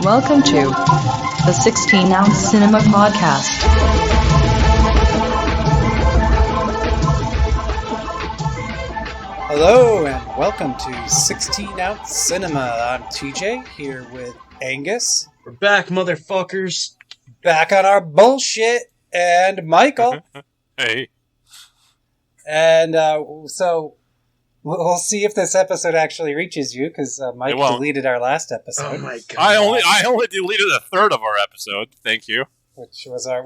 Welcome to the 16-ounce Cinema Podcast. Hello and welcome to 16 Ounce Cinema. I'm TJ here with Angus. We're back, motherfuckers. Back on our bullshit, and Michael. Hey. And so we'll see if this episode actually reaches you, because Mike deleted our last episode. Oh my god! I only deleted a third of our episode. Thank you. Which was our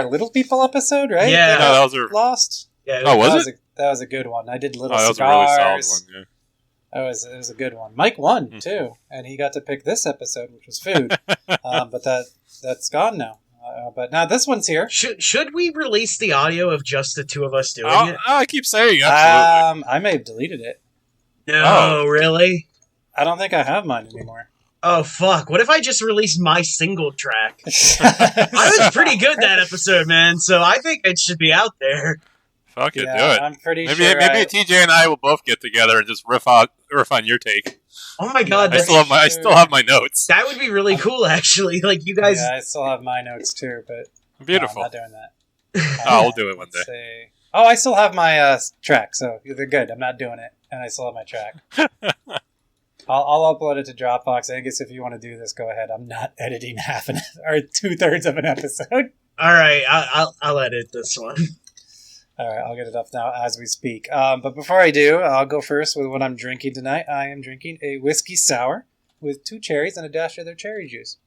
Little People episode, right? Yeah, no, that was our Lost. Yeah, was it? That was a good one. I did Little that was Cigars. a really solid one. Yeah. It was a good one. Mike won too, and he got to pick this episode, which was food. But that's gone now. But now this one's here. Should we release the audio of just the two of us doing it? I keep saying absolutely. I may have deleted it. No, really? I don't think I have mine anymore. Oh fuck! What if I just released my single track? I was pretty good that episode, man. So I think it should be out there. Fuck it, Yeah, do it. I'm pretty maybe sure. maybe TJ and I will both get together and just riff on your take. Oh my god! I still have my notes. That would be really cool, actually. Like you guys. Yeah, I still have my notes too, but Beautiful. No, I'm not doing that. We'll do it one Let's day. see. Oh, I still have my track, so they're good. I'm not doing it, and I still have my track. I'll upload it to Dropbox. Angus, if you want to do this, go ahead. I'm not editing half or 2/3 of an episode. All right, I'll edit this one. All right, I'll get it up now as we speak. But before I do, I'll go first with what I'm drinking tonight. I am drinking a whiskey sour with 2 cherries and a dash of their cherry juice.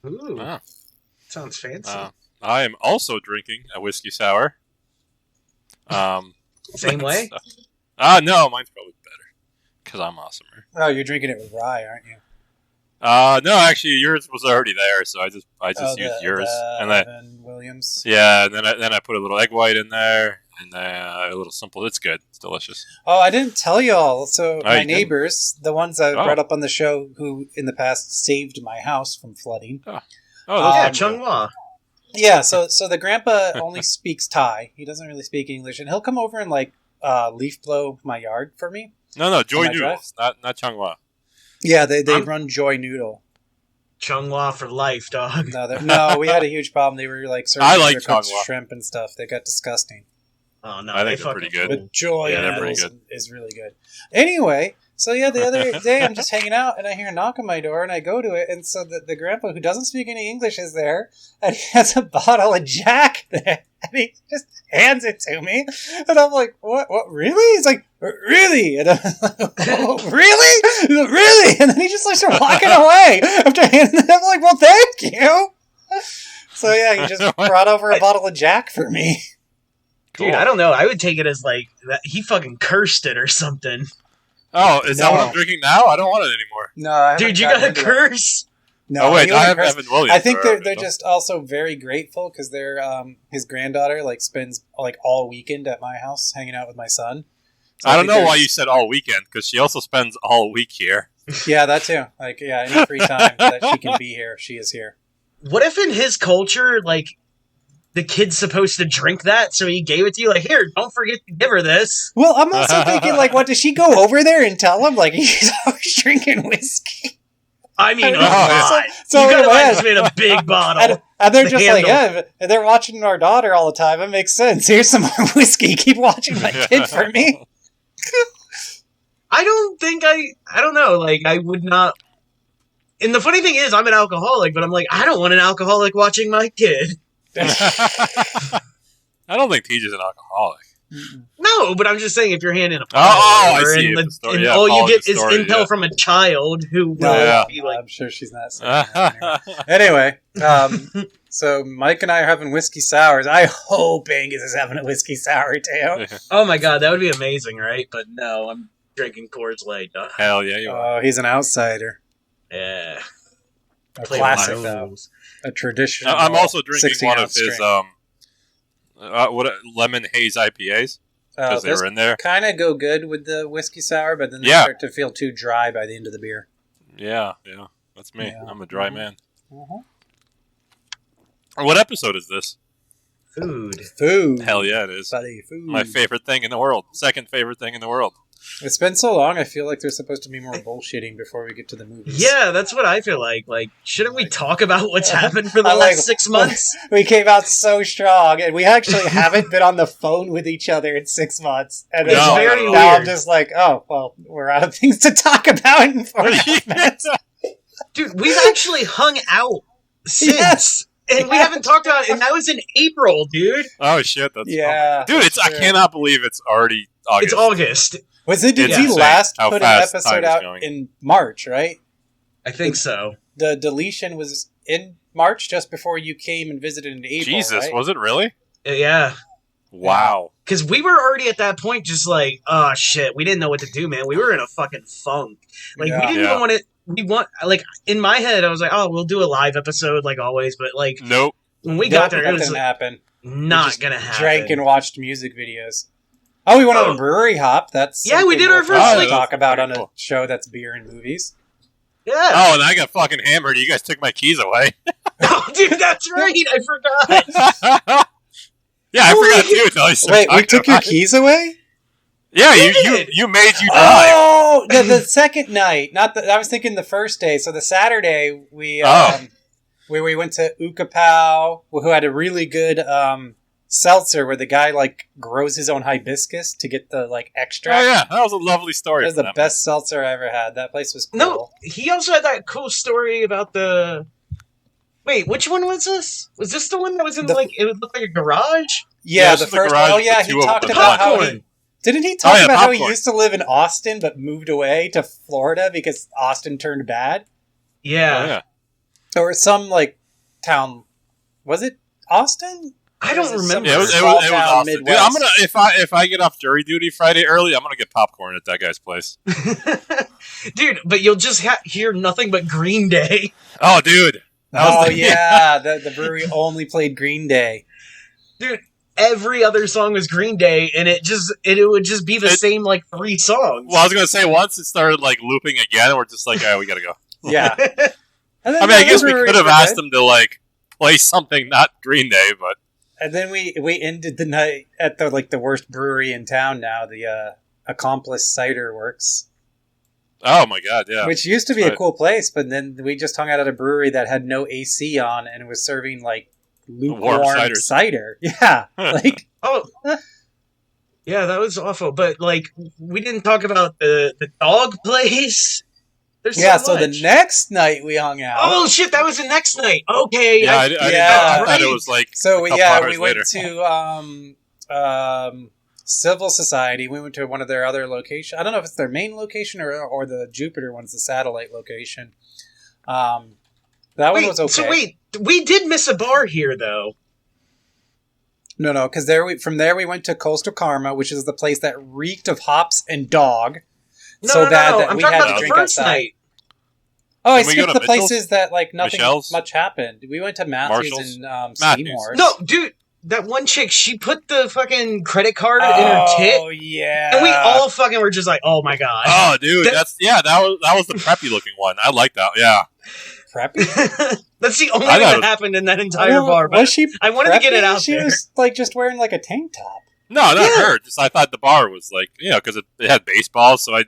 Ooh, Ah. sounds fancy. I am also drinking a whiskey sour. Same way? No, mine's probably better because I'm awesomer. Oh, you're drinking it with rye, aren't you? No, actually, yours was already there, so I just used yours, and then Evan Williams. yeah, and then I put a little egg white in there, and then a little simple. It's good. It's delicious. Oh, I didn't tell y'all. So my you didn't? neighbors, the ones I brought up on the show, who in the past saved my house from flooding. Oh, Yeah, that's good. Chunghwa. Yeah, so the grandpa only speaks Thai. He doesn't really speak English, and he'll come over and leaf blow my yard for me. No, Joy my Noodles, not Chunghwa. Yeah, they run Joy Noodle. Chunghwa for life, dog. No, we had a huge problem. They were serving I like undercooked Chongwa. shrimp and stuff. They got disgusting. Oh no, I they think they're pretty fucking good. But Joy Yeah, they're pretty Noodles is really good. Anyway, so yeah, the other day I'm just hanging out and I hear a knock on my door and I go to it, and so the grandpa who doesn't speak any English is there, and he has a bottle of Jack there, and he just hands it to me, and I'm like, what, really? He's like, really? And I'm like, oh, really? He's like, really? And then he just started walking away after handing it. I'm like, well, thank you. So yeah, he just brought over a bottle of Jack for me. Dude, I don't know. I would take it as that he fucking cursed it or something. Oh, is that No. what I'm drinking now? I don't want it anymore. No, I haven't Dude, you gotten got a into it. curse? No, Oh wait, he I wasn't have cursed. Evan Williams. I think they're so- just also very grateful because they're his granddaughter spends all weekend at my house hanging out with my son. So I don't think know why there's- you said all weekend because she also spends all week here. Yeah, that too. Any free time that she can be here, she is here. What if in his culture, the kid's supposed to drink that, so he gave it to you? Here, don't forget to give her this. Well, I'm also thinking what does she go over there and tell him he's always drinking whiskey? I mean, Oh, oh yeah. god. So You could have anyway, just made a big bottle. and they're The just handle. they're watching our daughter all the time. It makes sense. Here's some more whiskey. Keep watching my kid for me. I don't know. I would not. And the funny thing is, I'm an alcoholic, but I'm I don't want an alcoholic watching my kid. I don't think TJ's an alcoholic. No, but I'm just saying, if you're handing a I or see in the the, story. and Yeah, all you follow get the is story, intel yeah. from a child who will Yeah. be I'm sure she's not saying that anyway. So Mike and I are having whiskey sours. I hope Angus is having a whiskey sour too. oh my god, that would be amazing, right? But no, I'm drinking Coors Light. Hell yeah, you are. Oh, he's an outsider. Yeah. A Play classic by the though. rules. A traditional. I'm also drinking 16 one of ounce his strength. lemon haze IPAs because they this were in there. kind of go good with the whiskey sour, but then they Yeah. start to feel too dry by the end of the beer. Yeah, that's me. Yeah. I'm a dry Mhm. man. Uh-huh. What episode is this? Food. Food. Hell yeah, it is. Buddy, food. My favorite thing in the world. Second favorite thing in the world. It's been so long, I feel like there's supposed to be more bullshitting before we get to the movies. Yeah, that's what I feel like. Like, shouldn't we talk about what's happened for the last 6 months? We came out so strong, and we actually haven't been on the phone with each other in 6 months. And It's very now weird. I'm just like, oh, well, we're out of things to talk about in 4.5 minutes. Dude, we've actually hung out since. Yes. And we haven't talked about it, and that was in April, dude. Oh shit, that's Yeah. dude. It's I true. cannot believe it's already August. It's August. Did It's he insane last how put an fast episode time is out going. in March, right? I think so. The deletion was in March, just before you came and visited in April, Jesus, right? was it really? Yeah. Wow. Because we were already at that point just like, oh shit, we didn't know what to do, man. We were in a fucking funk. Like, Yeah. we didn't even want it. Like, in my head, I was like, oh, we'll do a live episode like always. But, like, Nope. when we got Nope, there, that it was didn't like, happen. not gonna happen. Drank and watched music videos. Oh, we went on a brewery hop. That's Yeah, we something did our we'll first, probably like- talk about on a Cool. show that's beer and movies. Yeah. Oh, and I got fucking hammered. You guys took my keys away. Oh, dude, that's right. I forgot. Yeah, I Holy forgot too. Until you started Wait, we talking took your about it. keys away? Yeah, We you did. made you drive. Oh, the second night. Not the. I was thinking the first day. So the Saturday we went to Ukapau, who had a really good seltzer where the guy like grows his own hibiscus to get the like extract. Oh yeah, that was a lovely story. That was from the them. best seltzer I ever had. That place was cool. No, he also had that cool story about the. Wait, which one was this? Was this the one that was in The- it would look like a garage? Yeah, this the is the first garage one. Oh with yeah, the he two of talked them. about how he Popcorn. didn't he talk Oh, yeah, about how he popcorn. used to live in Austin but moved away to Florida because Austin turned bad, Yeah. Oh, yeah. or some like town. Was it Austin? I don't remember. Yeah, it was Small town awesome. Dude, Midwest. I'm gonna if I get off jury duty Friday early, I'm gonna get popcorn at that guy's place. Dude, but you'll just hear nothing but Green Day. Oh, dude. That was Oh the- yeah, the brewery only played Green Day. Dude, every other song was Green Day, and it would just be the same like 3 songs. Well, I was gonna say once it started like looping again, we're just like, oh, we gotta go. Yeah, And then I mean, I the guess we breweries could have were asked good. them to like play something not Green Day, but And then we ended the night at the worst brewery in town now, the Accomplice Cider Works, oh my god, yeah. which used to be a Right. cool place, but then we just hung out at a brewery that had no AC on and was serving like lukewarm ciders. cider. Yeah, like Oh. Yeah, that was awful. But like, we didn't talk about the dog place. There's yeah. so So the much. next night we hung out. Oh shit, that was the next night. Okay. Yeah, I didn't know. yeah, I thought it right. was like So a couple hours we went later. to Civil Society. We went to one of their other locations. I don't know if it's their main location or the Jupiter one's the satellite location. That one Wait, was okay. so wait, we did miss a bar here though. No, because from there we went to Coastal Karma, which is the place that reeked of hops and dog. No, so no, bad no, that I'm we talking had about to the drink first outside. night. Oh, I Did we go skipped to the places Mitchell's? that like nothing Michelle's? much happened. We went to Matthews Marshall's? and Matthews. Seymour's. No, dude, that one chick, she put the fucking credit card in her tit, Oh yeah, and we all fucking were just like, "Oh my god!" Oh, dude, That- that was the preppy looking one. I like that. Yeah. preppy. That's the only I thing thought that it- happened in that I entire don't- bar. But was she? I wanted to get it preppy? out She there. was like just wearing like a tank top. No, not Yeah. her. Just I thought the bar was like, because it had baseball, so I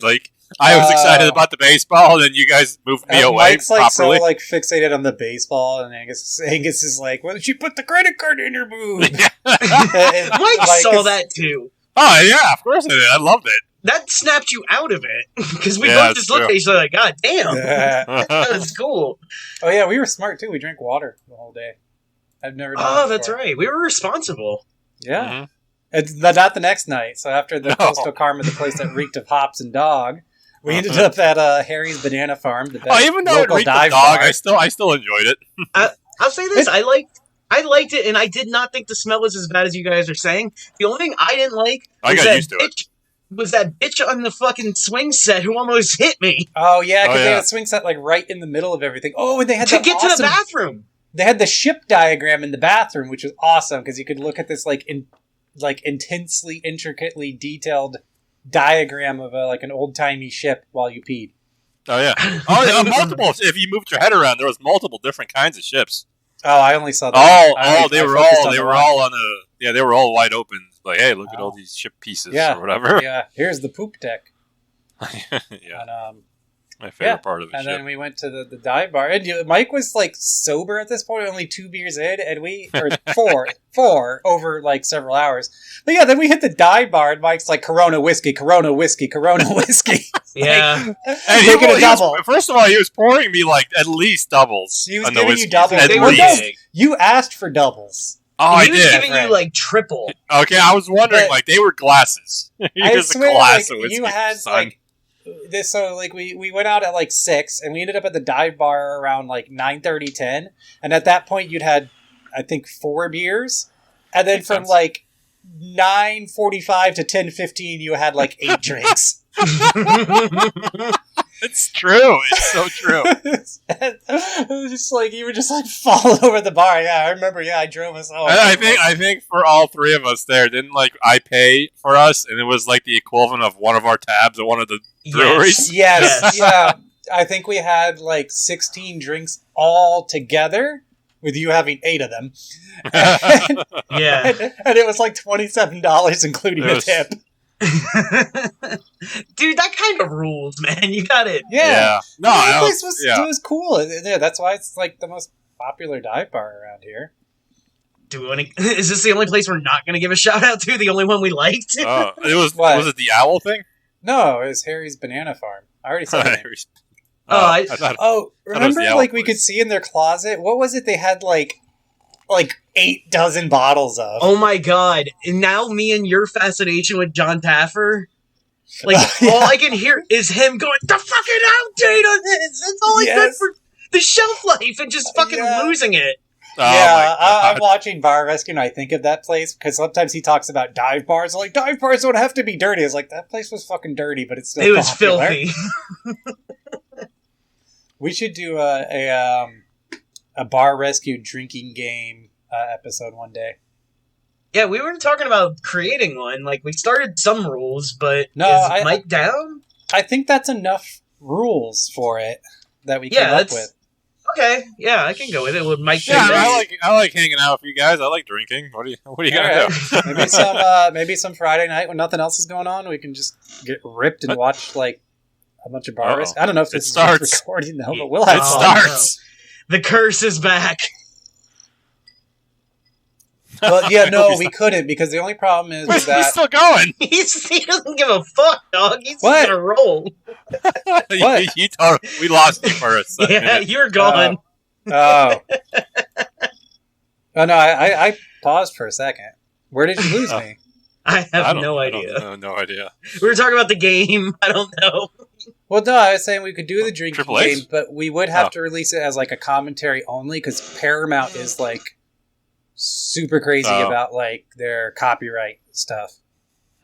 was excited about the baseball, and then you guys moved me away Mike's like properly. so like fixated on the baseball, and Angus is like, "Well, she put the credit card in her boob." Mike Like, saw it's- that too. Oh yeah, of course I did. I loved it. That snapped you out of it because we Yeah, both that's just looked true. at each other like, "God damn, Yeah. that was cool." Oh yeah, we were smart too. We drank water the whole day. I've never done. Oh, that that's before. right. We were responsible. Yeah, Mhm. it's not the next night. So after the No. Coastal Karma, the place that reeked of hops and dog, we ended up at Harry's Banana Farm. The best Oh, even though it local reeked of dive dog, bar. I still enjoyed it. I'll say this: I liked it, and I did not think the smell was as bad as you guys are saying. The only thing I didn't like I was got that used to it. bitch. Was that bitch on the fucking swing set who almost hit me Oh yeah, because Oh, they yeah. had a swing set like right in the middle of everything. Oh, and they had to the get to awesome, the bathroom? They had the ship diagram in the bathroom, which was awesome because you could look at this intensely, intricately detailed diagram of an old timey ship while you peed. Oh yeah. Oh, yeah, multiple. If you moved your head around, there was multiple different kinds of ships. Oh, I only saw that. They were all on a. Yeah, they were all wide open. Like, hey, look at all these ship pieces Yeah. or whatever. Yeah, here's the poop deck. Yeah, And, my favorite part of the and ship. then we went to the dive bar. And Mike was like sober at this point, only 2 beers in, and four over like several hours. But yeah, then we hit the dive bar, and Mike's like, Corona whiskey, Corona whiskey, Corona whiskey. Yeah. And making a double. First of all, he was pouring me like at least doubles. He was on the giving whiskey. you doubles. At They were least. big. You asked for doubles. Oh, He I was did. giving you like triple. Okay, I was wondering, But- like, they were glasses. I Here's a swear, glass like, of whiskey, you had son. like this. So like we went out at like 6, and we ended up at the dive bar around like 9:30, 10. And at that point, you'd had I think 4 beers, and then Makes from sense. like 9:45 to 10:15, you had like 8 drinks. It's true. It's so true. It was just like you were just like fall over the bar. Yeah, I remember. Yeah, I drove us home. And I think for all 3 of us there, didn't like I pay for us, and it was like the equivalent of one of our tabs at one of the breweries. Yes, yeah. I think we had like 16 drinks all together, with you having 8 of them. Yeah. And it was like $27, including It a was- tip. Dude, that kind of rules, man. You got it. Yeah. No, That I place was, was, it was cool. Yeah, that's why it's like the most popular dive bar around here. Is this the only place we're not going to give a shout out to? The only one we liked? It was. What? Was it the owl thing? No, it was Harry's Banana Farm. I already said it. I thought, Oh, was remember the owl like we place. could see in their closet? What was it they had like 8 dozen bottles of? Oh my god. And now me and your fascination with John Taffer. Like, Yeah. all I can hear is him going, the fucking outdate on this! It's only good Yes. for the shelf life and just fucking Yeah. losing it. Oh Yeah, my God. I'm watching Bar Rescue and I think of that place because sometimes he talks about dive bars. Like, dive bars don't have to be dirty. It's like, that place was fucking dirty, but it's still It was popular. filthy. We should do a Bar Rescue drinking game episode one day. Yeah, we were talking about creating one. Like, we started some rules, but No, is Mike down? I think that's enough rules for it that we Yeah, came up that's- with. Okay, yeah, I can go with it. With Mike Yeah, down. I like hanging out with you guys. I like drinking. What are you gonna Alright. do? Maybe some Friday night when nothing else is going on, we can just get ripped and watch like a bunch of Bar Uh-oh. Rescue. I don't know if this It is starts. recording though, but we'll have It Oh, fun. starts. The curse is back. Well, yeah, no, He's we couldn't because the only problem is We're that still going. He doesn't give a fuck, dog. He's What? just gonna roll. What? You we lost you for a second. Yeah, you're gone. oh no, I paused for a second. Where did you lose me? I have I don't- no I don't idea. know, no idea. We were talking about the game. I don't know. Well, no, I was saying we could do the drinking Triple H? game, but we would have Oh. to release it as like a commentary only because Paramount is like super crazy Oh. about like their copyright stuff.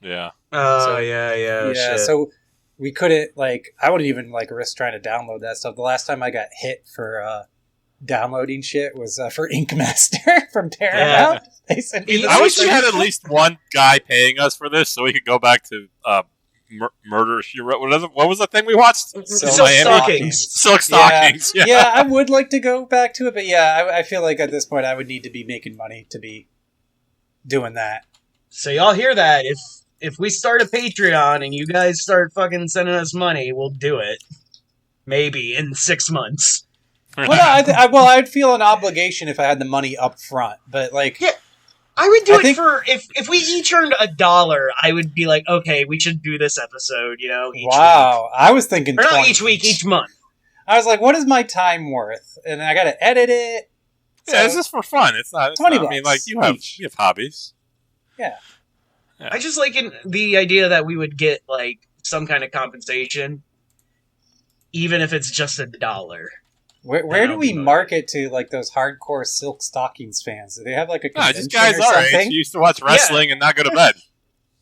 Yeah. Oh, So- yeah. yeah, Shit. so we couldn't like. I wouldn't even like risk trying to download that stuff. The last time I got hit for downloading shit was for Ink Master from Paramount. They sent me the I wish we link. had at least one guy paying us for this, so we could go back to Murder She Wrote. What was the thing we watched? Silk Miami? Stockings. Silk Stockings. Yeah. Yeah, I would like to go back to it, but yeah, I feel like at this point I would need to be making money to be doing that. So y'all hear that? If we start a Patreon and you guys start fucking sending us money, we'll do it. Maybe in 6 months. Well, no, I'd feel an obligation if I had the money up front, but like, Yeah. I would do I it think- for if we each earned $1, I would be like, okay, we should do this episode. You know, each wow, I was thinking week. Or not 20 each week, each month. I was like, what is my time worth? And I got to edit it. Yeah, it's just for fun. It's not. 20 I mean, bucks like you have each. hobbies. Yeah. I just like the idea that we would get like some kind of compensation, even if it's just $1. Where do That'll we be market to like those hardcore Silk Stockings fans? Do they have like a No, convention just guys or our age something? who used to watch wrestling and not go to bed.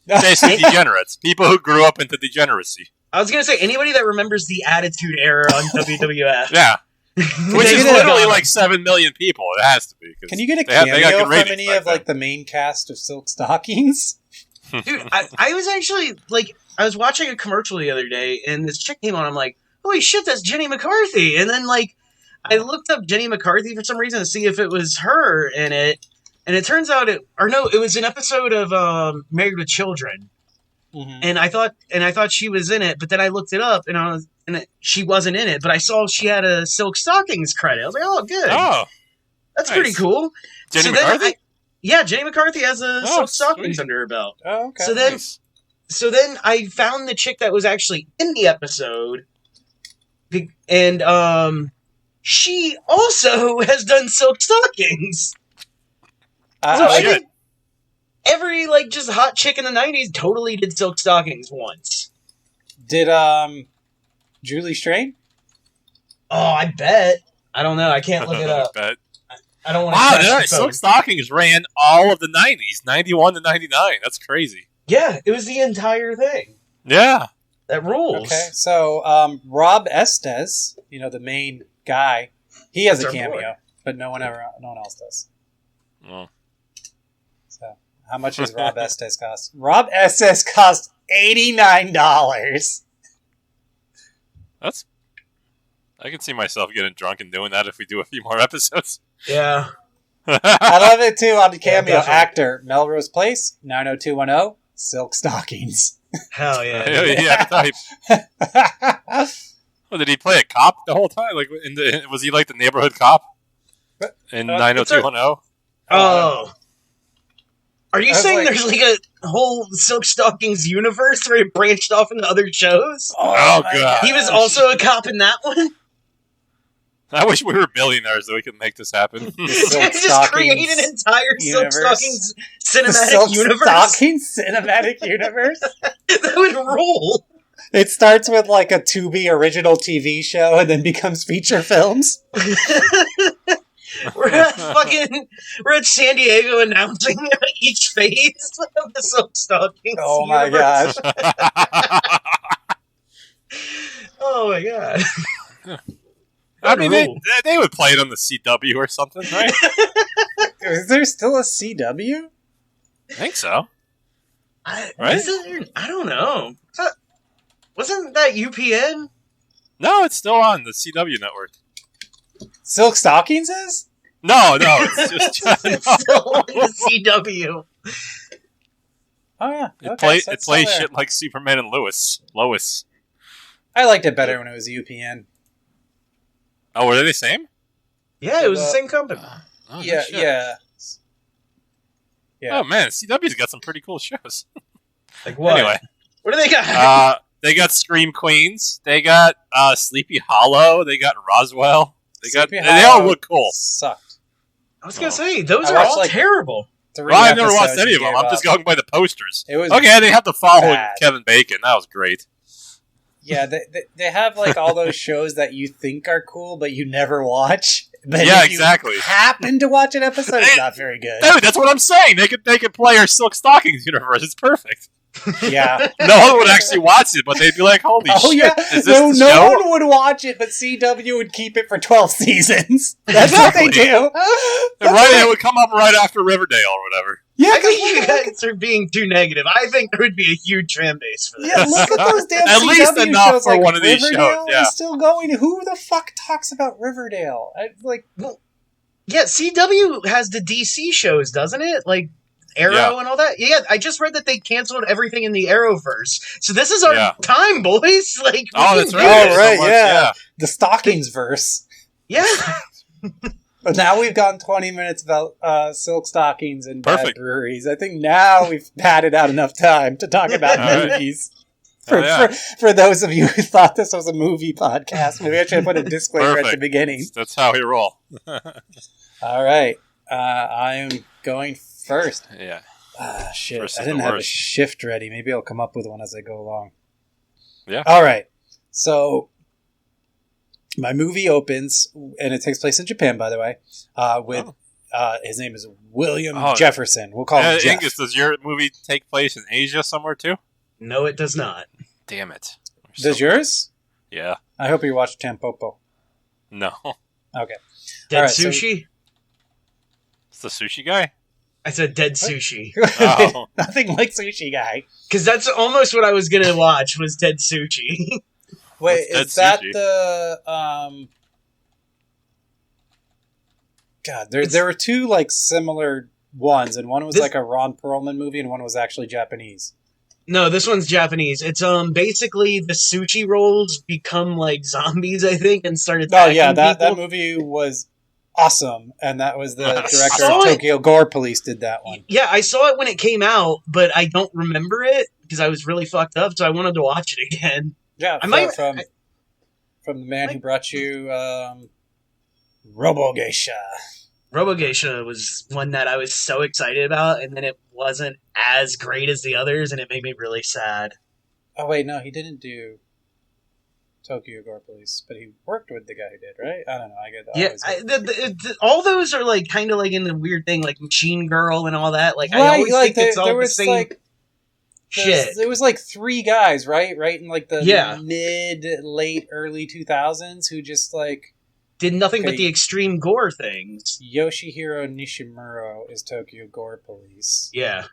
Basically, degenerates. People who grew up into degeneracy. I was gonna say anybody that remembers the Attitude Era on WWF. Yeah. Which they is get a- literally like 7 million people. It has to be. 'cause Can you get a they got cameo good from ratings any back of like the main cast of Silk Stockings? Dude, I was actually like, I was watching a commercial the other day, and this chick came on. I'm like, holy shit, that's Jenny McCarthy. And then like, I looked up Jenny McCarthy for some reason to see if it was her in it, and it turns out it was an episode of Married with Children. and I thought she was in it, but then I looked it up, and she wasn't in it, but I saw she had a Silk Stockings credit. I was like, oh, good. Oh, that's nice. pretty cool. Jenny McCarthy? Yeah, Jenny McCarthy has a Silk Stockings under her belt. Oh, okay. So then I found the chick that was actually in the episode, and she also has done Silk Stockings. I think every just hot chick in the 90s totally did Silk Stockings once. Did Julie Strain? Oh, I bet. I don't know. I can't look it up. I don't want to. Wow, Silk Stockings ran all of the 90s, 91 to 99. That's crazy. Yeah, it was the entire thing. Yeah. That rules. Okay, so Rob Estes, the main guy, he has a cameo, but no one else does. Oh. So, how much does Rob Estes cost? Rob Estes cost $89. I can see myself getting drunk and doing that if we do a few more episodes. Yeah. I love it too on the cameo. Yeah, actor Melrose Place 90210 Silk Stockings. Hell yeah. Yeah, type. Well, did he play a cop the whole time? Was he like the neighborhood cop in 90210? Oh. Are you saying like, there's a whole Silk Stockings universe where it branched off into other shows? Oh God. He was also a cop in that one? I wish we were billionaires so we could make this happen. Just create an entire Silk Stockings cinematic universe. Silk Stockings cinematic universe? That would rule. It starts with a Tubi original TV show and then becomes feature films. We're at San Diego announcing each phase of the Silk Stockings. Oh my universe. gosh. Oh my god. I mean, they would play it on the CW or something, right? Is there still a CW? I think so. Right? I don't know. Wasn't that UPN? No, it's still on the CW network. Silk Stockings is? No, it's just it's still on the CW. Oh yeah, it plays shit like Superman and Lois. I liked it better when it was UPN. Oh, were they the same? Yeah, it was the same company. Yeah. Oh man, CW's got some pretty cool shows. Like what? Anyway, what do they got? They got Scream Queens. They got Sleepy Hollow. They got Roswell. They all look cool. Sucked. I was gonna say those are all terrible. I've never watched any of them. I'm just going by the posters. It was okay. They have to follow Kevin Bacon. That was great. Yeah, they have all those shows that you think are cool, but you never watch. But yeah, if exactly. You happen to watch an episode, it's not very good. Dude, that's what I'm saying. They could play our Silk Stockings universe. It's perfect. Yeah. No one would actually watch it, but they'd be like, holy shit, yeah. is this the show? No one would watch it, but CW would keep it for 12 seasons. That's what they do. It would come up right after Riverdale or whatever. Yeah, I think you guys are being too negative. I think there would be a huge fan base for this. Yeah, look at those damn At CW least enough shows, for one of these shows. Yeah. Is still going. Who the fuck talks about Riverdale? Yeah, CW has the DC shows, doesn't it? Like Arrow and all that. Yeah, I just read that they canceled everything in the Arrowverse. So this is our time, boys. That's right. Oh, right, yeah. The Stockings verse. Yeah. But now we've gone 20 minutes about Silk Stockings and bad breweries. I think now we've padded out enough time to talk about movies. For those of you who thought this was a movie podcast, maybe I should put a disclaimer at the beginning. That's how we roll. All right. I'm going first. Yeah. Shit. First I didn't have a shift ready. Maybe I'll come up with one as I go along. Yeah. All right. So my movie opens, and it takes place in Japan, by the way, with his name is William Jefferson. We'll call him Jeff. Angus, does your movie take place in Asia somewhere too? No, it does not. Damn it. Does yours? Yeah. I hope you watched Tampopo. No. Okay. Dead Sushi? It's the sushi guy? I said Dead Sushi. Oh. Nothing like Sushi Guy. Because that's almost what I was going to watch, was Dead Sushi. Wait, is that the... God, there were two similar ones, and one was a Ron Perlman movie, and one was actually Japanese. No, this one's Japanese. It's basically the sushi rolls become like zombies, I think, and start attacking Oh yeah, that people. movie was awesome, and that was the director saw of it. Tokyo Gore Police did that one. Yeah, I saw it when it came out, but I don't remember it because I was really fucked up, so I wanted to watch it again. Yeah, from the man who brought you Robo Geisha. Robo Geisha was one that I was so excited about, and then it wasn't as great as the others, and it made me really sad. Oh wait, no, he didn't do Tokyo Gore Police, but he worked with the guy who did, right? I don't know. I get that. All those are like kind of like in the weird thing, like Machine Girl and all that. Like right, I always like think it's all the same like shit. There was like 3 guys, right in like the Yeah. late early 2000s who just like Did nothing but the extreme gore things. Yoshihiro Nishimuro is Tokyo Gore Police. Yeah.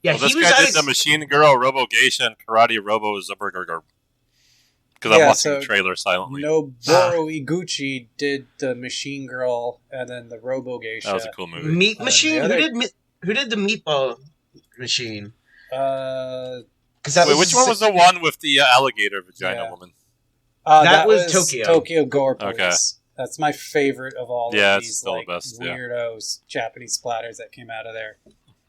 Yeah, well, this guy did the Machine Girl, Robo Geisha, and Karate Robo Zubberger. Because I'm watching the trailer silently. Noboru Iguchi did the Machine Girl and then the Robo Geisha. That was a cool movie. Meat Machine? Who did the Meatball Machine? Wait, which one was the one with the alligator vagina woman? That was Tokyo Gore Police. Okay. That's my favorite of all of these still like, the best, weirdos Japanese splatters that came out of there.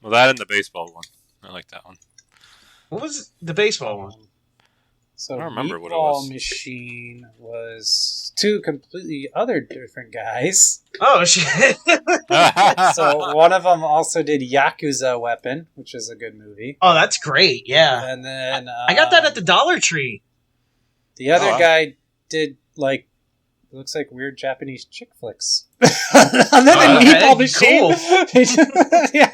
Well, that and the baseball one. I like that one. What was the baseball one? So I don't remember what it was. Meatball Machine was 2 completely other different guys. Oh, shit. So one of them also did Yakuza Weapon, which is a good movie. Oh, that's great, yeah. And then I got that at the Dollar Tree. The other guy did like it looks like weird Japanese chick flicks. Other than Meatball Machine. Cool. Yeah.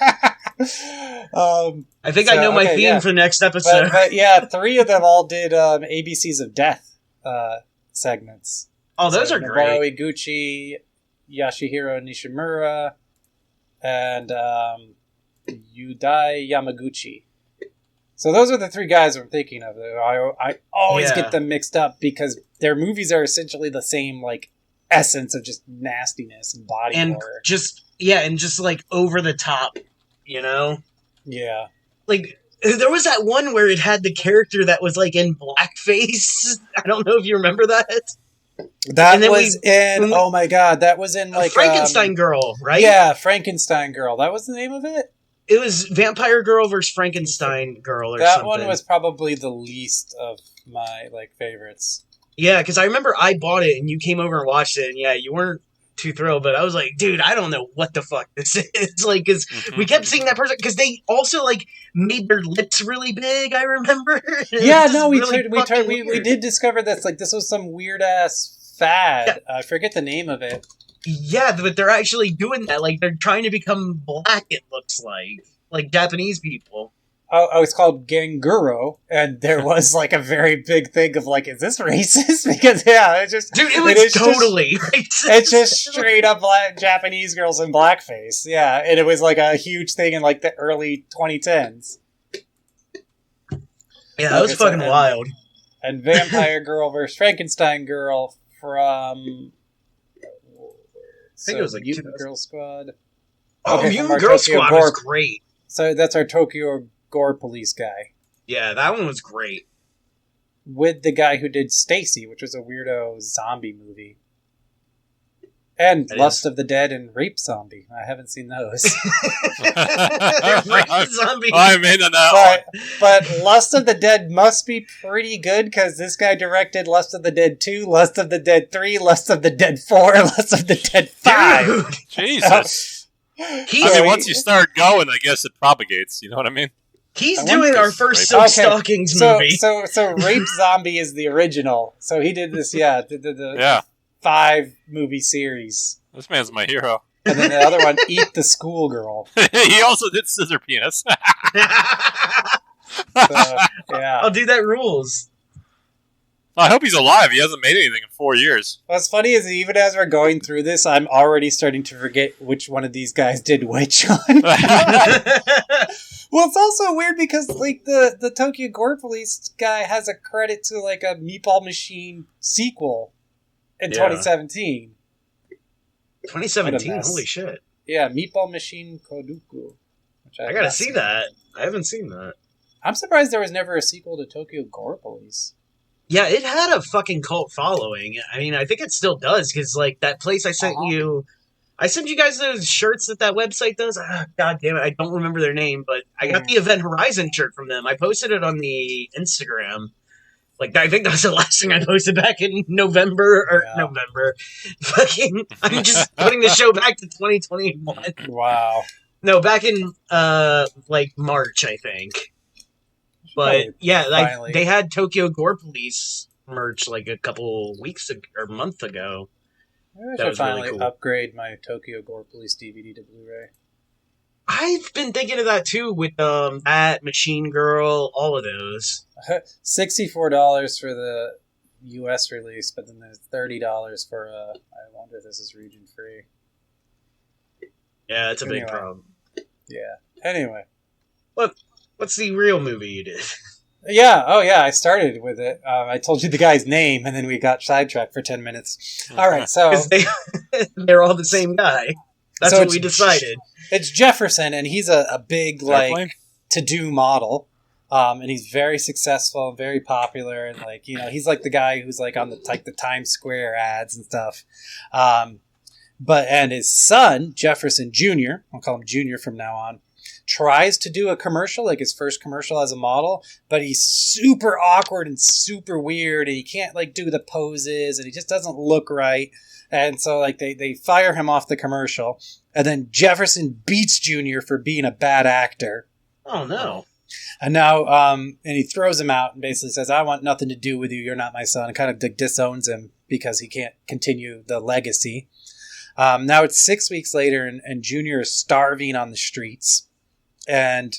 I think I know my theme for the next episode. But yeah, 3 of them all did ABCs of Death segments. Oh, those are great. Noboru Iguchi, Yashihiro Nishimura, and Yudai Yamaguchi. So those are the 3 guys I'm thinking of. I always get them mixed up because their movies are essentially the same like essence of just nastiness and body horror. Just like over the top, you know? Yeah. Like there was that one where it had the character that was like in blackface. I don't know if you remember that. That was oh my god, that was in like Frankenstein Girl, right? Yeah, Frankenstein Girl. That was the name of it? It was Vampire Girl versus Frankenstein Girl or something. That one was probably the least of my like favorites. Yeah, because I remember I bought it and you came over and watched it, and yeah, you weren't too thrilled, but I was like, dude, I don't know what the fuck this is. Like, because we kept seeing that person, because they also like made their lips really big. I remember. Yeah, no, we did discover this. Like, this was some weird ass fad. Yeah. I forget the name of it. Yeah, but they're actually doing that. Like, they're trying to become black, it looks like Japanese people. Oh, it's called Ganguro, and there was like a very big thing of like, is this racist? Because it just dude, it was totally racist. It's just straight up Japanese girls in blackface, yeah, and it was like a huge thing in like the early 2010s. Yeah, that was fucking wild. And Vampire Girl versus Frankenstein Girl from I think it was like Mutant Girl Squad. Oh, Mutant Girl Squad was great. So that's our Tokyo Gore Police guy. Yeah, that one was great. With the guy who did Stacy, which was a weirdo zombie movie. And Lust of the Dead and Rape Zombie. I haven't seen those. Rape Zombie. I'm in on that one. But Lust of the Dead must be pretty good because this guy directed Lust of the Dead 2, Lust of the Dead 3, Lust of the Dead 4, Lust of the Dead 5. Dude. Jesus. Once you start going, I guess it propagates. You know what I mean? He's doing our first Silk Stockings movie. So Rape Zombie is the original. So he did this, the 5-movie series. This man's my hero. And then the other one, Eat the Schoolgirl. He also did Scissor Penis. Oh, dude, that rules. I hope he's alive. He hasn't made anything in 4 years. What's funny is even as we're going through this, I'm already starting to forget which one of these guys did which one. Well, it's also weird because like the Tokyo Gore Police guy has a credit to like a Meatball Machine sequel in 2017. 2017? Holy shit. Yeah, Meatball Machine Kodoku. I gotta see that. I haven't seen that. I'm surprised there was never a sequel to Tokyo Gore Police. Yeah, it had a fucking cult following. I mean, I think it still does, because, like, that place I sent you... I sent you guys those shirts that website does. God damn it, I don't remember their name, but I got the Event Horizon shirt from them. I posted it on the Instagram. Like, I think that was the last thing I posted back in November. Fucking, I'm just putting the show back to 2021. Wow. No, back in, March, I think. But, yeah, like, they had Tokyo Gore Police merch, like, a couple weeks or a month ago. Maybe I should finally upgrade my Tokyo Gore Police DVD to Blu-ray. I've been thinking of that too with that Machine Girl, all of those. $64 for the U.S. release, but then there's $30 for I wonder if this is region free. Yeah, it's a big problem. Yeah. Anyway, what's the real movie you did? Yeah. Oh, yeah. I started with it. I told you the guy's name, and then we got sidetracked for 10 minutes. All right. So they're all the same guy. That's what we decided. It's Jefferson, and he's a big to-do model, and he's very successful and very popular, and he's like the guy who's like on the Times Square ads and stuff. And his son Jefferson Jr. I'll call him Junior from now on. Tries to do a commercial, like his first commercial as a model, but he's super awkward and super weird, and he can't do the poses, and he just doesn't look right. And so they fire him off the commercial, and then Jefferson beats Junior for being a bad actor. Oh no. And now and he throws him out and basically says, I want nothing to do with you, you're not my son, and kind of disowns him because he can't continue the legacy. Now it's 6 weeks later, and Junior is starving on the streets. And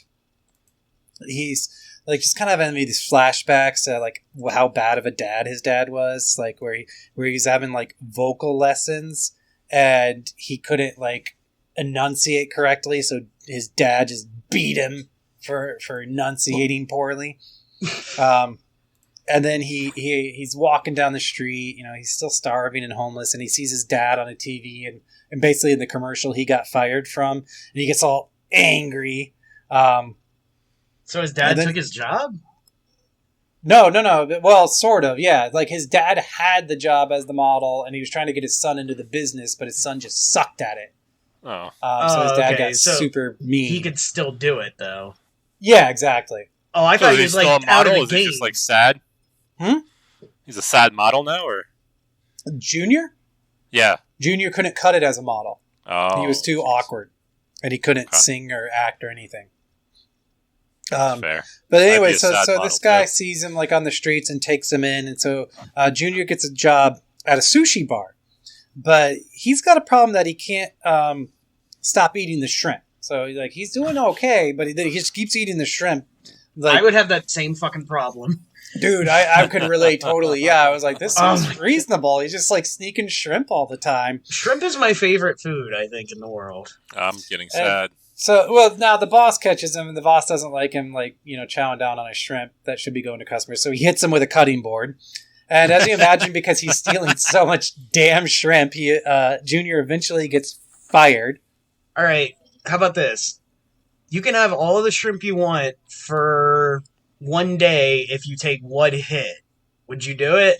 he's just kind of having these flashbacks to how bad of a dad his dad was, where he's having vocal lessons and he couldn't enunciate correctly, so his dad just beat him for enunciating poorly. And then he's walking down the street, he's still starving and homeless, and he sees his dad on a TV, and basically in the commercial he got fired from, and he gets all angry. So his dad took his job? No. Well, sort of, yeah. His dad had the job as the model, and he was trying to get his son into the business, but his son just sucked at it. Oh. So his dad got super mean. He could still do it, though. Yeah, exactly. Oh, I thought he was out of the game. Is he just sad? He's a sad model now, or? Junior? Yeah. Junior couldn't cut it as a model. Oh. He was too awkward, and he couldn't sing or act or anything. Fair. But anyway, so this guy sees him on the streets and takes him in, and so Junior gets a job at a sushi bar, but he's got a problem that he can't stop eating the shrimp. So he's doing okay, but he just keeps eating the shrimp. I would have that same fucking problem. Dude, I could relate totally. Yeah, I was like, this is reasonable. He's just sneaking shrimp all the time. Shrimp is my favorite food, I think, in the world. I'm getting sad. So, now the boss catches him, and the boss doesn't like him, chowing down on a shrimp that should be going to customers. So he hits him with a cutting board. And as you imagine, because he's stealing so much damn shrimp, Junior eventually gets fired. All right, how about this? You can have all the shrimp you want for one day if you take one hit. Would you do it?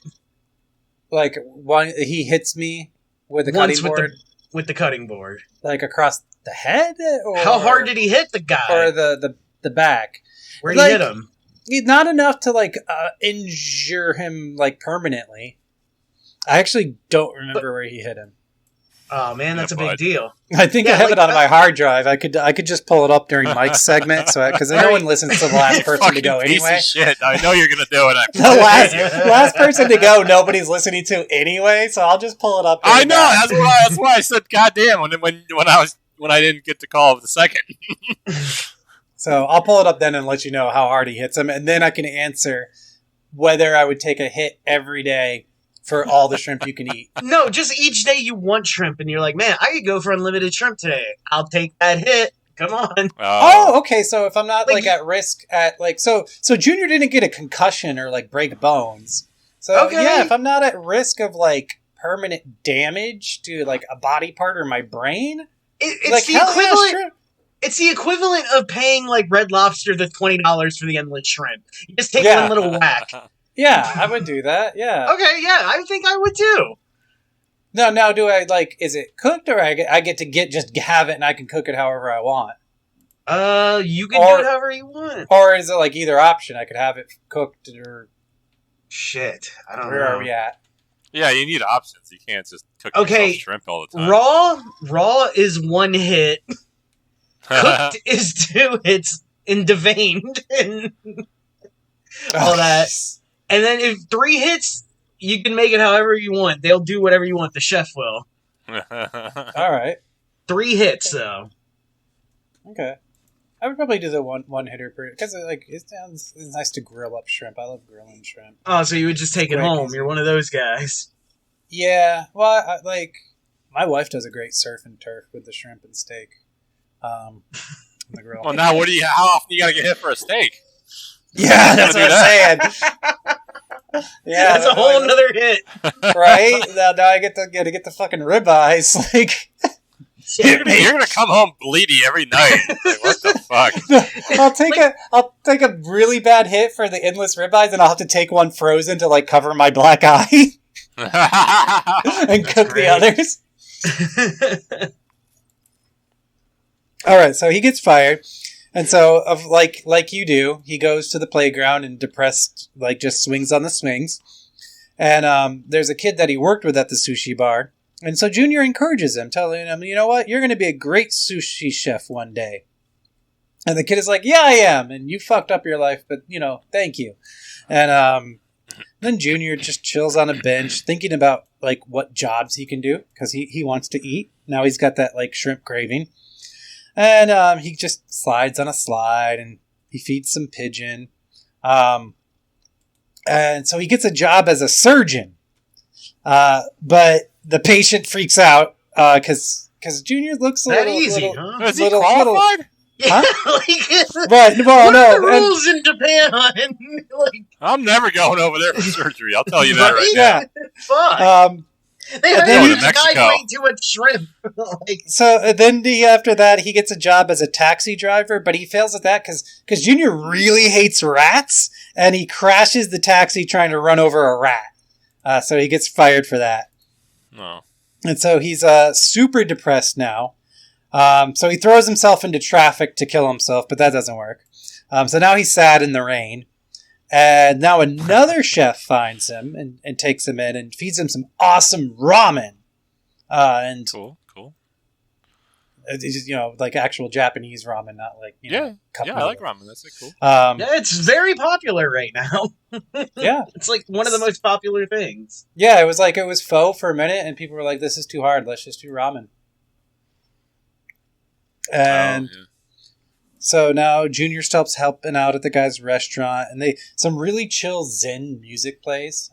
He hits me with a cutting board? With the cutting board. Across the head? Or how hard did he hit the guy? Or the back? Where did he hit him? Not enough to injure him permanently. I actually don't remember where he hit him. Oh man, that's a big deal. I think I have it on my hard drive. I could just pull it up during Mike's segment, because no one listens to the last person to go anyway. Piece of shit. I know you're gonna do it. The last person to go, nobody's listening to anyway. So I'll just pull it up. I know. That's why I said, "Goddamn!" When I didn't get to call the second. So I'll pull it up then and let you know how hard he hits him, and then I can answer whether I would take a hit every day for all the shrimp you can eat. No, just each day you want shrimp, and you're like, man, I could go for unlimited shrimp today. I'll take that hit. Come on. Oh, okay. So if I'm not at risk at so Junior didn't get a concussion or break bones. So okay. Yeah, if I'm not at risk of permanent damage to a body part or my brain, it's the equivalent. It's the equivalent of paying like Red Lobster the $20 for the endless shrimp. You just take one little whack. Yeah, I would do that. Yeah. Okay, yeah, I think I would too. No, now do I is it cooked or I get to just have it and I can cook it however I want? You can do it however you want. Or is it like either option? I could have it cooked or... Shit, I don't know. Where are we at? Yeah, you need options. You can't just cook shrimp all the time. Raw is 1 hit. Cooked is 2 hits and deveined and all that. And then if 3 hits, you can make it however you want. They'll do whatever you want. The chef will. All right. 3 hits though. Okay. I would probably do the one hitter because it's nice to grill up shrimp. I love grilling shrimp. Oh, so you would just take it home? You're one of those guys. Yeah. Well, my wife does a great surf and turf with the shrimp and steak. On the grill. Well, now how often you gotta get hit for a steak? Yeah, that's what I'm saying. Yeah, that's a whole nother hit, right? Now I get the fucking ribeyes. Like, you're gonna come home bleedy every night. Like, what the fuck? I'll take a really bad hit for the endless ribeyes, and I'll have to take one frozen to like cover my black eye and cook the others. All right, so he gets fired, and so like you do, he goes to the playground and depressed, like just swings on the swings. And there's a kid that he worked with at the sushi bar, and so Junior encourages him, telling him, you know what, you're going to be a great sushi chef one day. And the kid is like, yeah, I am, and you fucked up your life, but thank you. And then Junior just chills on a bench, thinking about like what jobs he can do because he wants to eat. Now he's got that like shrimp craving. And he just slides on a slide, and he feeds some pigeon. And so he gets a job as a surgeon. But the patient freaks out because Junior looks a little... easy, huh? Is he qualified? Yeah, huh? Right. Well, what are the rules in Japan? I'm never going over there for surgery. I'll tell you that right now. Fuck. They hired a guy who ate too much shrimp. So then after that, he gets a job as a taxi driver, but he fails at that because Junior really hates rats, and he crashes the taxi trying to run over a rat. So he gets fired for that. No. And so he's super depressed now. So he throws himself into traffic to kill himself, but that doesn't work. So now he's sad in the rain. And now another chef finds him and takes him in and feeds him some awesome ramen. And cool. It's just, like actual Japanese ramen, not like cup I like ramen. That's cool. Yeah, it's very popular right now. Yeah, it's like one of the most popular things. Yeah, it was pho for a minute, and people were like, "This is too hard. Let's just do ramen." And so now Junior stops helping out at the guy's restaurant, and some really chill Zen music plays.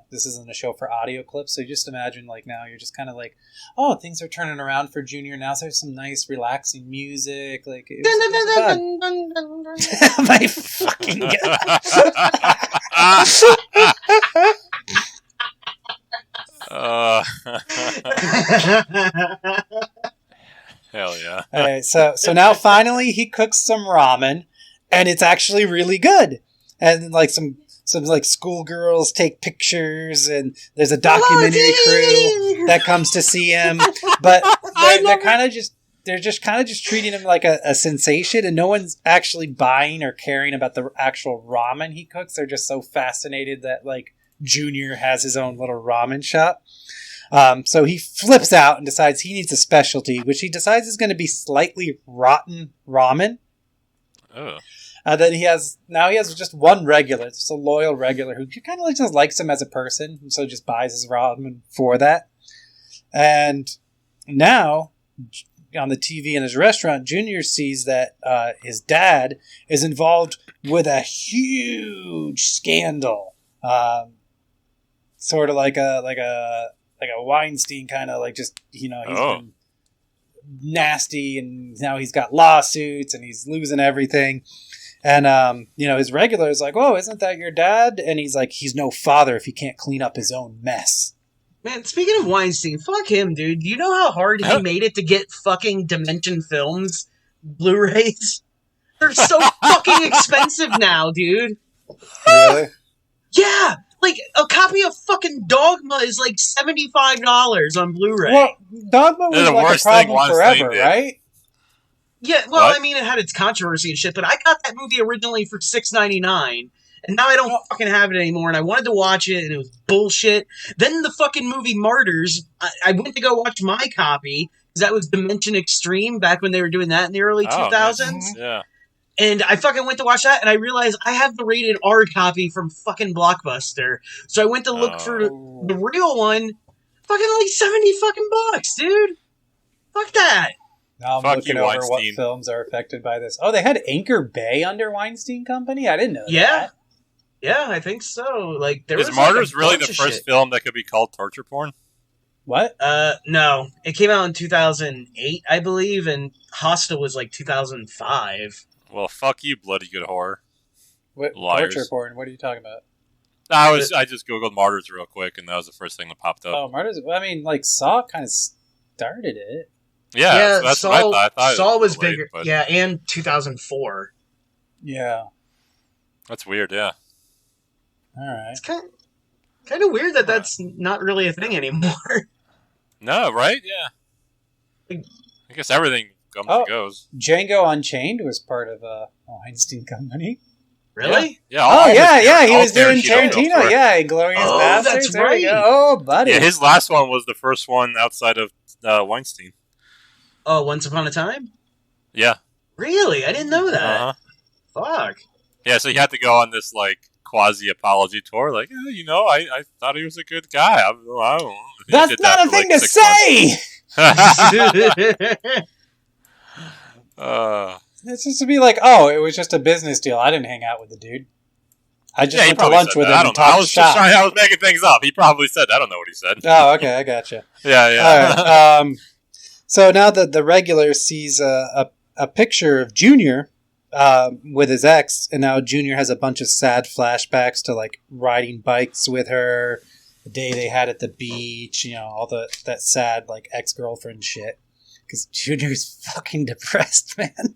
This isn't a show for audio clips, so you just imagine like now you're just kind of like, oh, things are turning around for Junior now. So there's some nice relaxing music, like it was my fucking hell yeah. All right, so now finally he cooks some ramen, and it's actually really good. And like some like schoolgirls take pictures, and there's a documentary crew that comes to see him. But they're kind of just treating him like a sensation, and no one's actually buying or caring about the actual ramen he cooks. They're just so fascinated that like Junior has his own little ramen shop. So he flips out and decides he needs a specialty, which he decides is going to be slightly rotten ramen. Oh. Then he has just one regular, just a loyal regular who kind of like just likes him as a person, and so just buys his ramen for that. And now, on the TV in his restaurant, Junior sees that his dad is involved with a huge scandal, sort of like a Weinstein kind of like just he's been nasty, and now he's got lawsuits and he's losing everything. And, his regular is like, "Oh, isn't that your dad?" And he's like, he's no father if he can't clean up his own mess. Man, speaking of Weinstein, fuck him, dude. Do you know how hard he made it to get fucking Dimension Films Blu-rays. They're so fucking expensive now, dude. Really? Yeah, like a copy of fucking Dogma is like $75 on Blu-ray. Well, Dogma was the like a worst thing problem forever, right? Yeah, well, What? I mean, it had its controversy and shit, but I got that movie originally for $6.99, and now I don't fucking have it anymore, and I wanted to watch it, and it was bullshit. Then the fucking movie Martyrs, I went to go watch my copy, because that was Dimension Extreme, back when they were doing that in the early 2000s. Nice. Yeah. And I fucking went to watch that, and I realized I have the rated R copy from fucking Blockbuster. So I went to look for the real one. Fucking like 70 fucking bucks, dude. Fuck that. Now I'm Fuck looking you, over what Weinstein. films are affected by this. Oh, they had Anchor Bay under Weinstein Company? I didn't know that. Yeah, I think so. Like there Is was Martyrs like, a really bunch the of first shit. film that could be called torture porn? What? No. It came out in 2008, I believe, and Hostel was like 2005. Well, fuck you, bloody good horror. What Liars. torture porn? What are you talking about? I just googled Martyrs real quick, and that was the first thing that popped up. Oh, Martyrs. I mean, like Saw kind of started it. Yeah, that's Saw, what I thought. I thought Saw it was related, bigger. but Yeah, and 2004. Yeah. that's weird. Yeah, All right. It's kind of weird that that's not really a thing anymore. no, right? Yeah, I guess everything comes and goes. Django Unchained was part of Weinstein Company. Really? Yeah. Oh, yeah. He all was doing Tarantino films Tarantino. were. Yeah, Glorious Oh, Bastards. that's There we right. go. Oh, buddy. Yeah, his last one was the first one outside of Weinstein. Oh, Once Upon a Time? Yeah. Really? I didn't know that. Uh-huh. Fuck. Yeah, so he had to go on this like quasi apology tour. Like, I thought he was a good guy. I don't know. He That's did not that a for, thing like, to 6 months. say! Uh, It's just to be like, oh, it was just a business deal. I didn't hang out with the dude. I just yeah, he went to probably lunch said with that. him I and don't know. I talked was just shop. I was making things up. He probably said that. I don't know what he said. Oh, okay, I gotcha. Yeah. All right. So now that the regular sees a picture of Junior with his ex, and now Junior has a bunch of sad flashbacks to like riding bikes with her, the day they had at the beach, all that sad like ex-girlfriend shit. Because Junior's fucking depressed, man.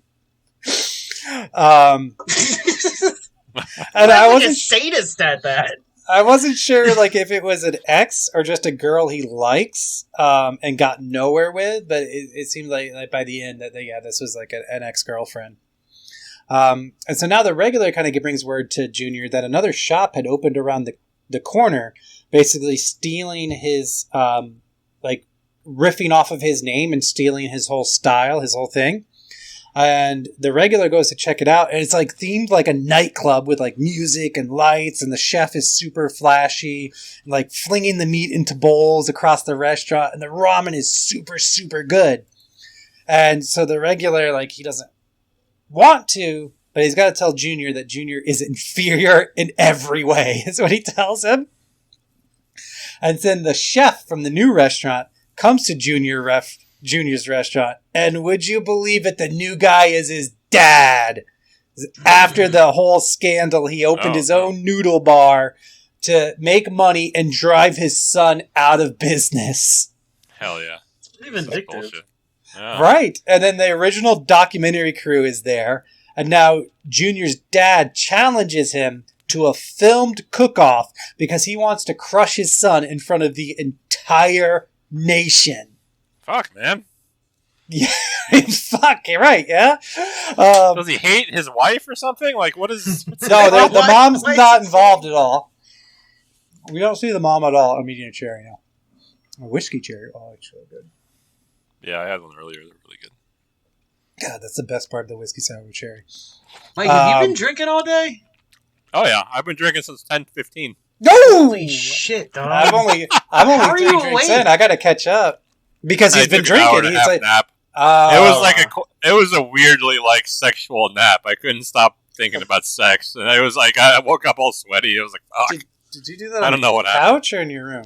And I Like wasn't a sadist at that. I wasn't sure like if it was an ex or just a girl he likes and got nowhere with, but it seemed like by the end that this was like an ex-girlfriend. And so now the regular kind of brings word to Junior that another shop had opened around the corner, basically stealing his like riffing off of his name and stealing his whole style, his whole thing. And the regular goes to check it out, and it's like themed like a nightclub with like music and lights, and the chef is super flashy, and like flinging the meat into bowls across the restaurant, and the ramen is super, super good. And so the regular, like, he doesn't want to, but he's got to tell Junior that Junior is inferior in every way, is what he tells him. And then the chef from the new restaurant comes to Junior's restaurant, and would you believe it, the new guy is his dad. After the whole scandal, he opened his own noodle bar to make money and drive his son out of business. Hell yeah. It's pretty vindictive. Bullshit. Yeah. Right. And then the original documentary crew is there, and now Junior's dad challenges him to a filmed cook-off because he wants to crush his son in front of the entire nation. Fuck, man. Yeah, fuck, you're right, yeah? Does he hate his wife or something? Like, what is... No, the mom's Why is not it involved at all. We don't see the mom at all. I'm eating a cherry now. A whiskey cherry. Oh, it's really good. Yeah, I had one earlier. They're really good. God, that's the best part of the whiskey sour chair. Mike, have you been drinking all day? Oh, yeah. I've been drinking since 10:15. No! Holy shit, dog. I'm only How are 3 you drinks awake? in. I gotta catch up. Because he's I been took an hour drinking. and a He's half like, nap. It was a weirdly like sexual nap. I couldn't stop thinking about sex, and I was like, I woke up all sweaty. I was like, fuck, Did you do that I on don't know what the happened. couch or in your room?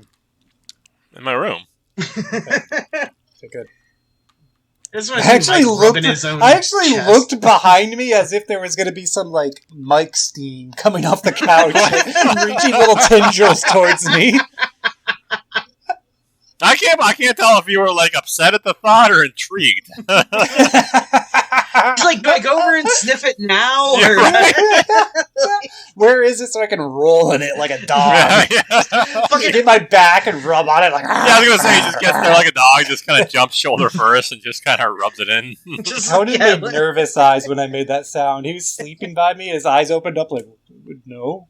In my room. Okay, good. This I one's actually Mike rubbing looked. his own I actually chest. looked behind me as if there was going to be some like Mike steam coming off the couch, and reaching little tendrils towards me. I can't tell if you were like upset at the thought or intrigued. He's like, do I go over and sniff it now? Or... Where is it so I can roll in it like a dog? Fucking get my back and rub on it like. I was gonna say, he just gets there like a dog, just kind of jumps shoulder first and just kind of rubs it in. I would have made nervous eyes when I made that sound. He was sleeping by me, his eyes opened up like, no.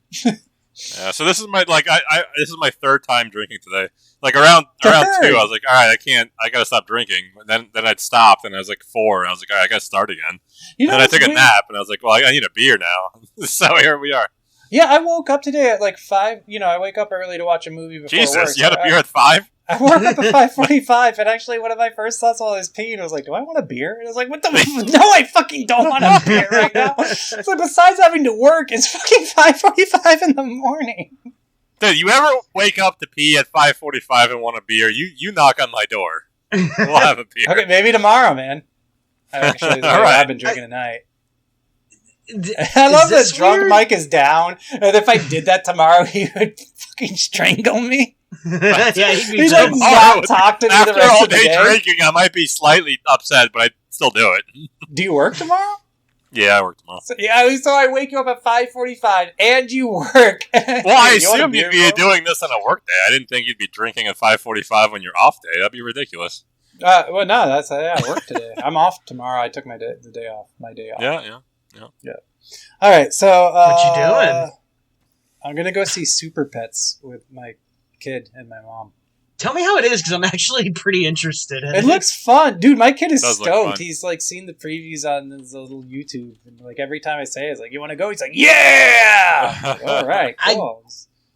Yeah, so this is my this is my third time drinking today. Like around 2, I was like, all right, I gotta stop drinking. And then I'd stopped, and I was like 4, and I was like, all right, I gotta start again. And then I took a nap, and I was like, well, I need a beer now. So here we are. Yeah, I woke up today at like 5. I wake up early to watch a movie before Jesus, work. You had a beer at 5? I woke up at 5:45, and actually one of my first thoughts while I was peeing was like, do I want a beer? And I was like, what the no, I fucking don't want a beer right now. So besides having to work, it's fucking 5:45 in the morning. Dude, you ever wake up to pee at 5:45 and want a beer? You knock on my door. We'll have a beer. Okay, maybe tomorrow, man. Actually, I've been drinking tonight. I love that drunk weird? Mike is down, and if I did that tomorrow, he would fucking strangle me. Yeah, He'd like not talk to me the rest of the day. After all day drinking, I might be slightly upset, but I'd still do it. Do you work tomorrow? Yeah, I work tomorrow. So I wake you up at 5:45, and you work. Well, I assumed you'd be doing this on a work day. I didn't think you'd be drinking at 5:45 on your off day. That'd be ridiculous. Well, no, that's I work today. I'm off tomorrow. I took my day off. Yeah. All right, so what you doing? I'm gonna go see Super Pets with my kid and my mom. Tell me how it is, because I'm actually pretty interested in it. It looks fun, dude. My kid is stoked. Fun. He's like seen the previews on his little YouTube, and like every time I say it, it's like, "You want to go?" He's like, "Yeah!" Like, all right, cool.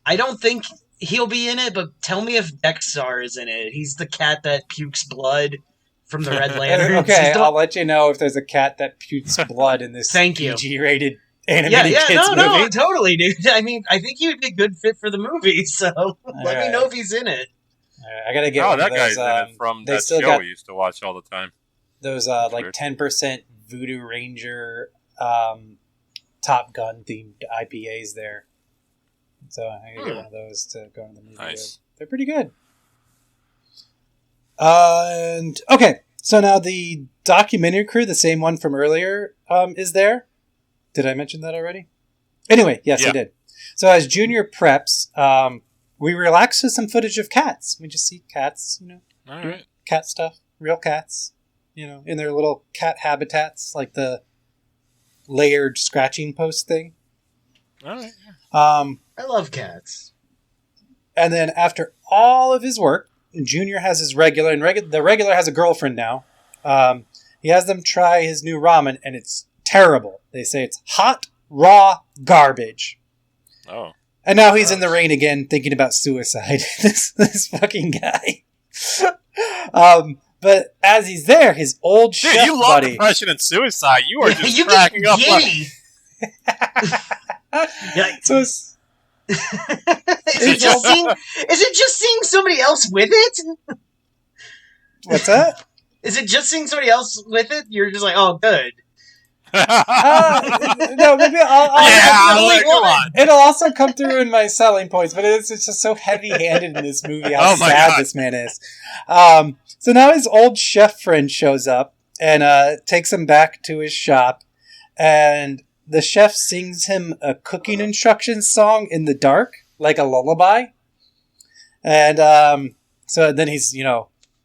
I don't think he'll be in it, but tell me if Dexar is in it. He's the cat that pukes blood from the Red Lantern. Okay, I'll let you know if there's a cat that pukes blood in this Thank you. PG-rated animated kids movie. No, totally, dude. I mean, I think he would be a good fit for the movie, so let me know if he's in it. I gotta get one that of those. guy's in it from that show we used to watch all the time. Those like 10% Voodoo Ranger Top Gun themed IPAs there. So I gotta get one of those to go in the movie. Nice. They're pretty good. And okay, so now the documentary crew, the same one from earlier, is there. Did I mention that already? Anyway, yes, I did. So as Junior preps, we relax with some footage of cats. We just see cats, all right. Cat stuff, real cats, in their little cat habitats, like the layered scratching post thing. All right. I love cats. And then after all of his work, Junior has his regular, and the regular has a girlfriend now. He has them try his new ramen, and it's terrible. They say it's hot, raw garbage. Oh. And now he's in the rain again, thinking about suicide. this fucking guy. But as he's there, his old Dude, chef you love buddy. Depression and suicide. You are just you cracking up. So is it just seeing somebody else with it? What's that? Is it just seeing somebody else with it? You're just like, oh, good. No, maybe come on. It'll also come through in my selling points, but it's just so heavy-handed in this movie how sad this man is. So now his old chef friend shows up and takes him back to his shop, and the chef sings him a cooking instructions song in the dark, like a lullaby. And so then he's,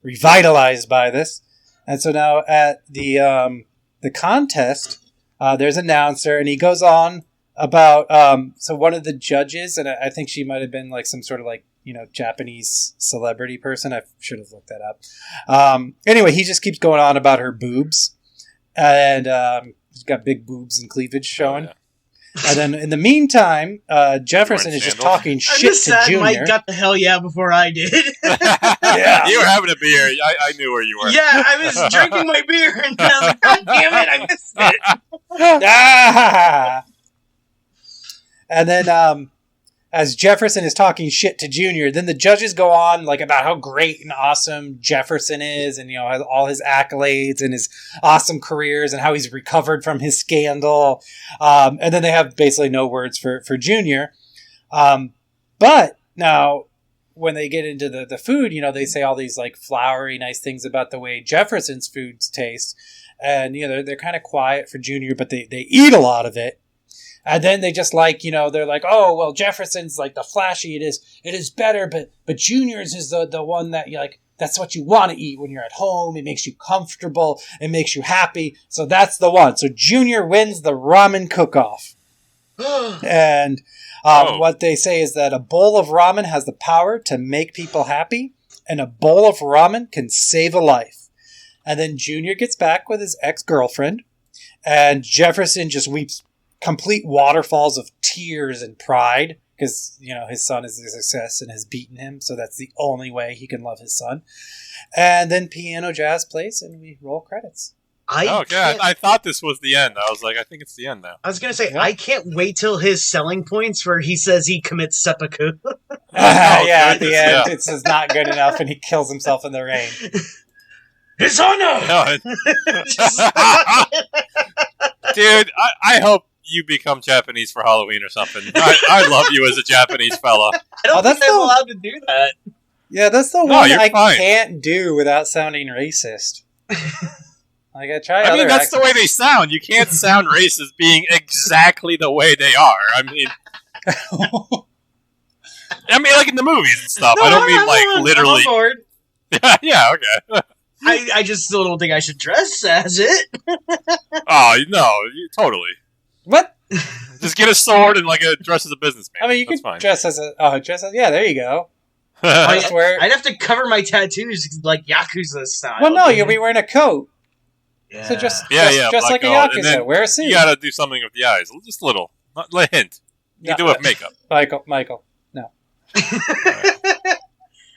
revitalized by this. And so now at the contest, there's an announcer, and he goes on about so one of the judges, and I think she might have been like some sort of like Japanese celebrity person. I should have looked that up. Anyway, he just keeps going on about her boobs, and he's got big boobs and cleavage showing. Oh, yeah. And then in the meantime, Jefferson is just talking shit to Junior. Mike got the hell yeah before I did. Yeah. You were having a beer. I knew where you were. Yeah, I was drinking my beer, and I was like, God damn it, I missed it. And then as Jefferson is talking shit to Junior, then the judges go on like about how great and awesome Jefferson is, and has all his accolades and his awesome careers and how he's recovered from his scandal. And then they have basically no words for Junior. But now when they get into the food, they say all these like flowery, nice things about the way Jefferson's foods taste. And, they're kind of quiet for Junior, but they eat a lot of it. And then they just they're like, oh, well, Jefferson's like the flashy. It is better, but Junior's is the one that you like. That's what you want to eat when you're at home. It makes you comfortable. It makes you happy. So that's the one. So Junior wins the ramen cook-off. And what they say is that a bowl of ramen has the power to make people happy, and a bowl of ramen can save a life. And then Junior gets back with his ex-girlfriend, and Jefferson just weeps complete waterfalls of tears and pride because, his son is a success and has beaten him, so that's the only way he can love his son. And then piano jazz plays, and we roll credits. I thought this was the end. I was like, I think it's the end now. I was going to say, I can't wait till his selling points where he saes he commits seppuku. At the end, it's just not good enough, and he kills himself in the rain. His honor! Dude, I hope you become Japanese for Halloween or something. I love you as a Japanese fella. I don't think I'm allowed to do that. Yeah, that's the one I can't do without sounding racist. I gotta try. I mean, that's the way they sound. You can't sound racist being exactly the way they are. I mean, like in the movies and stuff. I don't mean like literally. I'm on board. Yeah, okay. I just still don't think I should dress as it. Oh no, totally. What? Just get a sword and dress as a businessman. I mean, you can dress as yeah. There you go. I'd have to cover my tattoos like Yakuza style. Well, no, you'll be wearing a coat. Yeah. So just black like a Yakuza. Wear a suit. You gotta do something with the eyes, just a little, not a hint. You do it with makeup. Michael, no.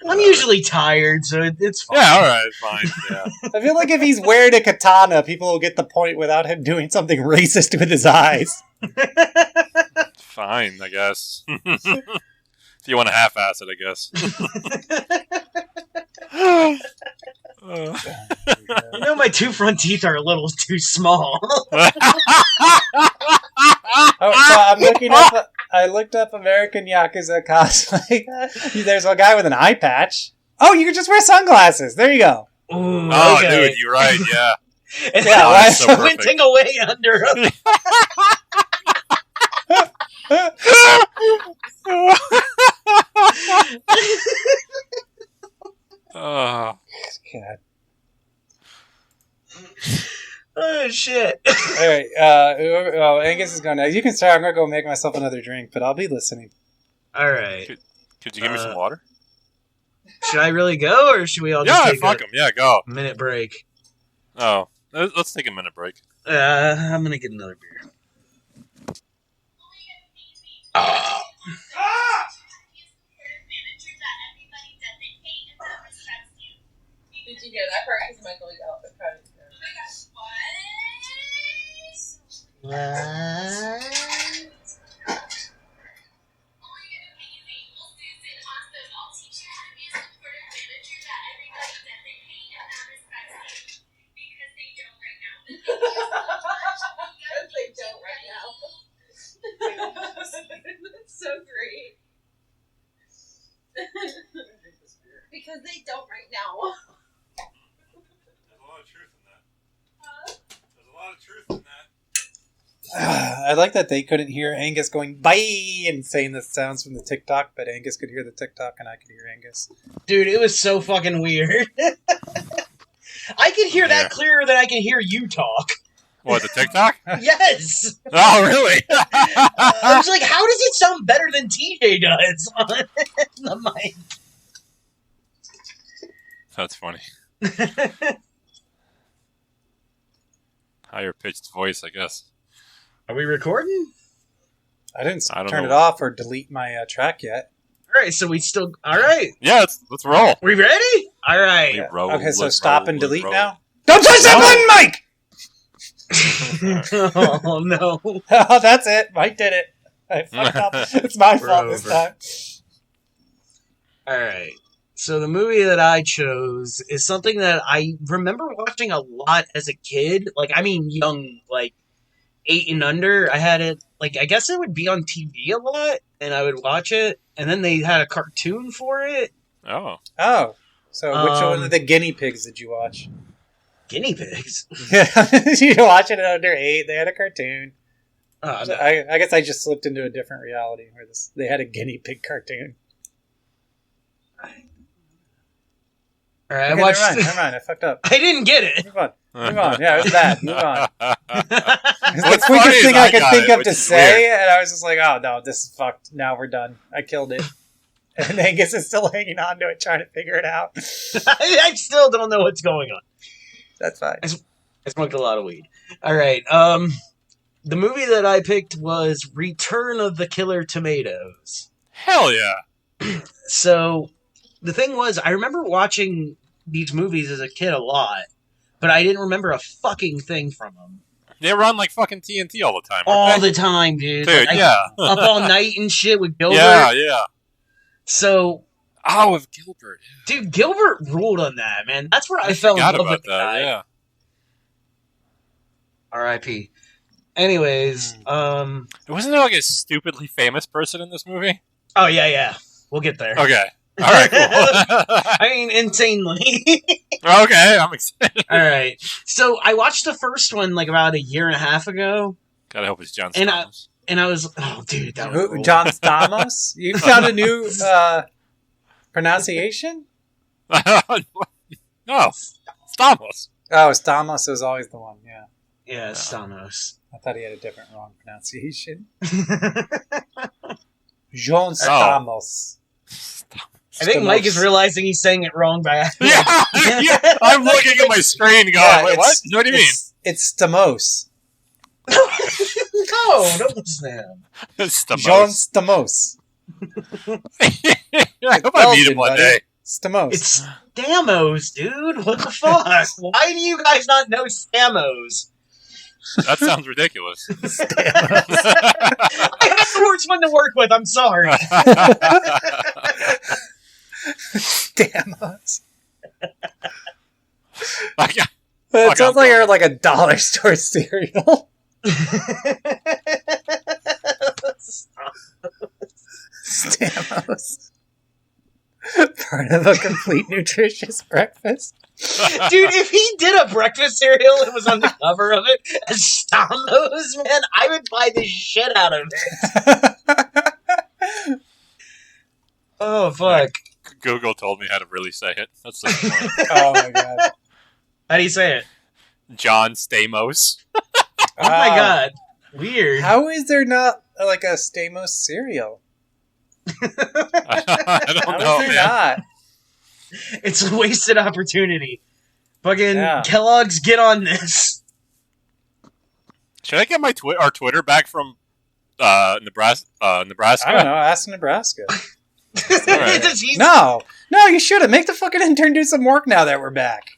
I'm usually tired, so it's fine. Yeah, all right, fine. Yeah. I feel like if he's wearing a katana, people will get the point without him doing something racist with his eyes. Fine, I guess. If you want to half-ass it, I guess. My two front teeth are a little too small. I looked up American Yakuza cosplay. There's a guy with an eye patch. Oh, you can just wear sunglasses. There you go. Ooh, dude, you're right, yeah. And it's so squinting away under him. God. Oh, shit. All right. Angus is going now. You can start. I'm going to go make myself another drink, but I'll be listening. All right. Could you give me some water? Should I really go, or should we all just take fuck him. Yeah, go. Minute break? Oh, let's take a minute break. I'm going to get another beer. Did you hear that part? Because Michael yelled at Cody. What? Because they don't right now. That's so great. Because they don't right now. There's a lot of truth in that. Huh? There's a lot of truth in that. I like that they couldn't hear Angus going bye and saying the sounds from the TikTok, but Angus could hear the TikTok and I could hear Angus. Dude, it was so fucking weird. I could hear that clearer than I can hear you talk. What, the TikTok? Yes! Oh, really? I was like, how does it sound better than TJ does on the mic? That's funny. Higher pitched voice, I guess. Are we recording? I didn't don't turn know. it off or delete my track yet. All right, so we still... All right. Yeah, let's roll. We ready? All right. Yeah. Roll, Okay, so let's stop roll, and delete roll. now. Don't touch that button, Mike! Oh, no. Oh, that's it. Mike did it. I fucked up. It's my fault this time. All right. So the movie that I chose is something that I remember watching a lot as a kid. Like, I mean, young, like 8 and under. I had it, like, I guess it would be on TV a lot, and I would watch it. And then they had a cartoon for it. Oh. Oh. So which one of the guinea pigs did you watch? Guinea pigs. You watch it under 8. They had a cartoon. Oh, So no. I guess I just slipped into a different reality where they had a guinea pig cartoon. All right, Okay, I watched. never mind. I fucked up. I didn't get it. Move on. Yeah, it was bad. Move on. It's the What's quickest funny is thing I could got think it, of which to is say, weird. and I was just like, oh no, this is fucked. Now we're done. I killed it. And Angus is still hanging on to it, trying to figure it out. I still don't know what's going on. That's fine. I smoked a lot of weed. All right. The movie that I picked was Return of the Killer Tomatoes. Hell yeah. So the thing was, I remember watching these movies as a kid a lot, but I didn't remember a fucking thing from them. They run like fucking TNT all the time. All aren't they? the time, dude. Dude, Like, yeah. Up all night and shit with Gilbert. Yeah. So, Oh, with Gilbert. dude, Gilbert ruled on that, man. That's where I fell in Forgot love about with the that, guy. yeah. R.I.P. Anyways, Wasn't there like a stupidly famous person in this movie? oh yeah, we'll get there. Okay. Alright, cool. I mean, insanely. Okay, I'm excited. All right. So I watched the first one like about a year and a half ago, Gotta hope it's John And Stamos. and I was, oh, dude, that was cool. John Stamos? You found a new pronunciation? No, Stamos. Oh, Stamos is always the one, yeah. Yeah, Stamos. I thought he had a different wrong pronunciation. John Stamos. I think Mike is realizing he's saying it wrong by accident. Yeah, I'm looking at my screen going, Yeah, wait, what? What do you mean? It's Stamos. No, don't listen to him. Stamos. John Stamos. I hope I meet him one buddy. day. Stamos. It's Stamos, dude. What the fuck? Why do you guys not know Stamos? That sounds ridiculous. I have the worst one to work with. I'm sorry. Stamos. Like, It Fuck, sounds I'm like you're going. like a dollar store cereal. Stamos. Part of a complete nutritious breakfast. Dude, if he did a breakfast cereal and was on the cover of it as Stamos, man, I would buy the shit out of it. Oh, fuck. Google told me how to really say it. That's so funny. Oh my god. How do you say it? John Stamos. Oh my god. Weird. How is there not like a Stamos cereal? I don't How know, is there man. not? It's a wasted opportunity. Fucking Yeah. Kellogg's, get on this. Should I get my our Twitter back from Nebraska? I don't know. Ask Nebraska. Alright. Does he- No, you should have. Make the fucking intern do some work now that we're back.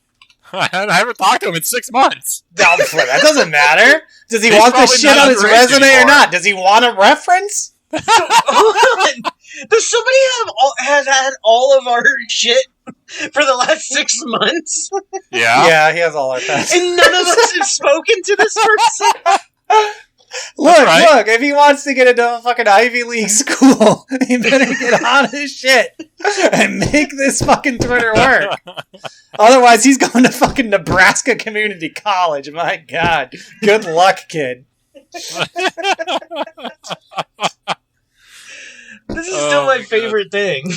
I haven't talked to him in 6 months. No, that doesn't matter. Does he He's want this probably shit not on his underage resume or anymore. not? Does he want a reference? Hold on. Does somebody have had all of our shit for the last 6 months? Yeah. Yeah, he has all our facts. And none of us have spoken to this person? Look, right. if he wants to get into a fucking Ivy League school, he better get on his shit and make this fucking Twitter work. Otherwise, he's going to fucking Nebraska Community College. My God. Good luck, kid. This is still my my favorite thing.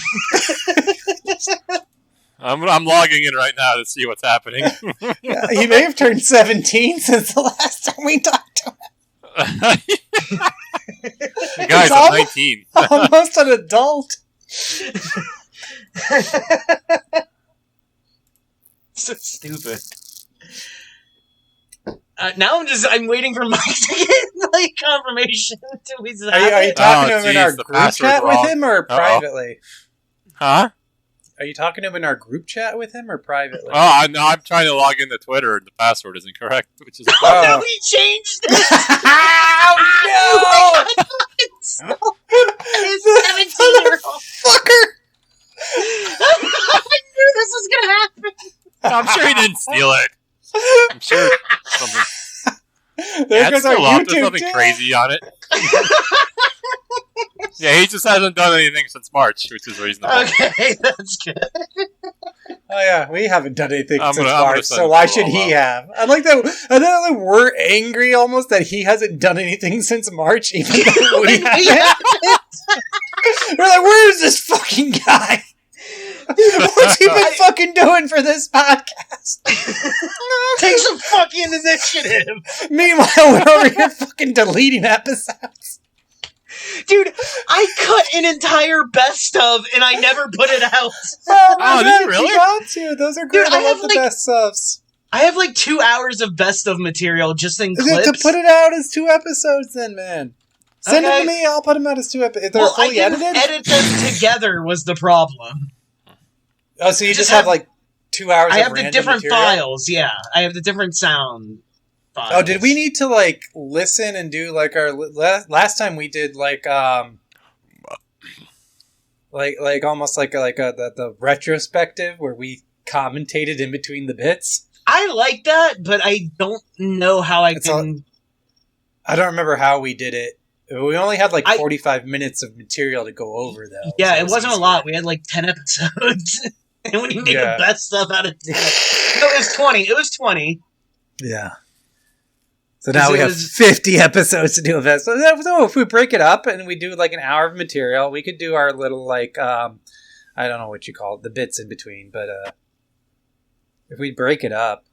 I'm logging in right now to see what's happening. Yeah, he may have turned 17 since the last time we talked to him. The guy's It's almost- 19. Almost an adult. So stupid. Now I'm waiting for Mike to get like confirmation until he's Are you talking to him in geez, our the group password's chat with wrong. him or privately? Huh? Are you talking to him in our group chat with him or privately? Oh, no, I'm trying to log into Twitter and the password isn't correct, which is Oh, no, he changed it! Oh, no! His 17-year-old Fucker! I knew this was gonna happen! I'm sure he didn't steal it. I'm sure something. There Yeah, goes it's our still up. There's YouTube nothing channel. crazy on it. Yeah, he just hasn't done anything since March, which is reasonable. Okay, that's good. Oh yeah, we haven't done anything I'm since gonna March, send so it why to should Roll he up. have? I like that. I know that we're angry almost that he hasn't done anything since March, even though we haven't. We're like, where is this fucking guy? What's he been fucking doing for this podcast? Take some fucking initiative. Meanwhile, we're over here fucking deleting episodes. Dude, I cut an entire best of and I never put it out. Oh, did you really? You got to. Those are great. Dude, I I love have, the like- best subs. I have like 2 hours of best of material just in clips. To put it out as 2 episodes, then, man. Send them Okay. to me. I'll put them out as 2 episodes. They're Well, I fully didn't edited. edit them together was the problem. Oh, so you just just have have- like 2 hours I of have the random different material? files, yeah. I have the different sound files. Oh, did we need to like listen and do like our last time we did like almost like the retrospective where we commentated in between the bits? I like that, but I don't know how I can... I don't remember how we did it. We only had like I- 45 minutes of material to go over though. Yeah, so it wasn't a easier. lot. We had like 10 episodes. And when you make Yeah. the best stuff out of 10... No, it was 20. It was 20. Yeah. So now Because we it have was- 50 episodes to do of this. So if we break it up and we do like an hour of material, we could do our little like I don't know what you call it, the bits in between, but if we break it up,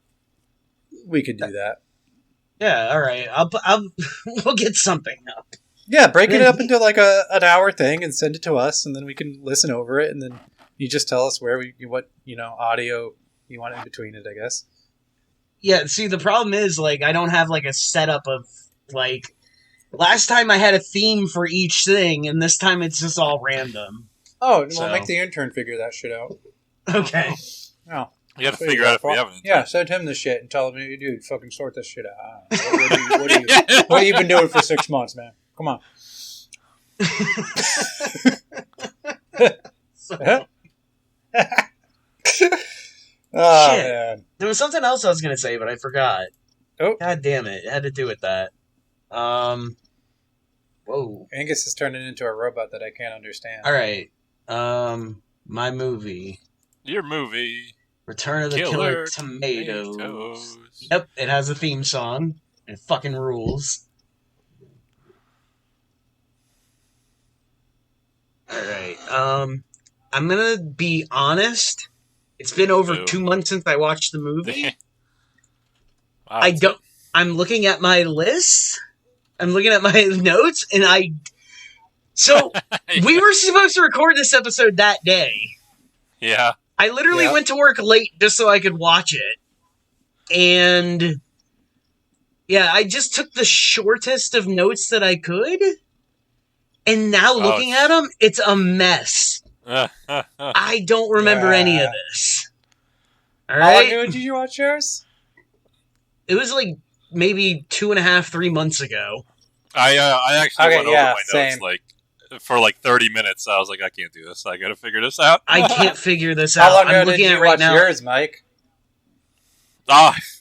we could do that. Yeah, all right. We'll get something up. Yeah, break it up into like an hour thing and send it to us, and then we can listen over it, and then you just tell us what audio you want in between it, I guess. Yeah, see, the problem is, like, I don't have, like, a setup of, like... Last time I had a theme for each thing, and this time it's just all random. Oh, we'll So- make the intern figure that shit out. Okay. Oh. You have to figure out if we haven't. Yeah, send him the shit and tell him, dude, fucking sort this shit out. What have you been doing for 6 months, man? Come on. Oh, Shit. man. There was something else I was going to say, but I forgot. Oh. God damn it. It had to do with that. Whoa. Angus is turning into a robot that I can't understand. All right. My movie. Your movie. Return of the Killer Tomatoes. Yep, it has a theme song. It fucking rules. Alright, I'm gonna be honest. It's been over Ew. 2 months since I watched the movie. Wow, I don't... I'm looking at my list. I'm looking at my notes, and I... So, we were supposed to record this episode that day. Yeah. I literally Yeah. went to work late just so I could watch it. And yeah, I just took the shortest of notes that I could. And now looking at them, it's a mess. I don't remember any of this. All How long right? ago did you watch yours? It was like maybe 2.5, 3 months ago. I actually Okay, went over yeah, my same. notes like for like 30 minutes. I was like, I can't do this. I gotta figure this out. I can't figure this How out. long I'm ago did looking you at it right watch now. yours, Mike?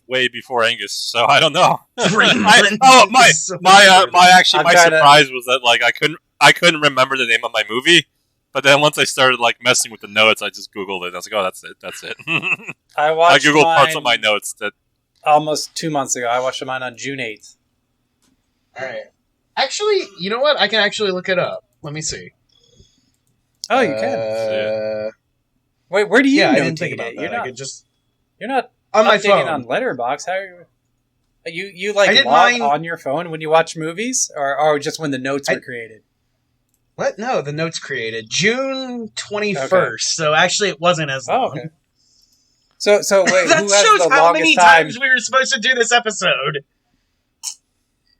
Way before Angus, so I don't know. 3 my months. So my much surprise was that like I couldn't remember the name of my movie, but then once I started like messing with the notes, I just Googled it. And I was like, oh, that's it. I I watched Googled mine parts of my notes that almost 2 months ago. I watched mine on June 8th. All right. Actually, you know what? I can actually look it up. Let me see. Oh, you can. Uh, Wait, where do you yeah, notate I didn't think about it? that. I could just You're not on my updating phone. on Letterboxd. How are you like I did log mine- on your phone when you watch movies, or just when the notes were created? What? No, the notes created June 21st. So actually, it wasn't as long. Oh, okay. So wait, That who has shows the how longest many time? times we were supposed to do this episode.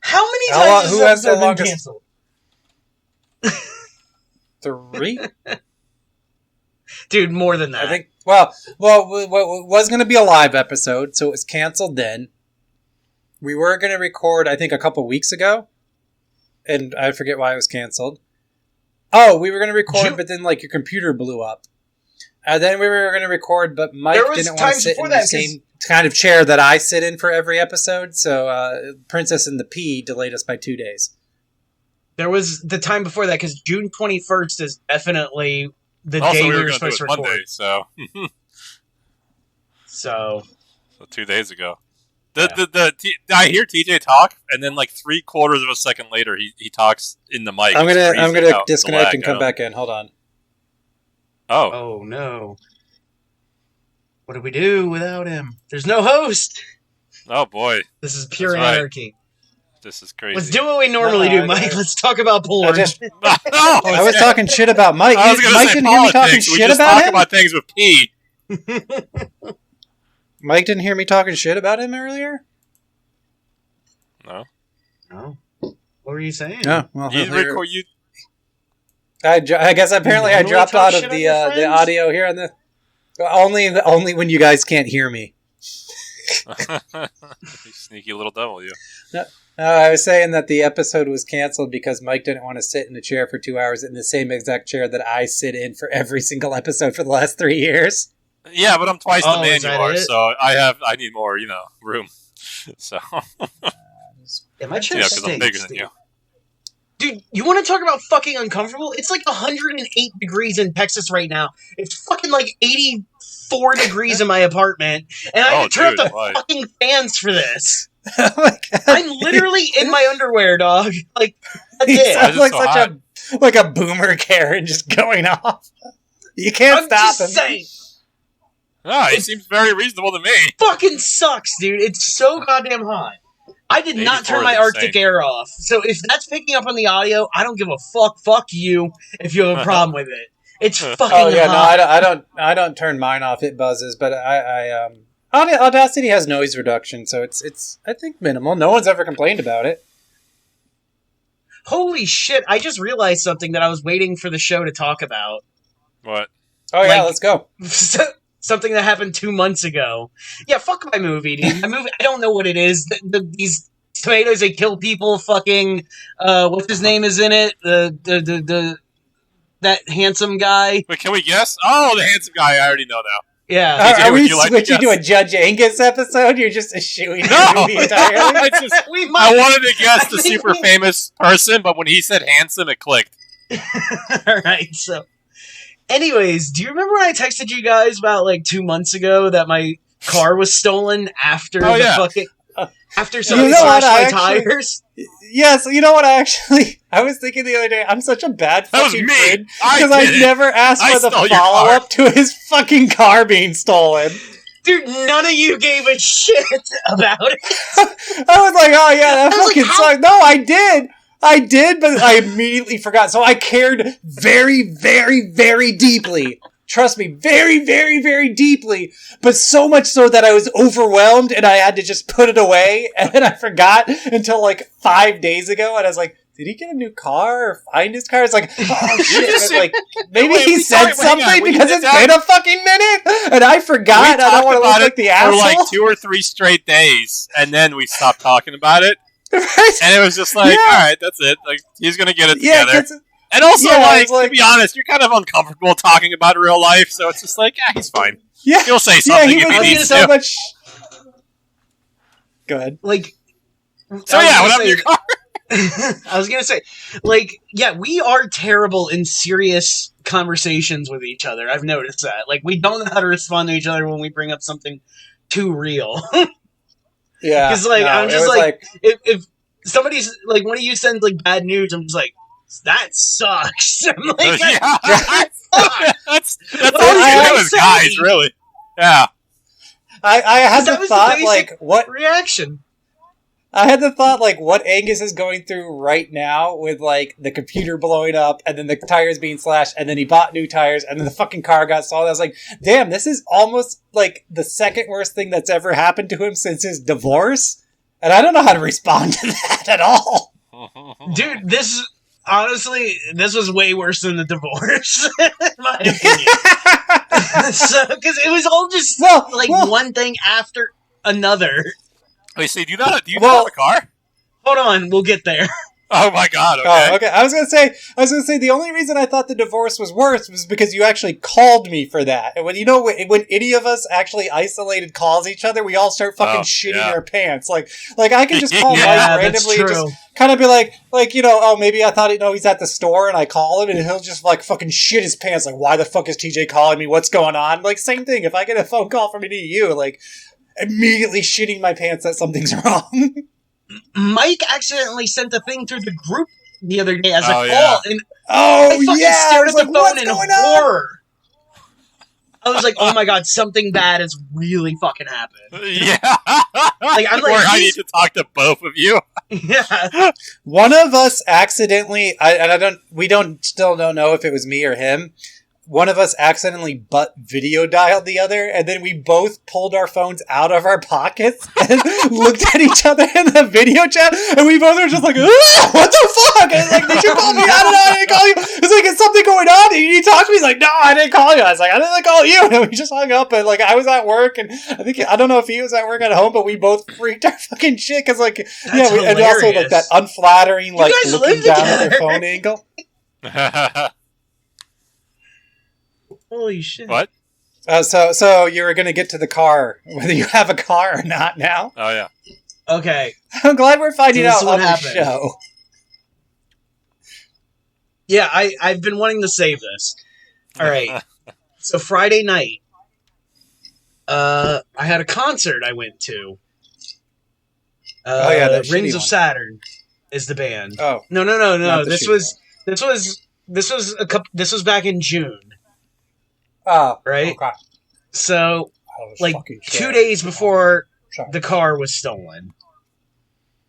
How many How times long- has who this has the episode been longest- canceled? 3? Dude, more than that. I think. Well, it was going to be a live episode, so it was canceled then. We were going to record, I think, a couple weeks ago, and I forget why it was canceled. Oh, we were going to record, but then like your computer blew up. And then we were going to record, but Mike There was didn't want to times sit before in the that, 'cause- same kind of chair that I sit in for every episode. So Princess and the Pea delayed us by 2 days. There was the time before that because June 21st is definitely the also day we we were were going to do supposed to it record. Monday. So So 2 days ago. I hear TJ talk, and then like 3/4 of a second later, he talks in the mic. I'm gonna It's disconnect lag, and come back in. Hold on. Oh no. What do we do without him? There's no host. Oh boy, This is pure That's right. anarchy. this is crazy. Let's do what we normally do, Mike. Let's talk about porn. I was talking shit about Mike. I was gonna Mike say didn't hear me talking politics. We shit just about talk him. about things with P. Mike didn't hear me talking shit about him earlier. No. No. What were you saying? No. Well, You record you. I guess apparently I normally dropped talk out shit of on the your the friends? audio here on the only when you guys can't hear me. You sneaky little devil, you. I was saying that the episode was canceled because Mike didn't want to sit in a chair for 2 hours in the same exact chair that I sit in for every single episode for the last 3 years. Yeah, but I'm twice the man is you that are, it? so I need more, room. So Yeah, my yeah, chair because I'm bigger stinks, than dude. you. Dude, you want to talk about fucking uncomfortable? It's like 108 degrees in Texas right now. It's fucking like 84 degrees in my apartment, and I had to turn dude, up the why? fucking fans for this. Oh my God. I'm literally in my underwear, dog. Like, that's He it. sounds it like so such like a boomer Karen just going off. You can't I'm stop just him. saying, Ah, it seems very reasonable to me. fucking sucks, dude. It's so goddamn hot. I did not 84 turn is my insane. Arctic air off. So if that's picking up on the audio, I don't give a fuck. Fuck you if you have a problem with it. It's fucking Oh yeah, hot. I don't turn mine off. It buzzes, but Audacity has noise reduction, so it's I think minimal. No one's ever complained about it. Holy shit, I just realized something that I was waiting for the show to talk about. What? Oh yeah, Like- let's go. Something that happened 2 months ago. Yeah, fuck my movie, dude. My movie, I don't know what it is. These tomatoes, they kill people. Fucking, what's his name is in it? That handsome guy. Wait, can we guess? Oh, the handsome guy. I already know now. Yeah. TJ, Are would we you like to switching to guess? a Judge Angus episode? You're just eschewing No! the movie entirely. I just- we I might. wanted to guess the I think super we- famous person, but when he said handsome, it clicked. Alright, so. Anyways, do you remember when I texted you guys about like 2 months ago that my car was stolen after Oh, yeah. after somebody You know what, slashed my I actually- tires? Yes, you know what? I was thinking the other day. I'm such a bad That was fucking me. kid I because I did it. never asked I for the stole your follow up to his fucking car being stolen. Dude, none of you gave a shit about it. I was like, oh yeah, that I was like, fucking how- sucked. No, I did, but I immediately forgot. So I cared very, very, very deeply. Trust me, very, very, very deeply. But so much so that I was overwhelmed and I had to just put it away. And then I forgot until like 5 days ago. And I was like, did he get a new car or find his car? It's like, oh shit. And it's like, maybe Wait, he we said talked- hang on, something we because did it's that? been a fucking minute. And I forgot. We I don't want to talked look like the for asshole. like 2 or 3 straight days, and then we stopped talking about it. Right? And it was just like, Yeah. all right, that's it. Like he's gonna get it Yeah, together. 'cause- And also, Yeah, like, it's like- to be honest, you're kind of uncomfortable talking about real life, so it's just like, yeah, he's fine. yeah. He'll say Yeah, something he if was he in needs so to. much. Go ahead. Like, So yeah, what happened to your car? I was gonna say, like, yeah, we are terrible in serious conversations with each other. I've noticed that. Like, we don't know how to respond to each other when we bring up something too real. Yeah, 'Cause, like, I'm it just was like- if somebody's like, one of you sends like bad news, I'm just like, that sucks. I'm like, Yeah. fuck. that's What all was you I do as saying? guys, really. Yeah. I had That the was the thought basic- like what reaction. I had the thought like what Angus is going through right now with like the computer blowing up and then the tires being slashed and then he bought new tires and then the fucking car got stolen. I was like, damn, this is almost like the second worst thing that's ever happened to him since his divorce. And I don't know how to respond to that at all. Dude, this was way worse than the divorce, in my opinion. So, because it was all just Well, like well- one thing after another. Wait, see, do you not Well- have a car? Hold on, we'll get there. Oh my god! Okay. Oh, okay. I was gonna say the only reason I thought the divorce was worse was because you actually called me for that. And when when any of us actually isolated calls each other, we all start fucking shitting our pants. Like I can just call Mike randomly and just kind of be like, oh, maybe I thought he's at the store, and I call him and he'll just like fucking shit his pants. Like, why the fuck is TJ calling me? What's going on? Like, same thing. If I get a phone call from any of you, like, immediately shitting my pants that something's wrong. Mike accidentally sent a thing through the group the other day as a call, and I fucking stared at the phone in horror. I was like, "Oh my god, something bad has really fucking happened." Yeah, I'm like, I need to talk to both of you. Yeah, one of us accidentally, we still don't know if it was me or him. One of us accidentally butt video dialed the other, and then we both pulled our phones out of our pockets and looked at each other in the video chat, and we both were just like, what the fuck? And like, did you call me? I don't know, I didn't call you. It's like, is something going on? And you talk to me? He's like, no, I didn't call you. I was like, I didn't call you. And we just hung up, and like, I was at work, and I don't know if he was at work at home, but we both freaked our fucking shit, because like, and also like that unflattering, like, looking down at your phone angle. Holy shit. What? So you were going to get to the car, whether you have a car or not now. Oh, yeah. Okay. I'm glad we're finding out on the show. Yeah, I've been wanting to save this. All right. So Friday night, I had a concert I went to. Rings of Saturn is the band. Oh. No. This was back in June. Oh, right. Okay. So, like 2 days before the car was stolen.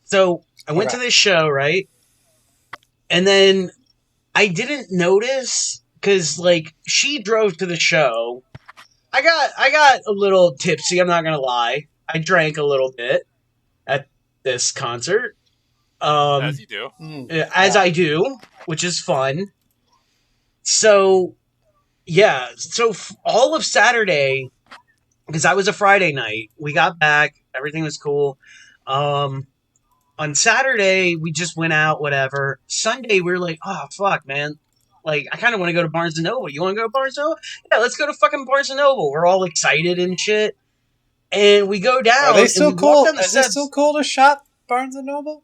So I went to this show, right? And then I didn't notice because, like, she drove to the show. I got a little tipsy. I'm not gonna lie. I drank a little bit at this concert. As you do. As I do, which is fun. So. Yeah, so all of Saturday, because that was a Friday night, we got back, everything was cool. On Saturday, we just went out, whatever. Sunday, we were like, oh, fuck, man. Like, I kind of want to go to Barnes & Noble. You want to go to Barnes & Noble? Yeah, let's go to fucking Barnes & Noble. We're all excited and shit. And we go down. Are they still cool? Is it still cool to shop Barnes & Noble?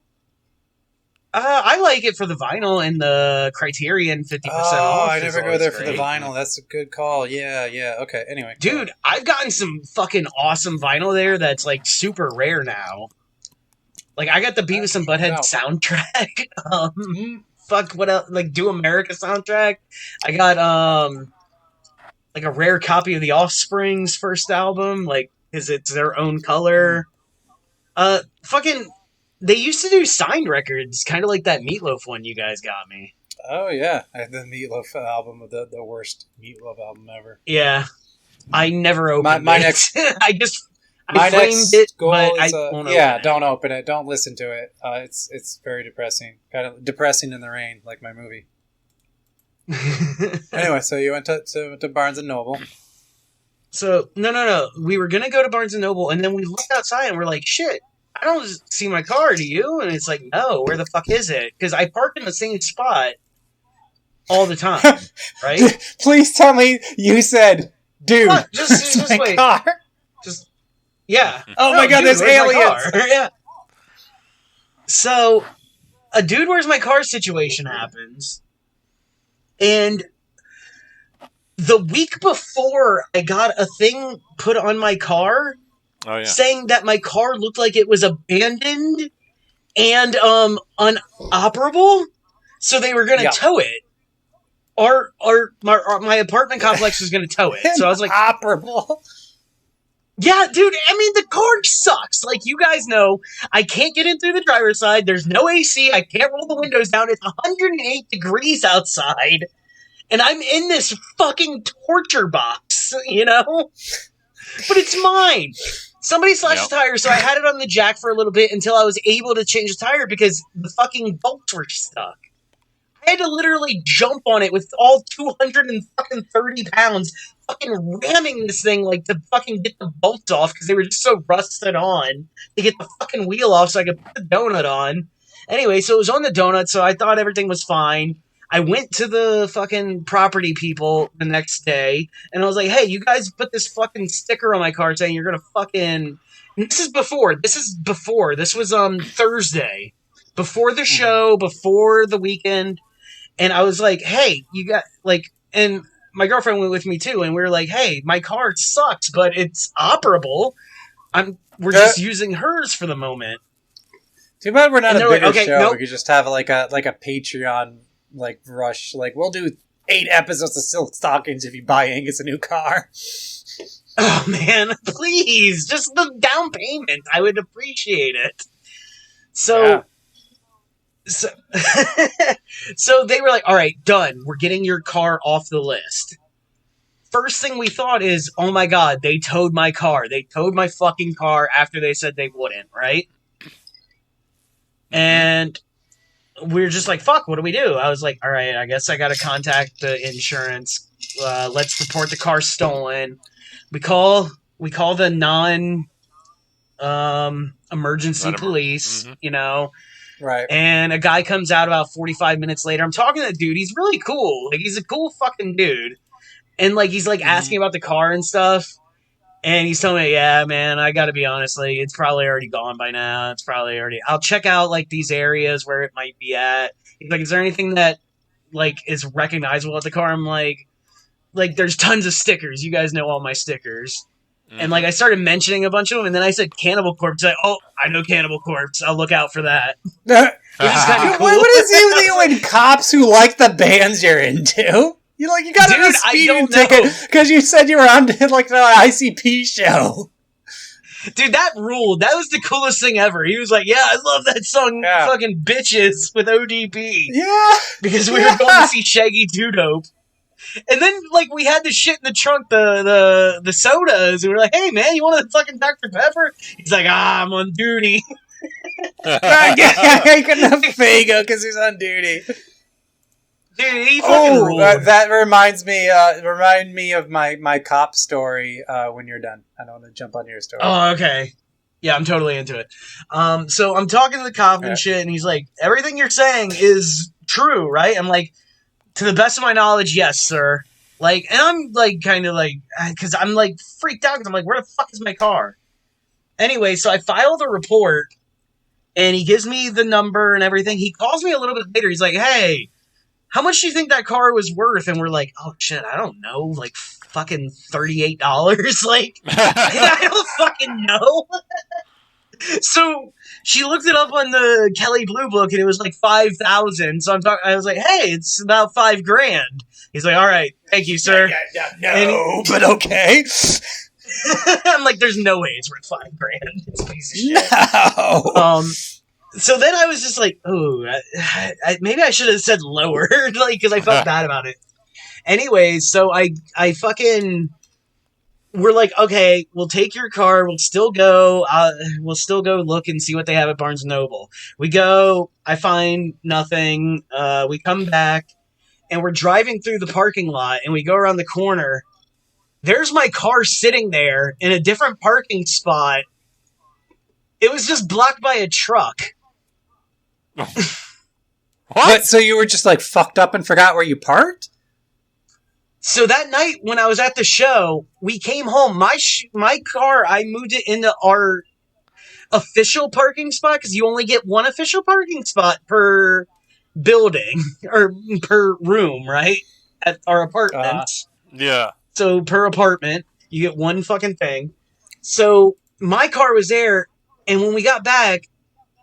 I like it for the vinyl and the Criterion 50% off. Oh, I never go there for the vinyl. That's a good call. Yeah. Okay, anyway. Dude, I've gotten some fucking awesome vinyl there that's, like, super rare now. Like, I got the Beavis and Butthead soundtrack. Fuck, what else? Like, Do America soundtrack. I got, like, a rare copy of The Offspring's first album, like, because it's their own color. Fucking... They used to do signed records, kind of like that Meatloaf one you guys got me. Oh, yeah. The Meatloaf album, the worst Meatloaf album ever. Yeah. I never opened my it. Next, I framed it, but I won't open it. Don't open it. Don't listen to it. It's very depressing. Kind of depressing in the rain, like my movie. Anyway, so you went to Barnes & Noble. So, no. We were going to go to Barnes & Noble, and then we looked outside, and we're like, shit. I don't see my car, do you? And it's like, no, where the fuck is it? Because I park in the same spot all the time, right? Please tell me you said, dude, just my wait. Car? Yeah. Oh my god, there's aliens! Yeah. So, a dude, where's my car situation happens, and the week before I got a thing put on my car... Oh, yeah. Saying that my car looked like it was abandoned and unoperable, so they were going to tow it. Or my apartment complex was going to tow it. So I was like, operable. Yeah, dude. I mean, the car sucks. Like, you guys know, I can't get in through the driver's side. There's no AC. I can't roll the windows down. It's 108 degrees outside, and I'm in this fucking torture box. You know, but it's mine. Somebody slashed the tire, so I had it on the jack for a little bit until I was able to change the tire because the fucking bolts were stuck. I had to literally jump on it with all 230 pounds, fucking ramming this thing like to fucking get the bolts off because they were just so rusted on to get the fucking wheel off so I could put the donut on. Anyway, so it was on the donut, so I thought everything was fine. I went to the fucking property people the next day, and I was like, hey, you guys put this fucking sticker on my car saying you're gonna fucking... And this is before. This was Thursday. Before the show, before the weekend. And I was like, hey, you got, like... And my girlfriend went with me, too, and we were like, hey, my car sucks, but it's operable. We're just using hers for the moment. Too bad we're not a bigger show. Nope. We could just have like a Patreon rush. Like, we'll do 8 episodes of Silk Stockings if you buy Angus a new car. Oh man, please, just the down payment. I would appreciate it. So they were like, all right, done. We're getting your car off the list. First thing we thought is, oh my god, they towed my car. They towed my fucking car after they said they wouldn't, right? And we're just like, fuck, what do we do? I was like, all right, I guess I gotta contact the insurance. Let's report the car stolen. We call the emergency police, you know. Right. And a guy comes out about 45 minutes later. I'm talking to the dude. He's really cool. Like, he's a cool fucking dude. And, like, he's, like, asking about the car and stuff. And he's telling me, yeah, man, I gotta be honest, like, it's probably already gone by now. It's probably already... I'll check out, like, these areas where it might be at. He's like, is there anything that, like, is recognizable at the car? I'm like, there's tons of stickers. You guys know all my stickers. And, like, I started mentioning a bunch of them, and then I said Cannibal Corpse. Like, oh, I know Cannibal Corpse. I'll look out for that. Which is kind of cool. What is you and cops who like the bands you're into? You got a speeding ticket because you said you were on like the ICP show. Dude, that ruled. That was the coolest thing ever. He was like, yeah, I love that song, fucking Bitches with ODB. Yeah. Because we were going to see Shaggy 2 Dope. And then, like, we had the shit in the trunk, the sodas. And we were like, hey, man, you want a fucking Dr. Pepper? He's like, I'm on duty. He couldn't have Fago because he's on duty. Dude, he fucking ruled. That reminds me, remind me of my cop story when you're done. I don't want to jump on your story. Oh, okay. Yeah, I'm totally into it. So I'm talking to the cop and shit, and he's like, everything you're saying is true, right? I'm like, to the best of my knowledge, yes, sir. Like, and I'm like, kind of like, because I'm like freaked out because I'm like, where the fuck is my car? Anyway, so I filed a report, and he gives me the number and everything. He calls me a little bit later. He's like, hey, how much do you think that car was worth? And we're like, oh shit, I don't know, like fucking $38. Like, I don't fucking know. So she looked it up on the Kelly Blue Book, and it was like 5,000. So I was like, "Hey, it's about $5,000." He's like, "All right, thank you, sir." But okay. I'm like, "There's no way it's worth $5,000. It's a piece of shit." No. So then I was just like, "Oh, maybe I should have said lower," like, because I felt bad about it. Anyways, so I fucking. We're like, okay, we'll take your car. We'll still go look and see what they have at Barnes & Noble. We go. I find nothing. We come back, and we're driving through the parking lot, and we go around the corner. There's my car sitting there in a different parking spot. It was just blocked by a truck. What? So you were just like fucked up and forgot where you parked? So that night when I was at the show, we came home. My car, I moved it into our official parking spot because you only get one official parking spot per building or per room, right? At our apartments. Yeah. So per apartment, you get one fucking thing. So my car was there, and when we got back,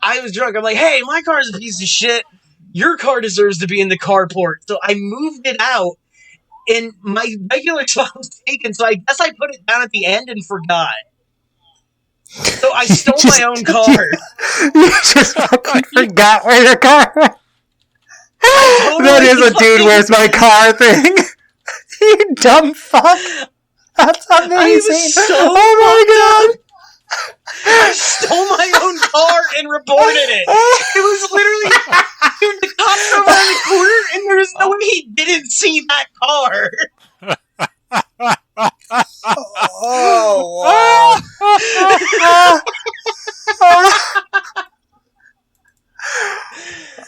I was drunk. I'm like, hey, my car is a piece of shit. Your car deserves to be in the carport. So I moved it out. And my regular spot was taken, so I guess I put it down at the end and forgot. So I stole my own car. You just fucking forgot where your car was. That is a dude, where's my car thing. You dumb fuck. That's amazing. Oh my god. I stole my own car and reported it. It was literally... Dude, the cops were around the corner, and there was no way he didn't see that car. Oh, wow.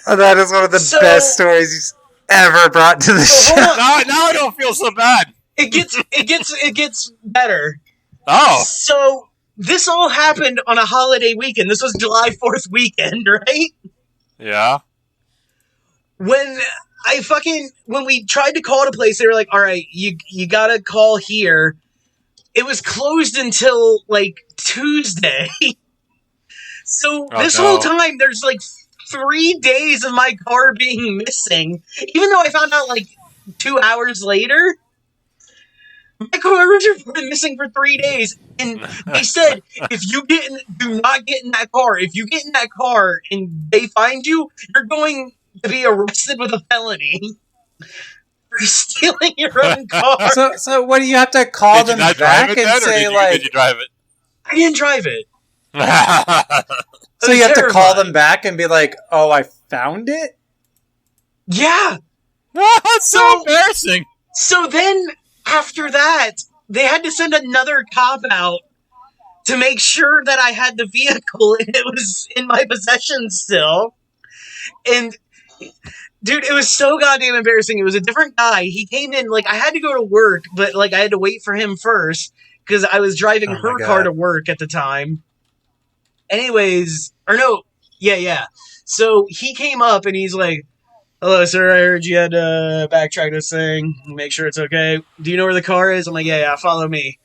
Oh, that is one of the best stories he's ever brought to the show. Now I don't feel so bad. It gets better. Oh. So this all happened on a holiday weekend. This was July 4th weekend, right? Yeah. When we tried to call the place, they were like, all right, you gotta call here. It was closed until, like, Tuesday. So this whole time, there's, like, 3 days of my car being missing. Even though I found out, like, 2 hours later, my car was reported missing for 3 days. And they said, do not get in that car. If you get in that car and they find you, you're going to be arrested with a felony. For stealing your own car. So what do you have to call them back and say, like... Did you drive it? I didn't drive it. So you have to call them back and be like, oh, I found it? Yeah. That's so embarrassing. So then, after that, they had to send another cop out to make sure that I had the vehicle and it was in my possession still. And... dude, it was so goddamn embarrassing. It was a different guy. He came in, like, I had to go to work, but, like, I had to wait for him first, because I was driving her car to work at the time. Anyways, or no, yeah. So, he came up, and he's like, hello, sir, I heard you had to backtrack this thing, make sure it's okay. Do you know where the car is? I'm like, yeah, follow me.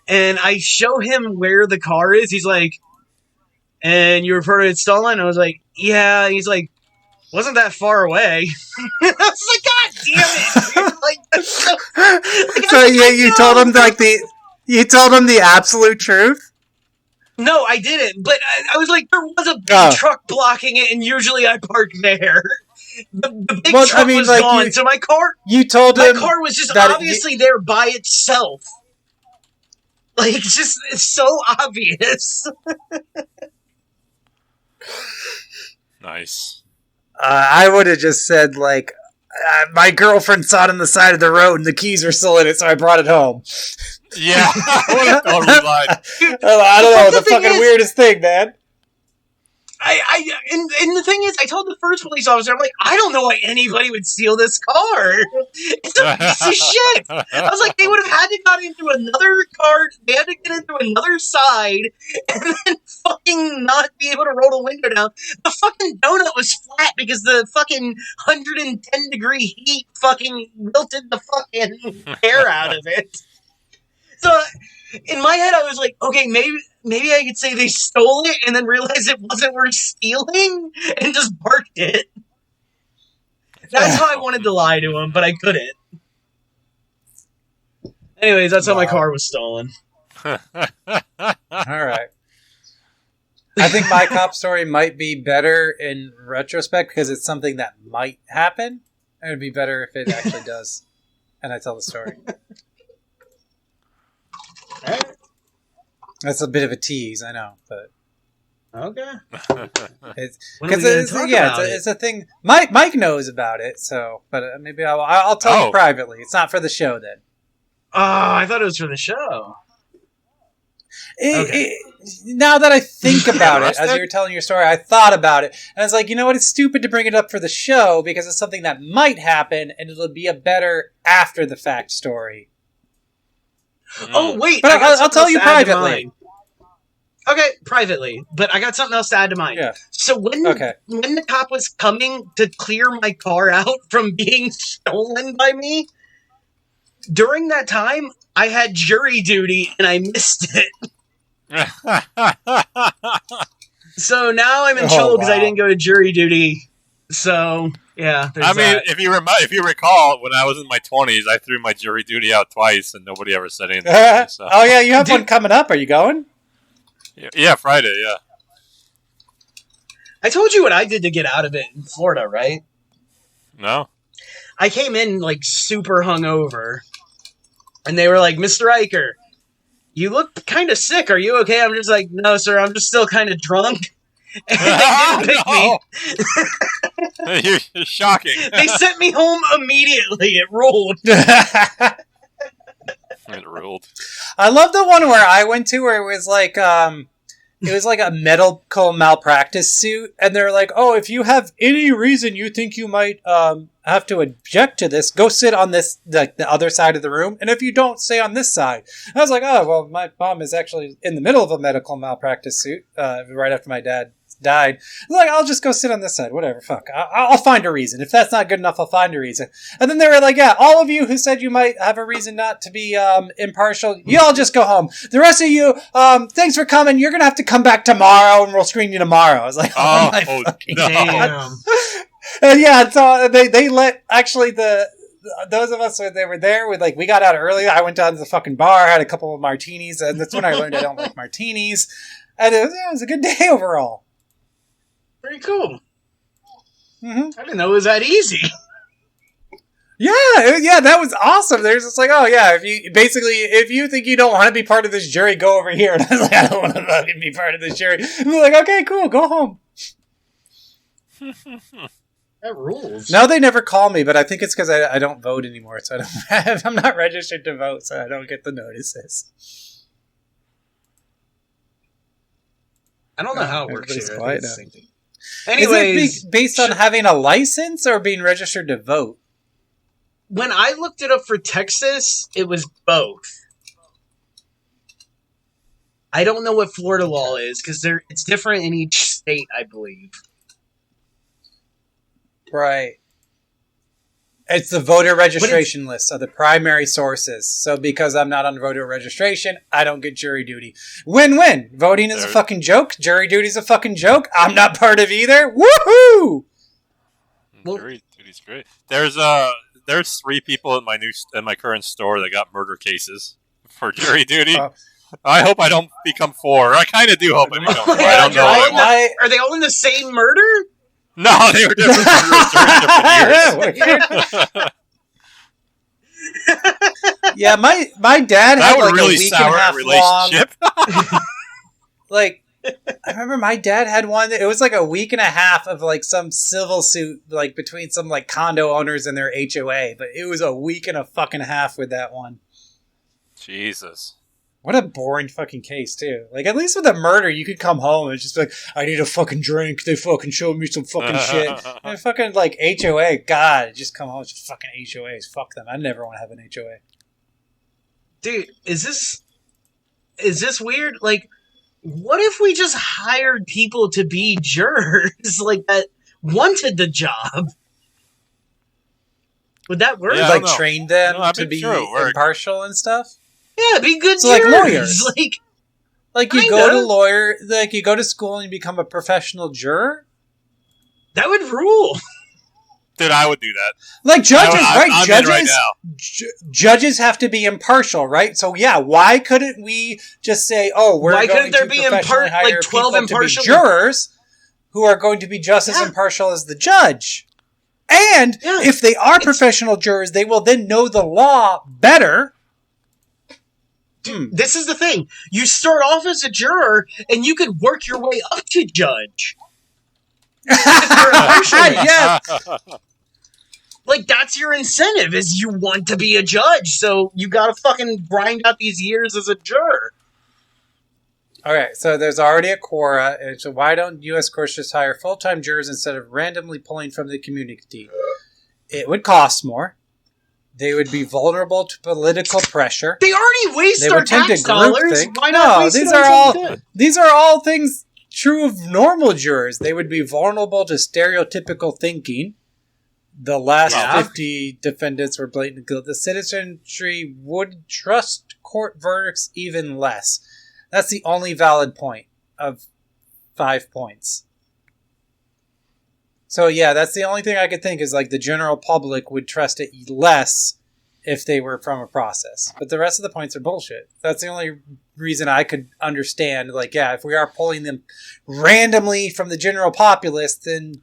And I show him where the car is. He's like, and you reported it stolen? I was like, yeah. And he's like, wasn't that far away. I was like, God damn it, dude. Like, that's so, you told him you told him the absolute truth? No, I didn't. But I was like, there was a big truck blocking it, and usually I park there. The big truck was gone, so my car. You told him my car was just obviously there by itself. Like, it's so obvious. Nice. I would have just said, like, my girlfriend saw it on the side of the road and the keys were still in it, so I brought it home. Yeah. I don't know. The fucking weirdest thing, man. And the thing is, I told the first police officer, I'm like, I don't know why anybody would steal this car. It's a piece of shit. I was like, they would have had to got into another car, they had to get into another side, and then fucking not be able to roll the window down. The fucking donut was flat because the fucking 110-degree heat fucking melted the fucking air out of it. So, in my head, I was like, okay, maybe I could say they stole it and then realize it wasn't worth stealing and just parked it. That's how I wanted to lie to him, but I couldn't. Anyways, that's how my car was stolen. All right. I think my cop story might be better in retrospect because it's something that might happen. It would be better if it actually does. And I tell the story. That's a bit of a tease, I know, but okay. It's a thing. Mike knows about it, so maybe I'll tell you privately. It's not for the show then. Oh, I thought it was for the show. Now that I think about it, as you were telling your story, I thought about it, and I was like, you know what? It's stupid to bring it up for the show because it's something that might happen, and it'll be a better after the fact story. Oh, wait. But I'll tell you privately. Okay, privately. But I got something else to add to mine. Yeah. So when the cop was coming to clear my car out from being stolen by me, during that time, I had jury duty and I missed it. So now I'm in trouble because I didn't go to jury duty. So... yeah, I mean, if you recall, when I was in my 20s, I threw my jury duty out twice, and nobody ever said anything. So. Oh yeah, you have one coming up. Are you going? Yeah, Friday. Yeah. I told you what I did to get out of it in Florida, right? No. I came in like super hungover, and they were like, "Mr. Riker, you look kind of sick. Are you okay?" I'm just like, "No, sir. I'm just still kind of drunk." And they didn't pick me. You're shocking. They sent me home immediately. It ruled. It ruled. I love the one where I went to where it was like It was like a medical malpractice suit, and they're like, "Oh, if you have any reason you think you might have to object to this, go sit on this the other side of the room, and if you don't, stay on this side." And I was like, "Oh, well, my mom is actually in the middle of a medical malpractice suit right after my dad died. I was like, I'll just go sit on this side. Whatever, fuck. I'll find a reason. If that's not good enough, I'll find a reason." And then they were like, "Yeah, all of you who said you might have a reason not to be impartial, you all just go home. The rest of you, thanks for coming. You're gonna have to come back tomorrow, and we'll screen you tomorrow." I was like, "Oh my fucking God." And yeah, so they let actually those of us they were there with we got out early. I went down to the fucking bar, had a couple of martinis, and that's when I learned I don't like martinis. And it was a good day overall. Pretty cool. Mm-hmm. I didn't know it was that easy. Yeah, that was awesome. They're just like, "Oh yeah, if you think you don't want to be part of this jury, go over here." And I was like, "I don't want to fucking be part of this jury." And they're like, "Okay, cool, go home." That rules. No, they never call me, but I think it's because I don't vote anymore, so I'm not registered to vote, so I don't get the notices. I don't know how it works Everybody's here. quiet I think now. it's the same thing. Anyways, is it based on having a license or being registered to vote? when I looked it up for Texas, it was both. I don't know what Florida law is because it's different in each state, I believe. Right. It's the voter registration list of the primary sources. So because I'm not on voter registration, I don't get jury duty. Win-win. Voting is a fucking joke. Jury duty is a fucking joke. I'm not part of either. Woohoo! Jury duty's great. There's 3 people in my current store that got murder cases for jury duty. I hope I don't become 4. I kind of do hope I become 4. I don't know. Are they all in the same murder? No, they were different murders during different years. Yeah, my dad had like really a week and a half relationship. Long. I remember my dad had one. It was like a week and a half of like some civil suit, like between some like condo owners and their HOA. But it was a week and a fucking half with that one. Jesus. What a boring fucking case, too. Like, at least with a murder, you could come home and just be like, I need a fucking drink. They fucking showed me some fucking shit. And fucking, like, HOA, God, just come home. Just fucking HOAs. Fuck them. I never want to have an HOA. Dude, is this weird? Like, what if we just hired people to be jurors, like, that wanted the job? Would that work? Yeah, train them to be impartial and stuff? Yeah, be good so jurors. Like lawyers. Like you you go to school and you become a professional juror? That would rule. Dude, I would do that. Like judges, right? Judges have to be impartial, right? So yeah, why couldn't we just say, why couldn't there be 12 impartial jurors who are going to be just as impartial as the judge? And if they are professional jurors, they will then know the law better. This is the thing. You start off as a juror, and you could work your way up to judge. Yes. Like, that's your incentive, is you want to be a judge, so you gotta fucking grind out these years as a juror. Okay, so there's already a quora. So why don't U.S. courts just hire full-time jurors instead of randomly pulling from the community? It would cost more. They would be vulnerable to political pressure. They already waste our tax dollars. Why not waste these are all things true of normal jurors. They would be vulnerable to stereotypical thinking. The last 50 defendants were blatantly guilty. The citizenry would trust court verdicts even less. That's the only valid point of 5 points. So yeah, that's the only thing I could think is like the general public would trust it less if they were from a process. But the rest of the points are bullshit. That's the only reason I could understand. Like, yeah, if we are pulling them randomly from the general populace, then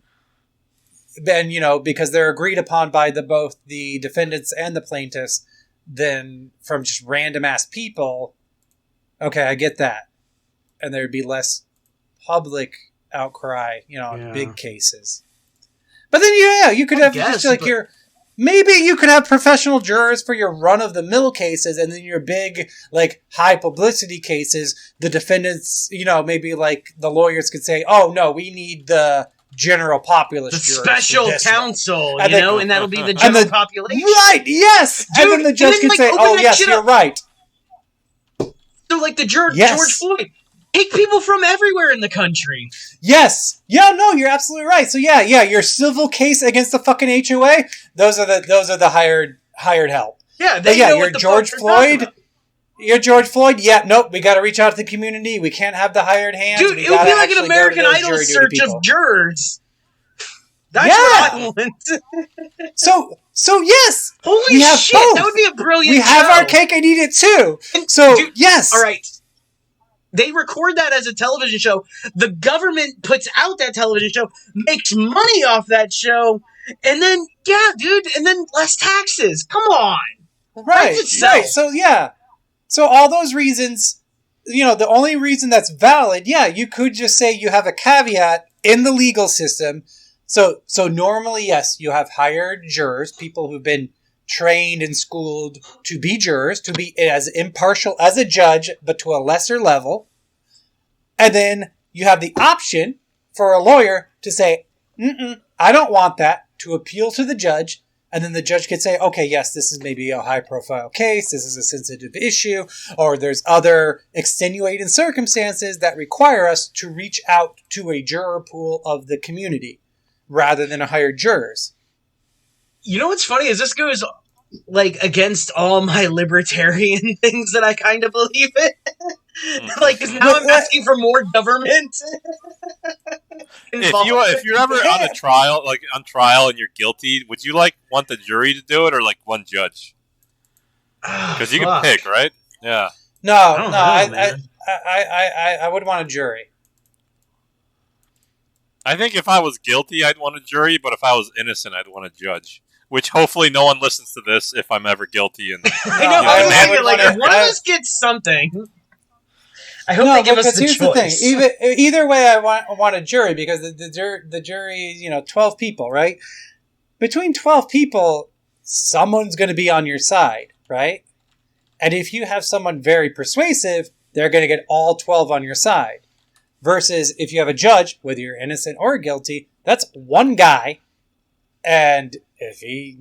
because they're agreed upon by both the defendants and the plaintiffs, then from just random ass people, okay, I get that. And there'd be less public outcry, in big cases. But then, you could have maybe you could have professional jurors for your run-of-the-mill cases, and then your big, like, high-publicity cases, the defendants, maybe, like, the lawyers could say, oh, no, we need the general populace The jurors special for this counsel, one. and that'll be the general population. Right, yes! Dude, and then the judge could say, oh, yes, you're right. So, like, George Floyd, take people from everywhere in the country. Yes. Yeah, no, you're absolutely right. So yeah, your civil case against the fucking HOA, those are the hired help. Yeah, they know you're what the George fuck Floyd. You're George Floyd. Yeah, nope. We got to reach out to the community. We can't have the hired hands. Dude, it would be like an American Idol search of jurors. That's what I want. So yes. Holy shit, both. That would be a brilliant. We have our cake and eat it too. So dude, yes. All right. They record that as a television show. The government puts out that television show, makes money off that show, and then, yeah, dude, and then less taxes. Come on. Right. So, yeah. So all those reasons, the only reason that's valid, yeah, you could just say you have a caveat in the legal system. So normally, yes, you have hired jurors, people who've been trained and schooled to be jurors, to be as impartial as a judge, but to a lesser level. And then you have the option for a lawyer to say, I don't want that, to appeal to the judge. And then the judge could say, okay, yes, this is maybe a high-profile case, this is a sensitive issue, or there's other extenuating circumstances that require us to reach out to a juror pool of the community rather than a hired jurors. You know what's funny is this goes like against all my libertarian things that I kind of believe in. Like, cause now I'm asking for more government. If you're ever on trial and you're guilty, would you want the jury to do it or one judge? Because you can pick, right? Yeah. I would want a jury. I think if I was guilty, I'd want a jury, but if I was innocent, I'd want a judge. Which hopefully no one listens to this if I'm ever guilty. And I know. If one of us gets something, I hope they give us the choice. The thing. Either way, I want a jury because the jury is 12 people, right? Between 12 people, someone's going to be on your side, right? And if you have someone very persuasive, they're going to get all 12 on your side. Versus if you have a judge, whether you're innocent or guilty, that's one guy. And if he,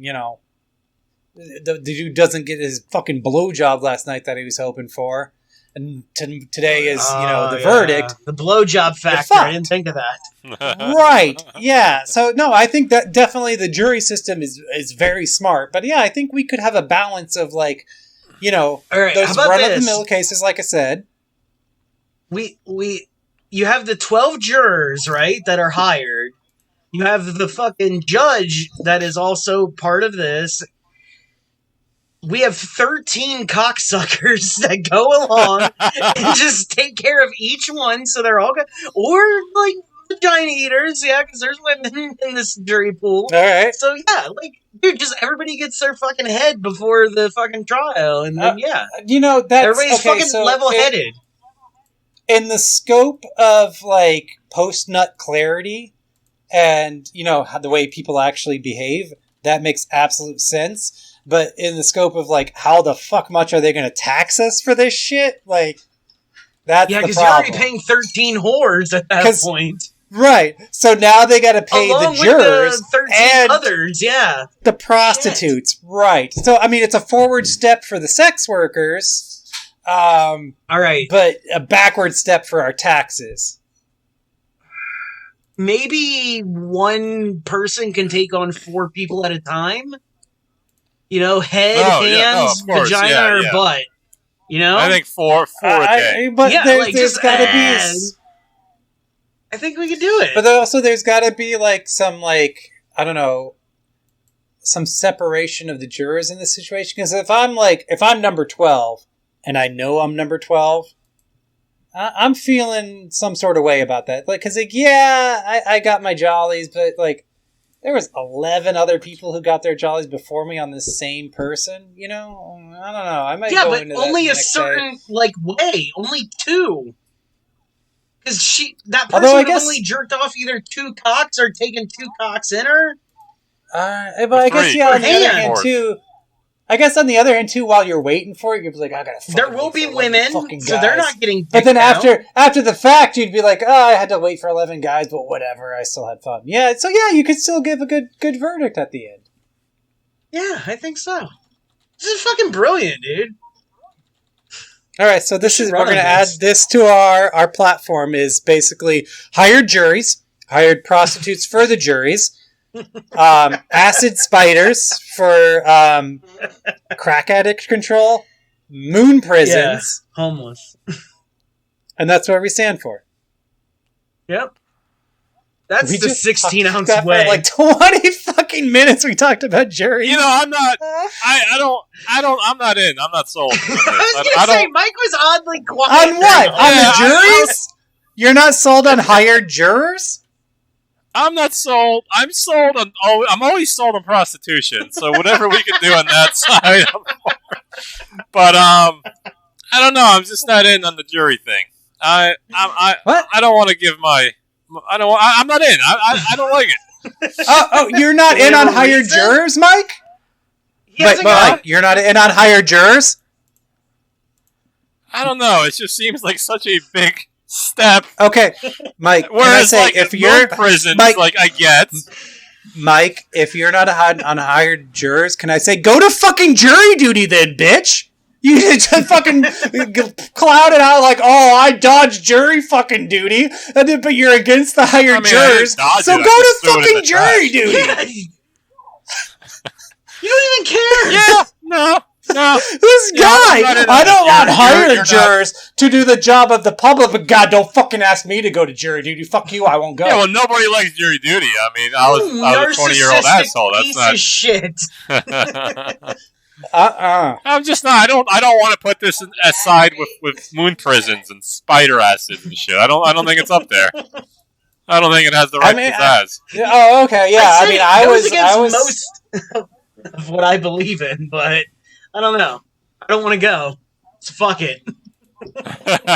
the dude doesn't get his fucking blowjob last night that he was hoping for, and today is, the verdict. The blowjob factor. I didn't think of that. Right. Yeah. So, no, I think that definitely the jury system is very smart. But, yeah, I think we could have a balance of, all right, those run-of-the-mill cases, like I said. You have the 12 jurors, right, that are hired. You have the fucking judge that is also part of this. We have 13 cocksuckers that go along and just take care of each one so they're all good. Or, vagina eaters, yeah, because there's women in this jury pool. All right. So, yeah, dude, just everybody gets their fucking head before the fucking trial. And then, that's... Everybody's fucking level-headed. In the scope of, post-nut clarity and, the way people actually behave, that makes absolute sense. But in the scope of, how the fuck much are they going to tax us for this shit? That's the problem. Yeah, because you're already paying 13 whores at that point. Right. So now they got to pay the jurers with the 13 and others, yeah. The prostitutes. Shit. Right. So, I mean, it's a forward step for the sex workers. All right. But a backward step for our taxes. Maybe one person can take on 4 people at a time. Hands, vagina, or butt. I think four a day. But there's got to be... I think we can do it. But also there's got to be, some, I don't know, some separation of the jurors in this situation. Because if I'm number 12... and I know I'm number 12, I'm feeling some sort of way about that. Because, I got my jollies, but, there was 11 other people who got their jollies before me on this same person, I don't know. I might go into that only a certain, way. Only 2. Because that person would have only jerked off either 2 cocks or taken 2 cocks in her. But I guess Three. on the other hand Fourth. too. I guess on the other hand too, while you're waiting for it, you're like, I gotta. There will be women, so they're not getting. But then out. after the fact, you'd be like, I had to wait for 11 guys, but whatever, I still had fun. Yeah, so yeah, you could still give a good verdict at the end. Yeah, I think so. This is fucking brilliant, dude. All right, so we're going to add this to our platform. Is basically hired juries, hired prostitutes for the juries, acid spiders for crack addict control, moon prisons, homeless, and that's what we stand for. Yep. That's we the just 16-ounce for way. like 20 fucking minutes we talked about juries. You know, I'm not. I'm not in. I'm not sold. On this. I was gonna say, Mike was oddly quiet. On what? there. On the juries? You're not sold on hired jurors? I'm not sold. I'm sold on. Oh, I'm always sold on prostitution. So whatever we can do on that side, I'm for. But I don't know. I'm just not in on the jury thing. I don't want to give my. I'm not in. I don't like it. Oh, you're not in on hired jurors, Mike? Wait, Mike, you're not in on hired jurors? I don't know. It just seems like such a big step. Okay, Mike. Whereas, can I say, like, if you're prison, Mike, like I get, Mike, if you're not on hired jurors, can I say go to fucking jury duty then, bitch? You just fucking cloud it out like, oh, I dodged jury fucking duty, and then, but you're against the hired jurors, so go to fucking jury duty. Yeah. You don't even care. Yeah, no. This guy, I don't want hired jurors to do the job of the public, but God, don't fucking ask me to go to jury duty. Fuck you, I won't go. Yeah, well, nobody likes jury duty. I mean, I was a 20-year-old asshole. That's piece not of shit. I'm just not. I don't want to put this aside with moon prisons and spider acids and shit. I don't think it's up there. I don't think it has the right pizzazz. Oh, okay, yeah. I was most of what I believe in, but I don't know. I don't want to go. So fuck it.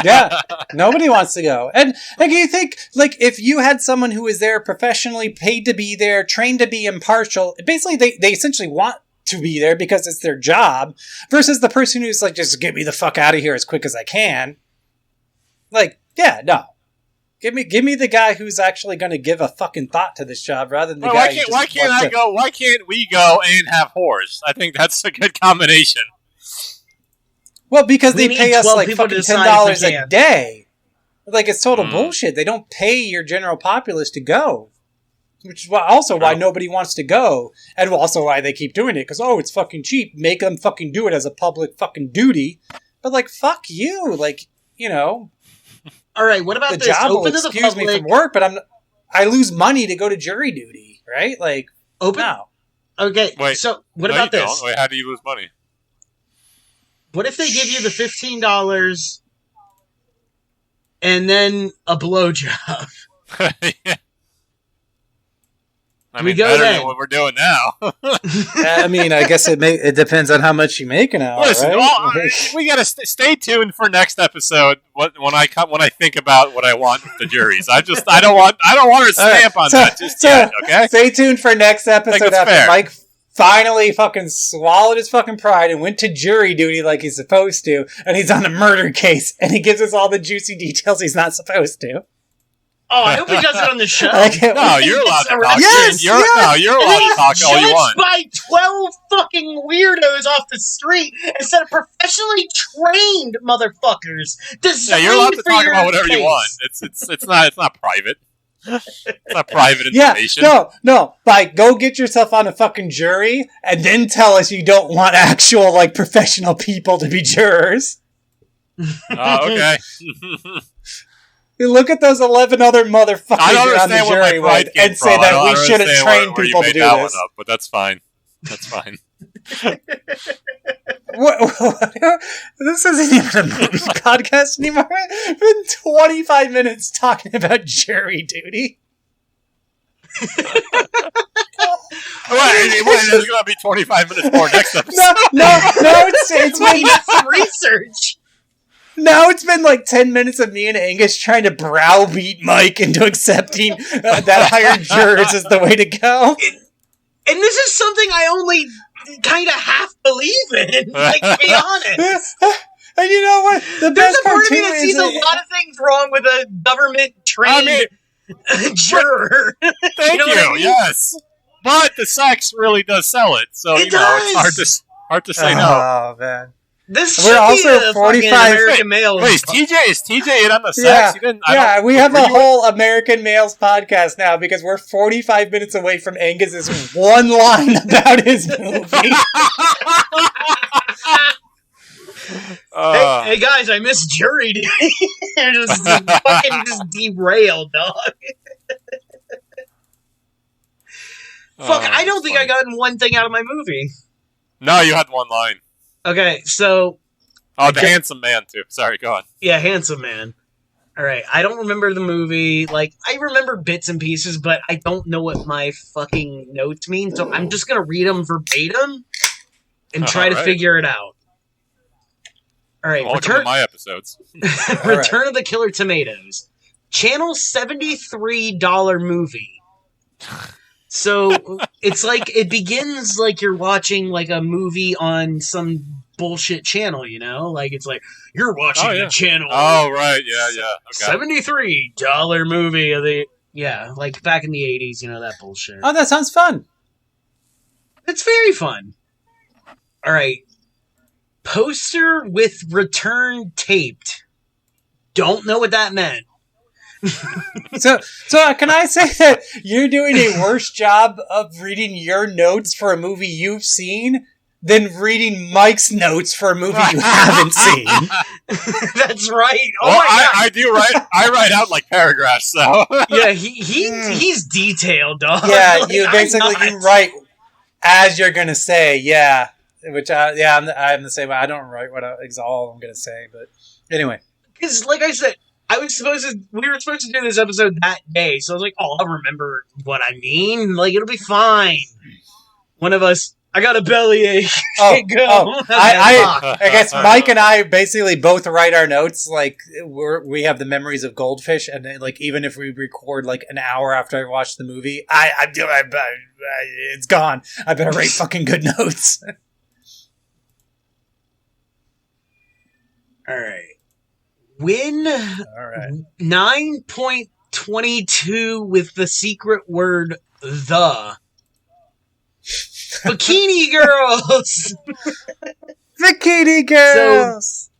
Yeah, nobody wants to go. And like, you think, like, if you had someone who is there professionally, paid to be there, trained to be impartial, basically they essentially want to be there because it's their job, versus the person who's like, just get me the fuck out of here as quick as I can. Like, yeah, no. Give me the guy who's actually going to give a fucking thought to this job rather than the guy. Why can't I go? Why can't we go and have whores? I think that's a good combination. Well, because they pay us like fucking $10 a can. day. Like, it's total bullshit. They don't pay your general populace to go. Which is why nobody wants to go. And also why they keep doing it. Because, it's fucking cheap. Make them fucking do it as a public fucking duty. But, like, fuck you. Like, you know. All right, what about the this? job Open will to the excuse public. me from work, but I lose money to go to jury duty, right? Like, open. No. Okay, wait, so what about this? Wait, how do you lose money? What if they give you the $15 and then a blowjob? Yeah. I We mean, go better then. than what we're doing now. I mean, I guess it depends on how much you make an hour, Listen, right? we gotta stay tuned for next episode. When I think about what I want with the juries, I don't want her stamp on that just yet. Okay, stay tuned for next episode after fair. Mike finally fucking swallowed his fucking pride and went to jury duty like he's supposed to, and he's on a murder case, and he gives us all the juicy details he's not supposed to. Oh, I hope he does it on the show. No, you're allowed to talk. Yes, you're allowed to talk all you want. By 12 fucking weirdos off the street instead of professionally trained motherfuckers. Yeah, you're allowed to talk about whatever you want. It's not private. It's not private information. No. Go get yourself on a fucking jury and then tell us you don't want actual like professional people to be jurors. Okay. You look at those 11 other motherfuckers you're on the jury with and say that we shouldn't train people to do this. Up, but that's fine. That's fine. What? This isn't even a movie podcast anymore. We've been 25 minutes talking about jury duty. There's going to be 25 minutes more next episode. No, it's We need some research. Now it's been like 10 minutes of me and Angus trying to browbeat Mike into accepting that hired jurors is the way to go. And this is something I only kind of half believe in, like, to be honest. And you know what? The There's best a part part of me too that is sees a lot of things wrong with a government-trained juror. Thank You know what I mean? yes. But the sex really does sell it, so It it's hard to say no. Oh man. This We're should also be a 45 fucking American male. Wait, is TJ in on the sex? Yeah, You didn't, yeah, we have were a you- whole American Males podcast now because we're 45 minutes away from Angus's one line about his movie. Hey guys, I missed jury duty. just fucking just derailed, dog. Fuck, I don't think I gotten one thing out of my movie. No, you had one line. Okay, so Oh, the handsome man, too. Sorry, go on. yeah, handsome man. Alright, I don't remember the movie. Like, I remember bits and pieces, but I don't know what my fucking notes mean, so I'm just gonna read them verbatim and try to Alright. figure it out. Alright, Welcome to my episodes. Return of the Killer Tomatoes. Channel $73 movie. So it's like it begins like you're watching like a movie on some bullshit channel, you know? Like it's like you're watching the channel. Oh, right, yeah. Okay. $73 movie of the like back in the 80s, you know, that bullshit. Oh, that sounds fun. It's very fun. All right. Poster with return taped. Don't know what that meant. So can I say that you're doing a worse job of reading your notes for a movie you've seen than reading Mike's notes for a movie you haven't seen? That's right. Oh Well, my god. I do write. I write out like paragraphs. So Yeah, he's detailed, dog. Yeah, Like, you I'm basically not. you write as you're gonna say, yeah. Which I'm the same way. I don't write what all I'm gonna say, but anyway. Because, like I said, we were supposed to do this episode that day, so I was like, oh, I'll remember what I mean. Like, it'll be fine. One of us, I got a bellyache. I Fuck. guess Mike and I basically both write our notes like we have the memories of goldfish, and then, like even if we record like an hour after I watch the movie, it's gone. I better write fucking good notes. All right. Win All right. 9.22 with the secret word the. Bikini Girls! Bikini Girls!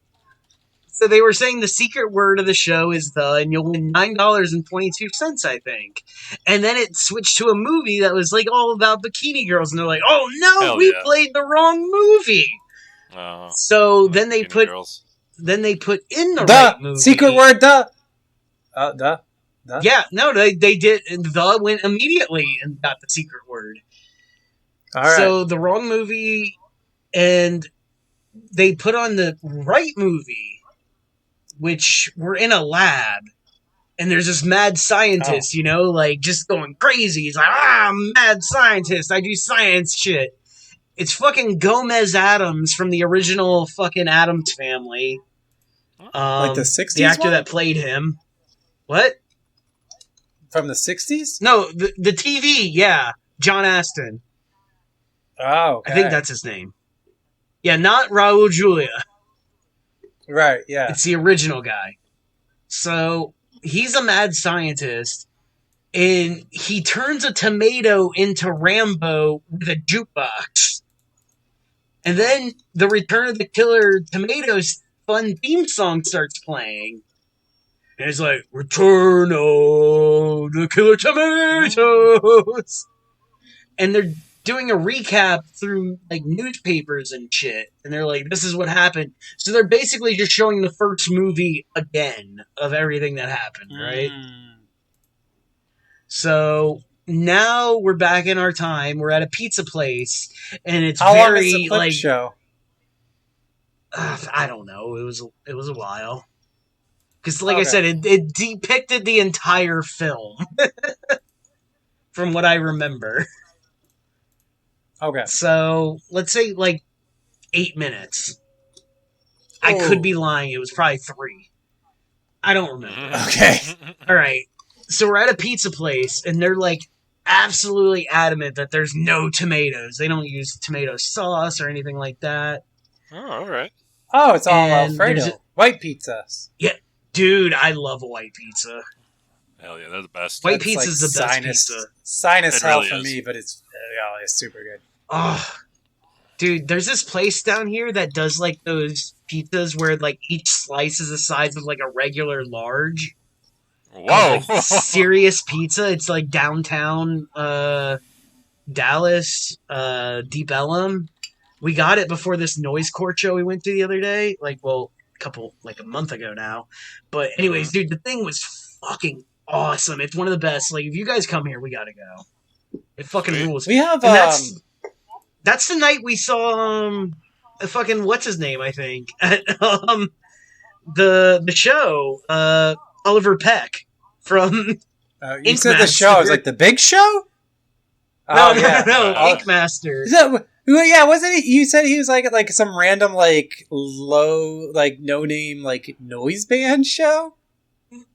So they were saying the secret word of the show is the, and you'll win $9.22, I think. And then it switched to a movie that was like all about bikini girls, and they're like, "Oh no, Hell we yeah. played the wrong movie." So then they put girls. in the right movie. Secret word the. Yeah, no, they did. The went immediately and got the secret word. All right. So the wrong movie, and they put on the right movie, which we're in a lab, and there's this mad scientist, you know, like just going crazy. He's like, I'm a mad scientist. I do science shit. It's fucking Gomez Addams from the original fucking Addams Family. Like the 60s The actor one? that played him. What? From the 60s? No, the TV, yeah. John Aston. Oh, okay. I think that's his name. Yeah, not Raul Julia. Right, yeah. It's the original guy. So, he's a mad scientist, and he turns a tomato into Rambo with a jukebox. And then the Return of the Killer Tomatoes fun theme song starts playing. And it's like, Return of the Killer Tomatoes! And they're doing a recap through like newspapers and shit, and they're like, this is what happened. So they're basically just showing the first movie again of everything that happened, right? So now we're back in our time. We're at a pizza place, and it's How long very is the clip like show? I don't know. It was a while. Because, like I Okay. said, it depicted the entire film. From what I remember. Okay. So, let's say, like, 8 minutes. I could be lying. It was probably 3. I don't remember. Okay. All right. So, we're at a pizza place, and they're, like, absolutely adamant that there's no tomatoes. They don't use tomato sauce or anything like that. Oh, all right. Oh, it's all And Alfredo. White pizzas. Yeah, dude, I love a white pizza. Hell yeah, they're the best. White That's pizza's like the best sinus, pizza. Sinus It hell really for is. me, but it's super good. Oh, dude, there's this place down here that does like those pizzas where like each slice is the size of like a regular large. Whoa. Like, Serious Pizza. It's like downtown Dallas, Deep Ellum. We got it before this Noise Court show we went to the other day. A month ago now. But anyways, dude, the thing was fucking awesome. It's one of the best. Like, if you guys come here, we gotta go. It fucking Sweet. rules. We have And that's the night we saw fucking what's his name, I think, at the show, Oliver Peck from you said the show. I was like, the Big Show? No, Oh, Ink Master. Is that, well, yeah, wasn't he? You said he was like some random like low like no name like noise band show.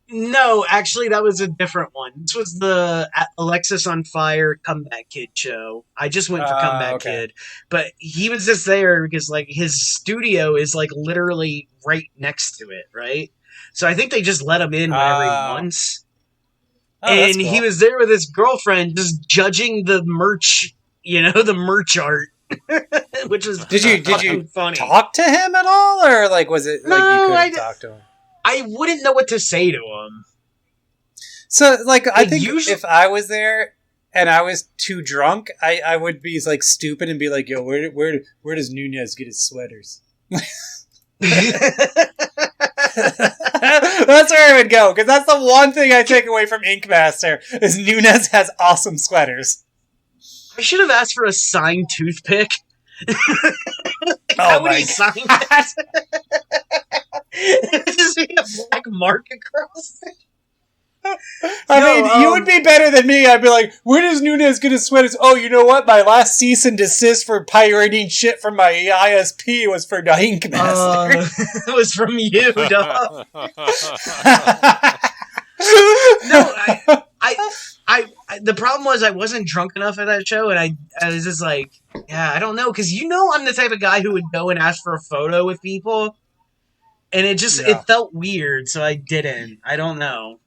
No, actually, that was a different one. This was the Alexis on Fire Comeback Kid show. I just went for Comeback okay. Kid, but he was just there because like his studio is like literally right next to it, right? So I think they just let him in whenever he wants. Oh, that's And cool. he was there with his girlfriend just judging the merch, the merch art. Which was Did you fucking funny. talk to him at all, or like was it like No, you I couldn't talk to him? I wouldn't know what to say to him. So like I Like, think usually- if I was there and I was too drunk, I would be like stupid and be like, "Yo, where does Nunez get his sweaters?" That's where I would go, because that's the one thing I take away from Ink Master is Nunez has awesome sweaters. I should have asked for a signed toothpick. How would he sign it? Just be a black mark across it. I mean, you would be better than me. I'd be like, where does Nunez get his sweaters? Oh, you know what? My last cease and desist for pirating shit from my ISP was for the Ink Master. It was from you, dog. No, I the problem was I wasn't drunk enough at that show, and I was just like, yeah, I don't know, because I'm the type of guy who would go and ask for a photo with people, and it felt weird, so I didn't. I don't know.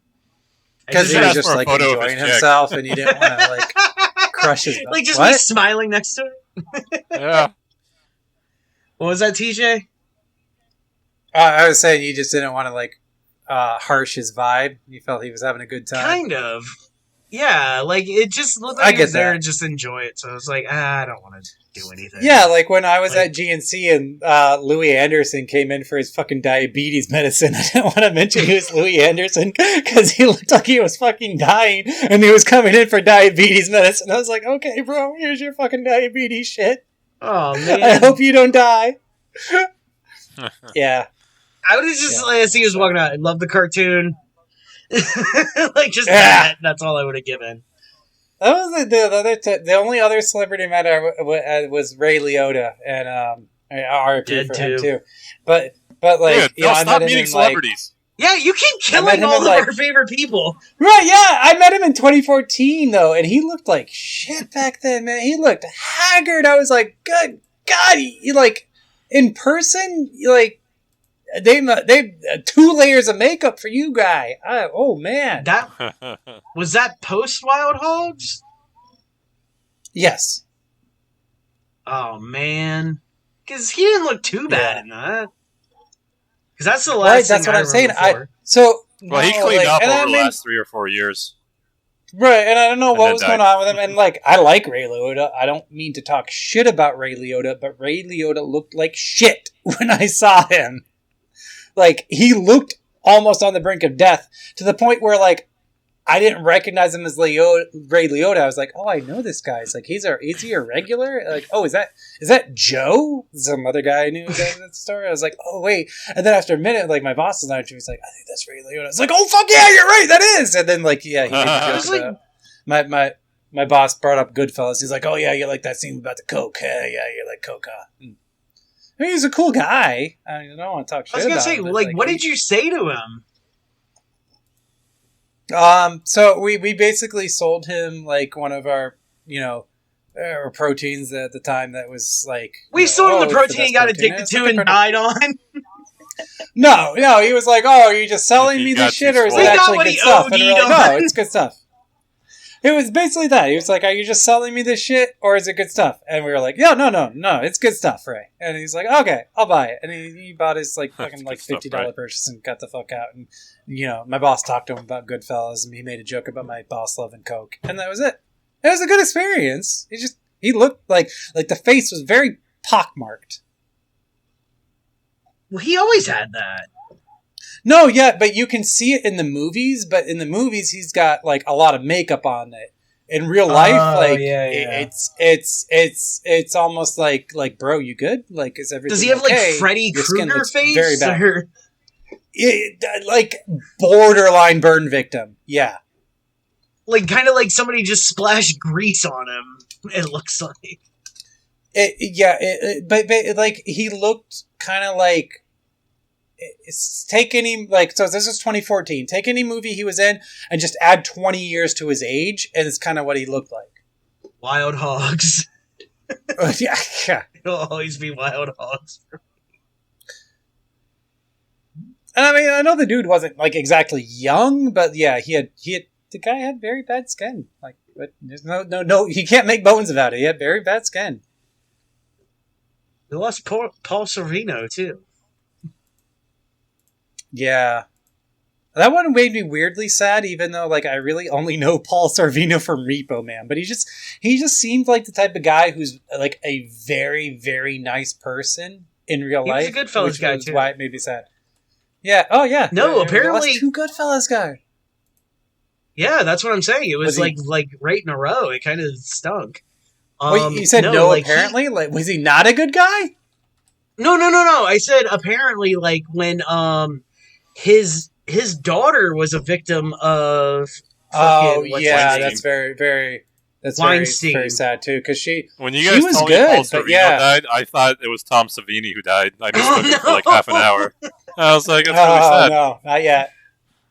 Because he just was asked just for a like photo of enjoying his chick. himself, and you didn't want to like crush his. Like just what? me smiling next to it. Yeah. What was that, TJ? I was saying you just didn't want to like harsh his vibe. You felt he was having a good time. Kind of. Yeah, like it just looked I like he get was there that. to just enjoy it. So I was like, I don't want to do anything. Yeah, like when I was Like- at GNC and Louis Anderson came in for his fucking diabetes medicine. I didn't want to mention he was Louis Anderson because he looked like he was fucking dying and he was coming in for diabetes medicine. I was like, okay, bro, here's your fucking diabetes shit. Oh man, I hope you don't die. Yeah. I would have just Yeah. like as he was walking out. I love the cartoon. Like just Yeah. that's all I would have given. That was the only other celebrity I met was Ray Liotta, and RIP Dead for him too. too. But like, Dude, I stop met him meeting in like, celebrities. Yeah, you keep I met killing him all in, of like- our favorite people. right? Yeah, I met him in 2014 though, and he looked like shit back then, man. He looked haggard. I was like, good God, you like in person, you like they 2 layers of makeup for you, guy. Oh man, That was that post Wild Hogs. yes. Oh man, because he didn't look too bad Yeah. in that. Because that's the Right, last. that's thing what I I'm saying. remember Well, he no, cleaned like, up and over I the mean, last 3 or 4 years. right, and I don't know And what then was died. going on with him. And like, I like Ray Liotta. I don't mean to talk shit about Ray Liotta, but Ray Liotta looked like shit when I saw him. Like, he looked almost on the brink of death to the point where like I didn't recognize him as Ray Liotta. I was like, oh, I know this guy. It's like, is he a regular? Like, oh, is that Joe? Some other guy I knew that story. I was like, oh wait. And then after a minute, like my boss was on, she was like, I think that's Ray Liotta. I was like, oh fuck yeah, you're right, that is. And then like, yeah, he made a It was joke about my boss brought up Goodfellas. He's like, oh yeah, you like that scene about the coke? Yeah, you like coke, huh? I mean, he's a cool guy. I don't want to talk shit I was gonna about say, him. But like, what did you say to him? So we basically sold him like one of our, proteins at the time that was like... We sold him the it's protein he best got protein. addicted to and died on. No, he was like, oh, are you just selling me this shit or is We it got actually what good he stuff? And we're like, OD'd on. no, it's good stuff. It was basically that. He was like, are you just selling me this shit or is it good stuff? And we were like, yeah, no, it's good stuff, Ray. And he's like, okay, I'll buy it. And he bought his like fucking like $50 purchase and got the fuck out. And, my boss talked to him about Goodfellas and he made a joke about my boss loving Coke. And that was it. It was a good experience. He looked like the face was very pockmarked. Well, he always had that. No, yeah, but you can see it in the movies. But in the movies, he's got like a lot of makeup on it. In real life, it's almost like bro, you good? Like, is everything? Does he have okay? like Freddy Krueger face? Very bad. Like borderline burn victim. Yeah. Like kind of like somebody just splashed grease on him. It looks like. But like he looked kind of like. Take any so this is 2014. Take any movie he was in and just add 20 years to his age, and it's kind of what he looked like. Wild Hogs. Yeah. It'll always be Wild Hogs. And I mean, I know the dude wasn't like exactly young, but yeah, the guy had very bad skin. Like, but there's no, he can't make bones about it. He had very bad skin. He lost Paul Sorvino too. Yeah. That one made me weirdly sad, even though like I really only know Paul Sorvino from Repo Man. But he just seemed like the type of guy who's like a very, very nice person in real life. He was a Goodfellas guy too. Why it made me sad. Yeah. Oh yeah. No, apparently two Goodfellas guy. Yeah, that's what I'm saying. It was like right in a row. It kind of stunk. Wait, you said no like apparently? Was he not a good guy? No. I said apparently like when his daughter was a victim of that's very, very Weinstein. Very sad too because she when you guys was told good, me Paul Sorvino died, I thought it was Tom Savini who died. I mistook him for like half an hour. I was like, that's really sad. No, not yet.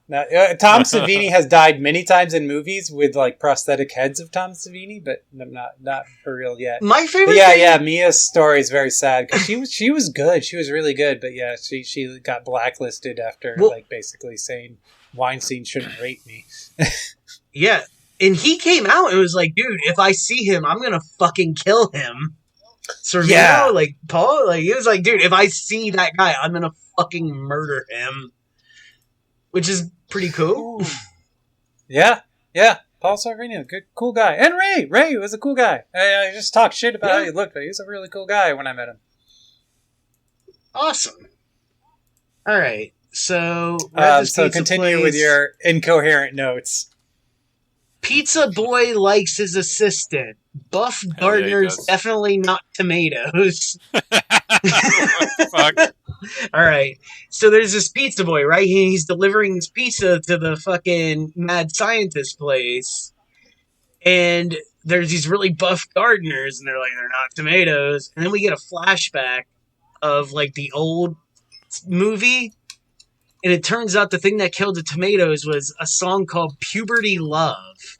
No, Tom Savini has died many times in movies with like prosthetic heads of Tom Savini, but not for real yet. My favorite. Mia's story is very sad because she was good. She was really good, but yeah, she got blacklisted after like basically saying Weinstein shouldn't rape me. Yeah, and he came out and was like, "Dude, if I see him, I'm gonna fucking kill him." Sorvino, like Paul, like he was like, "Dude, if I see that guy, I'm gonna fucking murder him," which is pretty cool. Ooh. Yeah. Paul Sorvino, good, cool guy, and Ray was a cool guy. I just talked shit about how he looked, but he was a really cool guy when I met him. Awesome. All right, so continue with your incoherent notes. Pizza boy likes his assistant. Buff Gardner's definitely not tomatoes. Fuck. All right. So there's this pizza boy, right? He's delivering his pizza to the fucking mad scientist place. And there's these really buff gardeners, and they're like, they're not tomatoes. And then we get a flashback of like the old movie. And it turns out the thing that killed the tomatoes was a song called Puberty Love.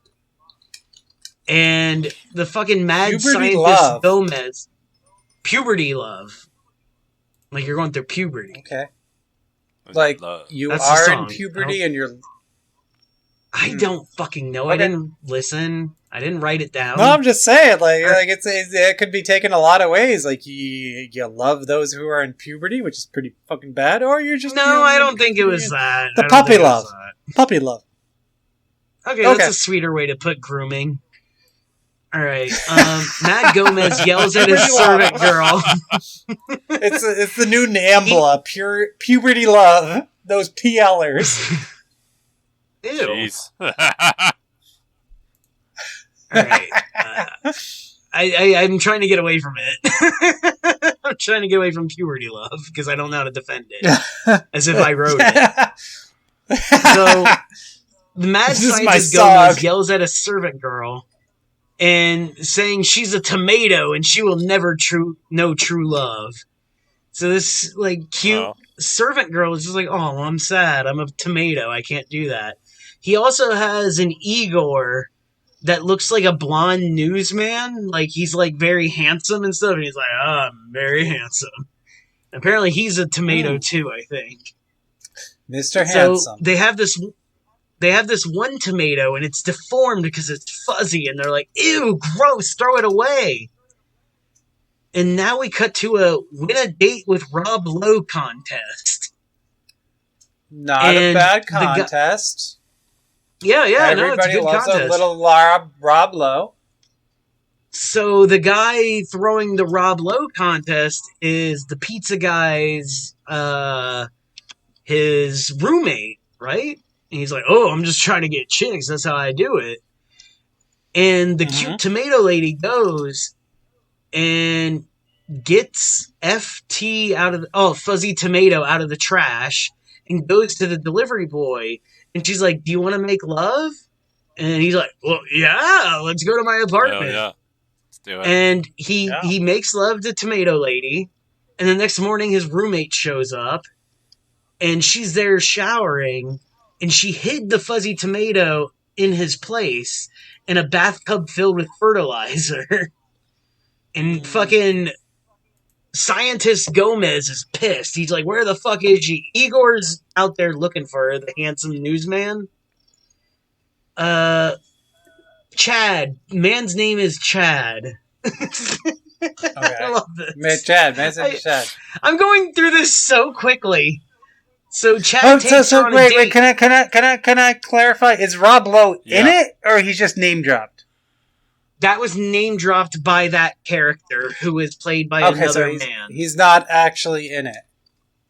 And the fucking mad scientist Gomez. Puberty Love. Like you're going through puberty. Okay. Like you are in puberty and you're... I don't fucking know. Okay. I didn't listen. I didn't write it down. No, I'm just saying, it could be taken a lot of ways. Like you love those who are in puberty, which is pretty fucking bad, or you're just I don't think it was that. The puppy love, puppy love. Okay, that's a sweeter way to put grooming. All right, Matt Gomez yells at his servant girl. It's the new NAMBLA, puberty love. Those PLers. Ew. Jeez. All right. I'm trying to get away from it. I'm trying to get away from puberty love because I don't know how to defend it. As if I wrote it. So, the mad scientist Gomez yells at a servant girl and saying she's a tomato and she will never know true love. So this like cute servant girl is just like, oh, well, I'm sad. I'm a tomato. I can't do that. he also has an Igor that looks like a blonde newsman. Like, he's, like, very handsome and stuff. And he's like, oh, I'm very handsome. Apparently, he's a tomato, too, I think. Mr. Handsome. So, they have this one tomato, and it's deformed because it's fuzzy. And they're like, ew, gross, throw it away. And now we cut to a win a date with Rob Lowe contest. Not a bad contest. Yeah, Everybody it's a good loves contest. a little Rob Lowe. So the guy throwing the Rob Lowe contest is the pizza guy's his roommate, right? And he's like, "Oh, I'm just trying to get chicks. That's how I do it." And the cute tomato lady goes and gets Fuzzy Tomato out of the trash and goes to the delivery boy. And she's like, do you want to make love? And he's like, well, yeah, let's go to my apartment. Hell yeah. Let's do it. And he makes love to Tomato Lady. And the next morning, his roommate shows up. And she's there showering. And she hid the Fuzzy Tomato in his place in a bathtub filled with fertilizer. And fucking Scientist Gomez is pissed. He's like, where the fuck is she? Igor's out there looking for her, the handsome newsman. Chad. Man's name is Chad. Okay. I love this. Chad. Man's name is Chad. I'm going through this so quickly. So Chad takes her on a date. Wait, can I clarify? Is Rob Lowe in it, or he's just name dropped? That was name dropped by that character who is played by another man. He's not actually in it.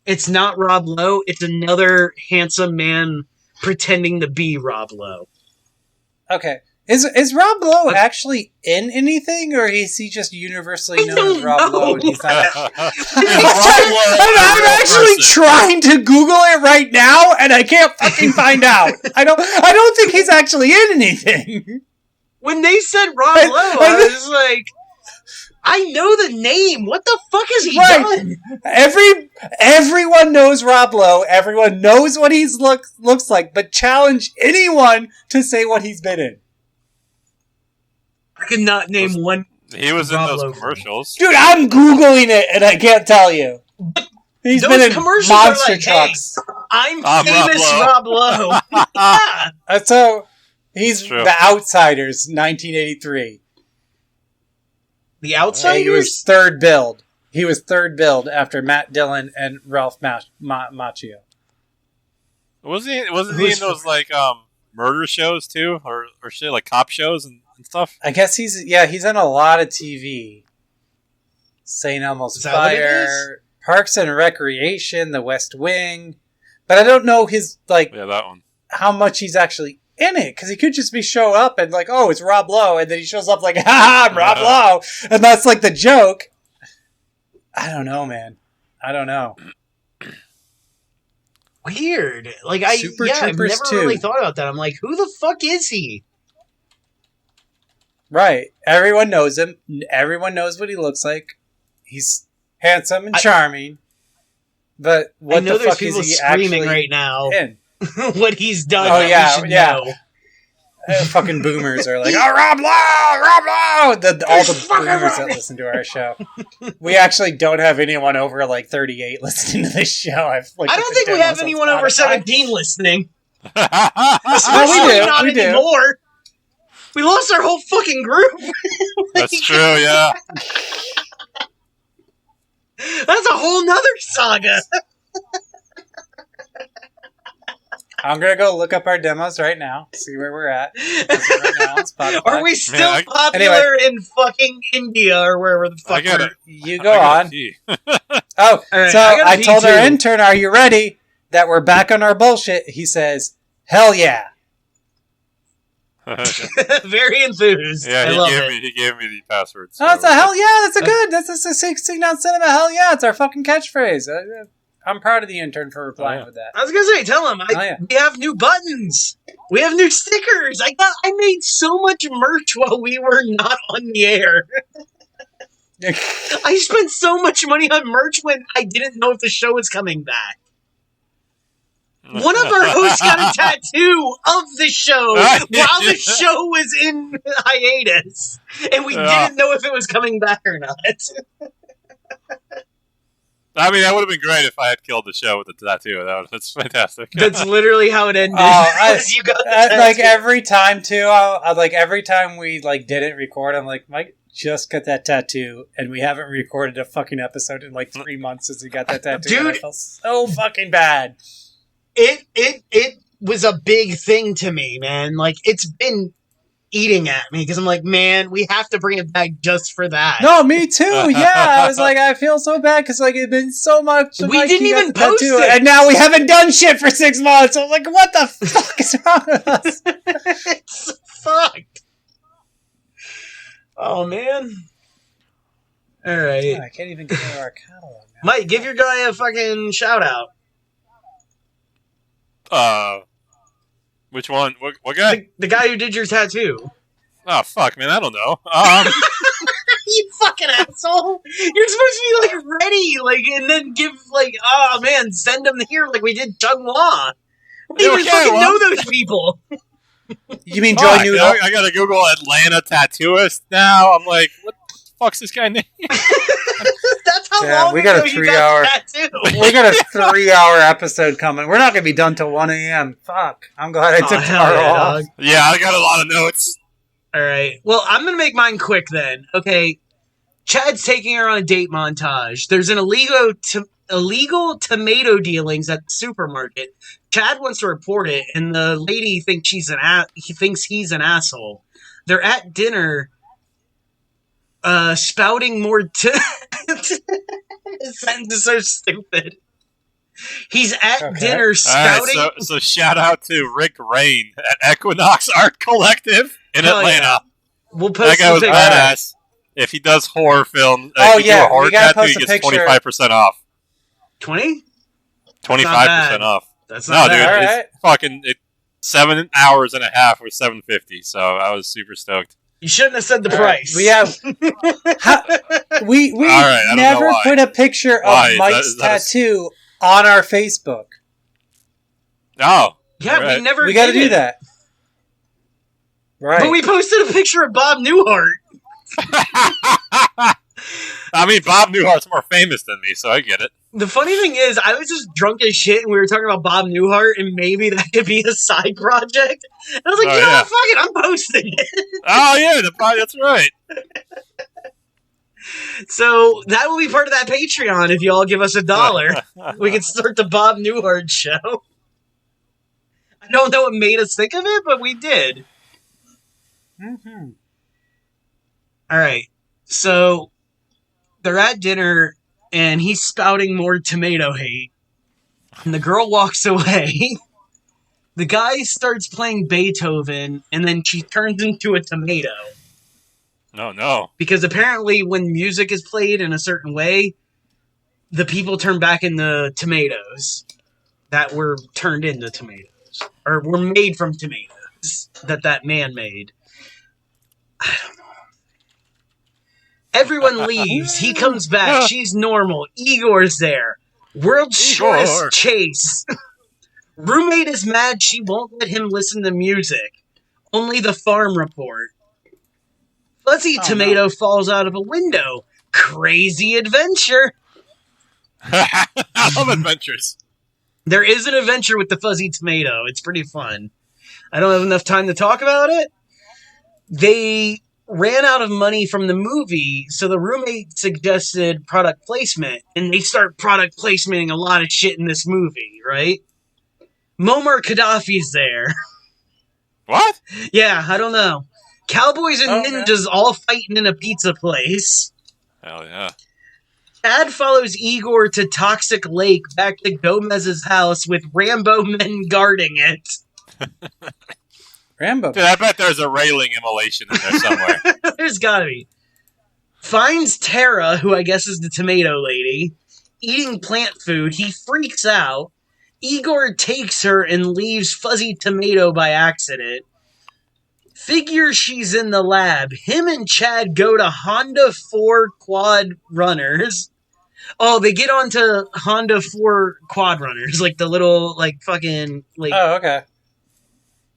It's not Rob Lowe. It's another handsome man pretending to be Rob Lowe. Okay. Is Rob Lowe actually in anything, or is he just universally known as Rob Lowe? And he's not I'm actually trying to Google it right now, and I can't fucking find out. I don't think he's actually in anything. When they said Rob Lowe, I was like, I know the name. What the fuck has he done? Everyone knows Rob Lowe. Everyone knows what he looks like, but challenge anyone to say what he's been in. I cannot name one. He was in those commercials. Dude, I'm Googling it, and I can't tell you. He's been in monster trucks. Hey, I'm famous Rob Lowe. Yeah. So... He's The Outsiders, 1983. The Outsiders? He was third build. He was third build after Matt Dillon and Ralph Macchio. Wasn't he in those like murder shows too, or shit like cop shows and stuff? I guess he's in a lot of TV. St. Elmo's Fire, Parks and Recreation, The West Wing, but I don't know his that one. How much he's actually in it, because he could just be show up and like, oh, it's Rob Lowe, and then he shows up like, ha, I'm Rob Lowe, and that's like the joke. I don't know, man. I don't know. Weird. Like I've never really thought about that. I'm like, who the fuck is he? Right. Everyone knows him. Everyone knows what he looks like. He's handsome and charming. But what the fuck is he screaming actually right now? In? What he's done. Oh yeah. Fucking boomers are like, oh, Rob Lowe! All the boomers that listen to our show. We actually don't have anyone over like 38 listening to this show. I don't think we have anyone over 17 listening. Especially not anymore. We lost our whole fucking group. That's true, yeah. That's a whole nother saga. I'm going to go look up our demos right now, see where we're at. Right now on Spotify. Are we still popular in fucking India or wherever the fuck we're... You go on. Oh, right, so I told our intern, are you ready? That we're back on our bullshit. He says, hell yeah. Very enthused. Yeah, he gave me the password. So. Oh, it's a hell yeah. That's a 16 ounce cinema. Hell yeah. It's our fucking catchphrase. I'm proud of the intern for replying with that. I was gonna say, tell him we have new buttons. We have new stickers. I made so much merch while we were not on the air. I spent so much money on merch when I didn't know if the show was coming back. One of our hosts got a tattoo of the show while the show was in hiatus, and we didn't know if it was coming back or not. I mean, that would have been great if I had killed the show with the tattoo. That's fantastic. That's literally how it ended. You got like every time too. Every time we didn't record, I'm like, Mike just got that tattoo, and we haven't recorded a fucking episode in 3 months since he got that tattoo. Dude, and I felt so fucking bad. It was a big thing to me, man. It's been eating at me because I'm like, man, we have to bring it back just for that. No, me too. Yeah, I was like, I feel so bad because it'd been so much. We didn't even post it, and now we haven't done shit for 6 months. I'm like, what the fuck is wrong with us? It's fucked. Oh man. All right. I can't even get into our catalog now. Mike, give your guy a fucking shout out. Which one? What guy? The guy who did your tattoo. Oh fuck, man, I don't know. You fucking asshole! You're supposed to be ready, and then give oh man, send them here like we did Chung Hua. We don't even fucking know those people. You mean Joy New? I gotta Google Atlanta tattooist now. I'm like, what the fuck's this guy name? That's how long we got a 3-hour. We got a 3-hour episode coming. We're not gonna be done till 1 a.m. Fuck! I'm glad I took tomorrow off. Yeah, I got a lot of notes. All right. Well, I'm gonna make mine quick then. Okay. Chad's taking her on a date montage. There's an illegal tomato dealings at the supermarket. Chad wants to report it, and the lady thinks he's an asshole. They're at dinner, spouting more. This sentence is so stupid. He's at dinner spouting. All right, so shout out to Rick Rain at Equinox Art Collective in Atlanta. Yeah. We'll post that guy was badass. If he does horror film, if you do a horror tattoo, he gets 25% off. 20? 25% off. That's not bad. Dude, it's fucking 7 hours and a half was $750. So I was super stoked. You shouldn't have said the price. We have we never put a picture of Mike's tattoo on our Facebook. Oh, yeah, right. we got to do that. Right, but we posted a picture of Bob Newhart. I mean, Bob Newhart's more famous than me, so I get it. The funny thing is, I was just drunk as shit, and we were talking about Bob Newhart, and maybe that could be a side project. And I was like, what, fuck it, I'm posting it. Oh, yeah, that's right. So that will be part of that Patreon if you all give us $1. We can start the Bob Newhart show. I don't know what made us think of it, but we did. Mm-hmm. All right, so they're at dinner, and he's spouting more tomato hate, and the girl walks away. The guy starts playing Beethoven, and then she turns into a tomato. No. Because apparently when music is played in a certain way, the people turn back into tomatoes that were turned into tomatoes, or were made from tomatoes that man made. I don't know. Everyone leaves. He comes back. She's normal. Igor's there. World's shortest chase. Roommate is mad she won't let him listen to music. Only the farm report. Fuzzy Tomato falls out of a window. Crazy adventure. I love adventures. There is an adventure with the Fuzzy Tomato. It's pretty fun. I don't have enough time to talk about it. They ran out of money from the movie, so the roommate suggested product placement, and they start product placementing a lot of shit in this movie, right? Muammar Gaddafi's there. What? Yeah, I don't know. Cowboys and ninjas all fighting in a pizza place. Hell yeah. Chad follows Igor to Toxic Lake back to Gomez's house with Rambo men guarding it. Rambo. Dude, I bet there's a railing immolation in there somewhere. There's gotta be. Finds Tara, who I guess is the tomato lady, eating plant food. He freaks out. Igor takes her and leaves Fuzzy Tomato by accident. Figures she's in the lab. Him and Chad go to Honda 4 quad runners. Oh, they get onto Honda 4 quad runners, like the little, like, fucking, like... Oh, okay.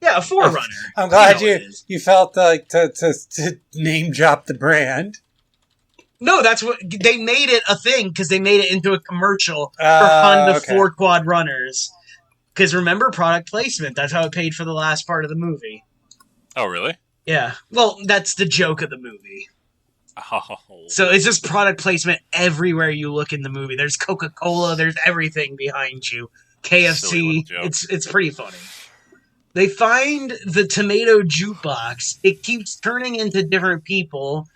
Yeah, a 4Runner. I'm glad You know it is. you felt like to name drop the brand. No, that's what... They made it a thing, because they made it into a commercial for Honda 4 quad runners. Because remember, product placement. That's how it paid for the last part of the movie. Oh, really? Yeah. Well, that's the joke of the movie. Oh. So it's just product placement everywhere you look in the movie. There's Coca-Cola, there's everything behind you. KFC. It's pretty funny. They find the tomato jukebox. It keeps turning into different people.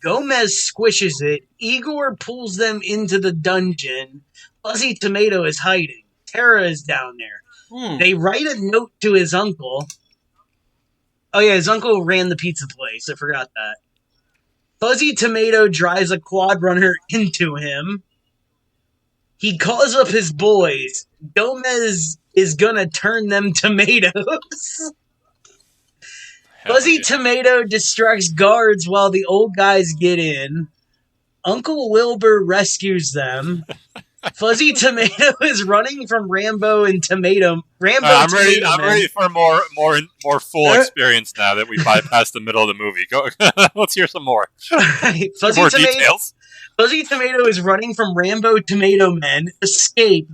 Gomez squishes it. Igor pulls them into the dungeon. Fuzzy Tomato is hiding. Tara is down there. They write a note to his uncle. Oh yeah, his uncle ran the pizza place. I forgot that. Fuzzy Tomato drives a quad runner into him. He calls up his boys. Gomez is gonna turn them tomatoes. Fuzzy Tomato distracts guards while the old guys get in. Uncle Wilbur rescues them. Fuzzy Tomato is running from Rambo and Tomato. I'm ready for more full experience now that we bypassed the middle of the movie. Go, let's hear some more. Right. More details. Fuzzy Tomato is running from Rambo Tomato Men. Escape.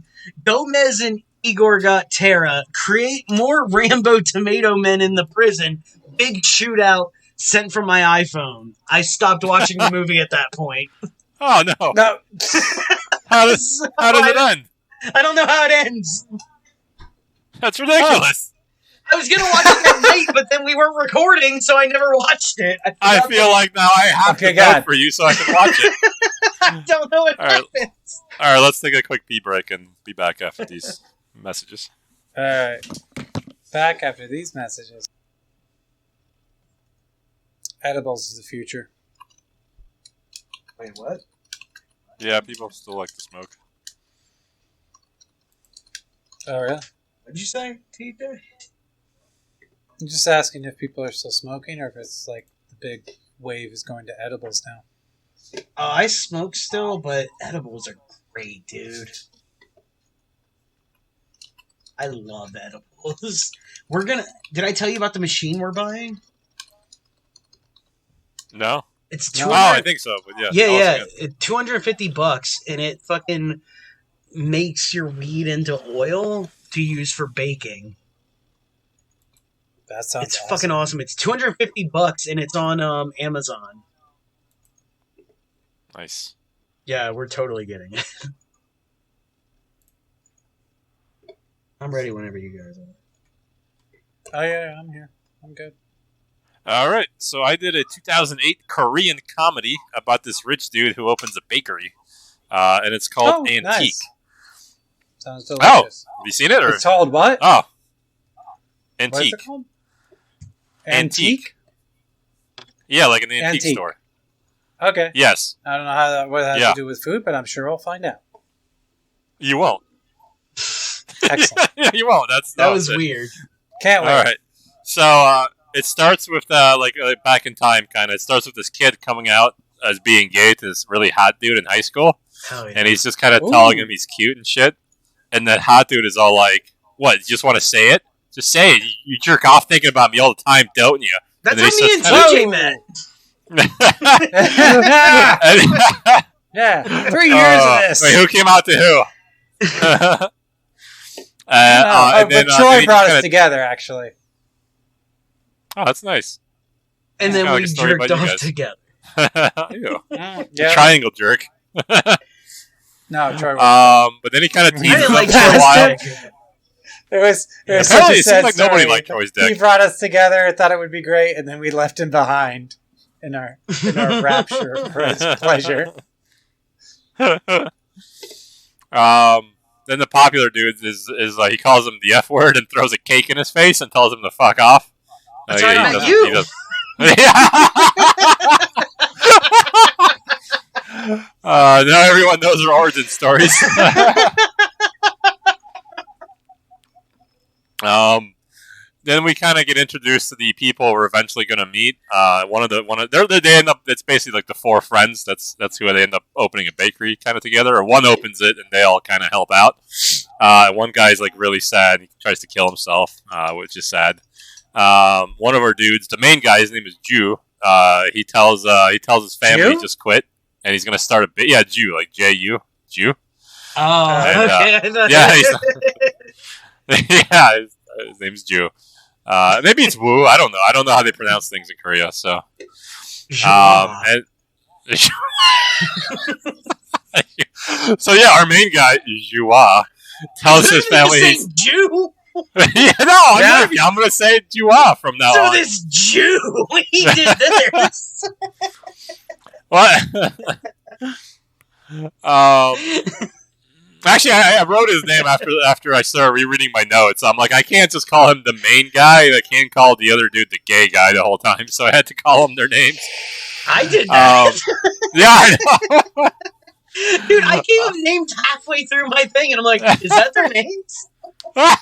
Gomez and Igor got Tara. Create more Rambo Tomato Men in the prison. Big shootout sent from my iPhone. I stopped watching the movie at that point. Oh no! No. How does it end? I don't know how it ends. That's ridiculous. I was gonna watch it that night, but then we weren't recording, so I never watched it. I feel like now I have to vote for you so I can watch it. I don't know what happens. All right, let's take a quick pee break and be back after these messages. All right, back after these messages. Edibles is the future. Wait, what? Yeah, people still like to smoke. Oh, really? What'd you say, TJ? I'm just asking if people are still smoking or if it's like the big wave is going to edibles now. I smoke still, but edibles are great, dude. I love edibles. Did I tell you about the machine we're buying? No? It's $200. I think so, but yeah. Yeah. $250, and it fucking makes your weed into oil to use for baking. That sounds It's fucking awesome. It's $250, and it's on Amazon. Nice. Yeah, we're totally getting it. I'm ready whenever you guys are. Oh, yeah, I'm here. I'm good. All right, so I did a 2008 Korean comedy about this rich dude who opens a bakery, and it's called Antique. Nice. Sounds delicious. Oh, have you seen it? Or? It's called what? Oh, Antique. What is it called? Antique? Yeah, like an antique store. Okay. Yes. I don't know what it has to do with food, but I'm sure we'll find out. You won't. Excellent. Yeah, you won't. That was weird. Can't wait. All right. So it starts with like back in time, kind of. It starts with this kid coming out as being gay to this really hot dude in high school, and he's just kind of telling him he's cute and shit. And that hot dude is all like, "What? You just want to say it? Just say it. You jerk off thinking about me all the time, don't you?" That's what me and TJ met. Yeah, 3 years of this. Wait, who came out to who? But Troy brought us together, actually. Oh, that's nice. And then we jerked off together. Ew. Triangle jerk. No, Troy. But then he kind of teased like for a while. It was it such a seemed sad like story. nobody liked Troy's dick. He brought us together, thought it would be great, and then we left him behind in our rapture for his pleasure. Then the popular dude is like, he calls him the F word and throws a cake in his face and tells him to fuck off. That's how I met you. Now everyone knows our origin stories. then we kind of get introduced to the people we're eventually going to meet. They end up. It's basically like the four friends. That's who they end up opening a bakery kind of together. Or one opens it, and they all kind of help out. One guy's like really sad. He tries to kill himself, which is sad. One of our dudes, the main guy, his name is Jew. He tells his family Jew? just quit, and he's going to start a bit. Yeah, Jew, like J-U, Jew. Oh, And, okay. yeah, yeah. His name's Jew. Maybe it's Woo. I don't know. I don't know how they pronounce things in Korea. So, and, so yeah, our main guy, Jua, tells his family he's Jew. yeah, no, I'm gonna say Jua from now on. So this Jew, he did this. What? Actually, I wrote his name after I started rereading my notes. I'm like, I can't just call him the main guy. I can't call the other dude the gay guy the whole time. So I had to call them their names. I did that. Yeah, I know. Dude, I gave them names halfway through my thing, and I'm like, is that their names? I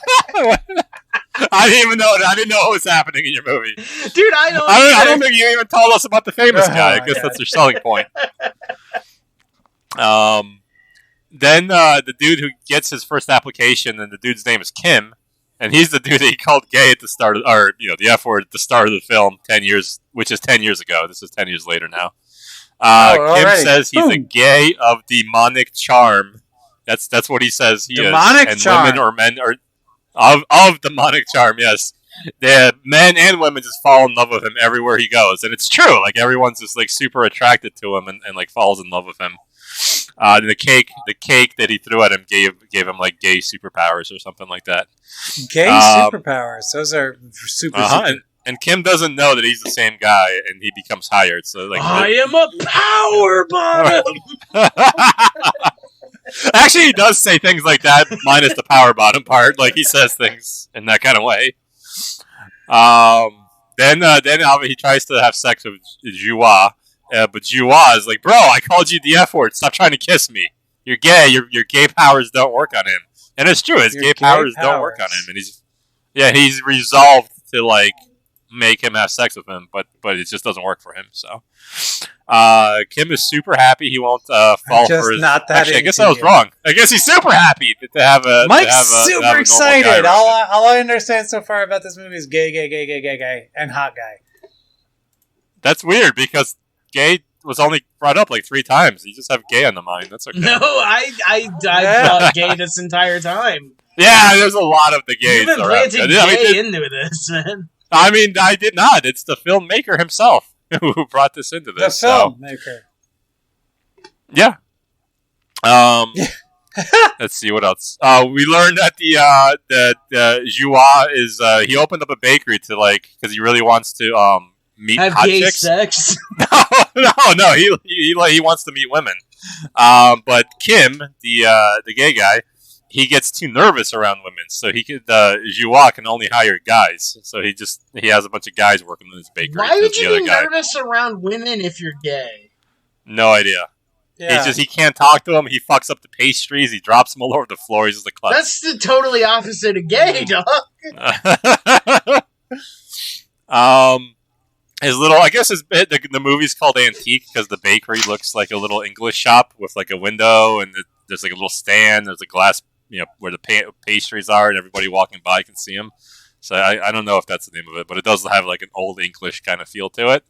didn't even know. I didn't know what was happening in your movie. Dude, I don't think you even told us about the famous guy. I guess that's your selling point. Then the dude who gets his first application, and the dude's name is Kim, and he's the dude that he called gay at the start of, or the F word at the start of the film 10 years, which is 10 years ago. This is 10 years later now. Kim says he's a gay of demonic charm. That's what he says he demonic is. And charm. women or men are of demonic charm, yes. The men and women just fall in love with him everywhere he goes. And it's true. Like, everyone's just like super attracted to him and like falls in love with him. The cake that he threw at him gave him like gay superpowers or something like that. Gay superpowers. Those are super. And Kim doesn't know that he's the same guy, and he becomes hired. So like, I am a power bottom. Actually, he does say things like that, minus the power bottom part. Like, he says things in that kind of way. Then he tries to have sex with Jua, but Jua is like, bro, I called you the F word. Stop trying to kiss me. You're gay. Your gay powers don't work on him. And it's true. His gay powers don't work on him. And he's resolved to like make him have sex with him, but it just doesn't work for him. So Kim is super happy he won't fall for his. Not that actually, I guess I was wrong. I guess he's super happy to have a. Mike's super excited. All I understand so far about this movie is gay, and hot guy. That's weird because gay was only brought up like 3 times. You just have gay on the mind. That's okay. No, I thought gay this entire time. Yeah, there's a lot of the gays. You've been planting gay into this, man. I mean, I did not. It's the filmmaker himself who brought this into this. The filmmaker. Yeah. Let's see what else. We learned that the Jua is he opened up a bakery to like because he really wants to meet have hot gay chicks. sex. No. He wants to meet women. But Kim, the gay guy, he gets too nervous around women, so Jua can only hire guys. So he has a bunch of guys working in his bakery. Why would you be nervous around women if you're gay? No idea. Yeah. He can't talk to them. He fucks up the pastries. He drops them all over the floor. He's just like klutz. That's the totally opposite of gay, dog. The movie's called Antique because the bakery looks like a little English shop with like a window and there's like a little stand. There's a glass, where the pastries are, and everybody walking by can see them. So I don't know if that's the name of it, but it does have like an old English kind of feel to it.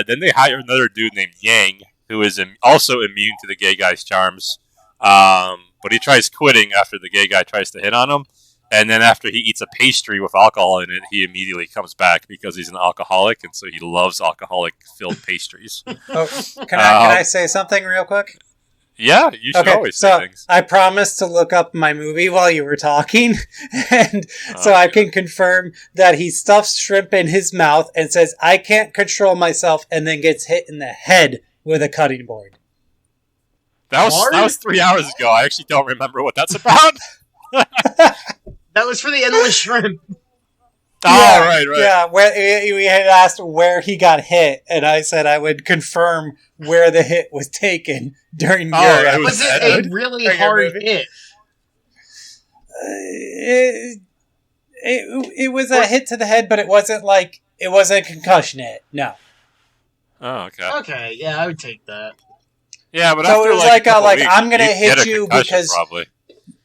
Then they hire another dude named Yang, who is also immune to the gay guy's charms. But he tries quitting after the gay guy tries to hit on him. And then after he eats a pastry with alcohol in it, he immediately comes back because he's an alcoholic, and so he loves alcoholic-filled pastries. Can I say something real quick? Yeah, you should always say things. I promised to look up my movie while you were talking, and so I can confirm that he stuffs shrimp in his mouth and says, I can't control myself, and then gets hit in the head with a cutting board. That was 3 hours ago. I actually don't remember what that's about. That was for the endless shrimp. Oh, right. Yeah, we had asked where he got hit, and I said I would confirm where the hit was taken during your episode. Was it a really hard hit? It was a hit to the head, but it wasn't a concussion hit. No. Oh, okay. Okay, yeah, I would take that. Yeah, but so after it was like weeks, I'm gonna hit get a you concussion, because probably.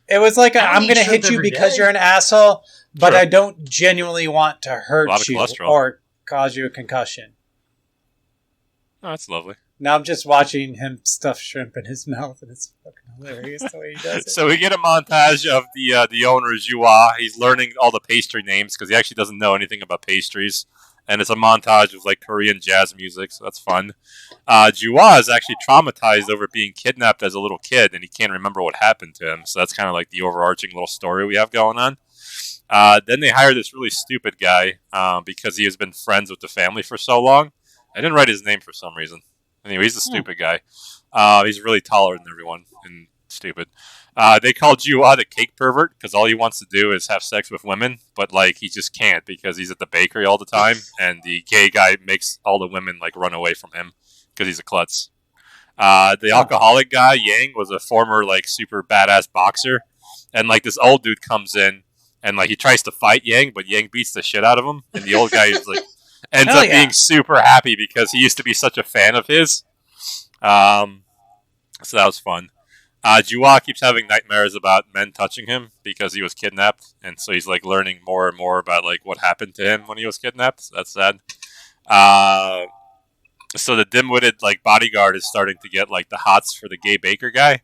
it was like I I'm eat gonna shrimp hit you every because day. you're an asshole, but Sure. I don't genuinely want to A lot hurt of you cholesterol. or cause you a concussion. Oh, that's lovely. Now I'm just watching him stuff shrimp in his mouth, and it's fucking hilarious the way he does it. So we get a montage of the owner, Joie. He's learning all the pastry names because he actually doesn't know anything about pastries. And it's a montage of like Korean jazz music, so that's fun. Joie is actually traumatized over being kidnapped as a little kid, and he can't remember what happened to him. So that's kind of like the overarching little story we have going on. Then they hire this really stupid guy because he has been friends with the family for so long. I didn't write his name for some reason. Anyway, he's a stupid guy. He's really taller than everyone and stupid. They call Joie the cake pervert because all he wants to do is have sex with women, but like he just can't because he's at the bakery all the time, and the gay guy makes all the women like run away from him because he's a klutz. The alcoholic guy, Yang, was a former like super badass boxer, and like this old dude comes in and like he tries to fight Yang, but Yang beats the shit out of him, and the old guy is like ends Hell up being super happy because he used to be such a fan of his. So that was fun. Joie keeps having nightmares about men touching him because he was kidnapped, and so he's like learning more and more about like what happened to him when he was kidnapped. So that's sad. So the dim-witted like bodyguard is starting to get like the hots for the gay baker guy,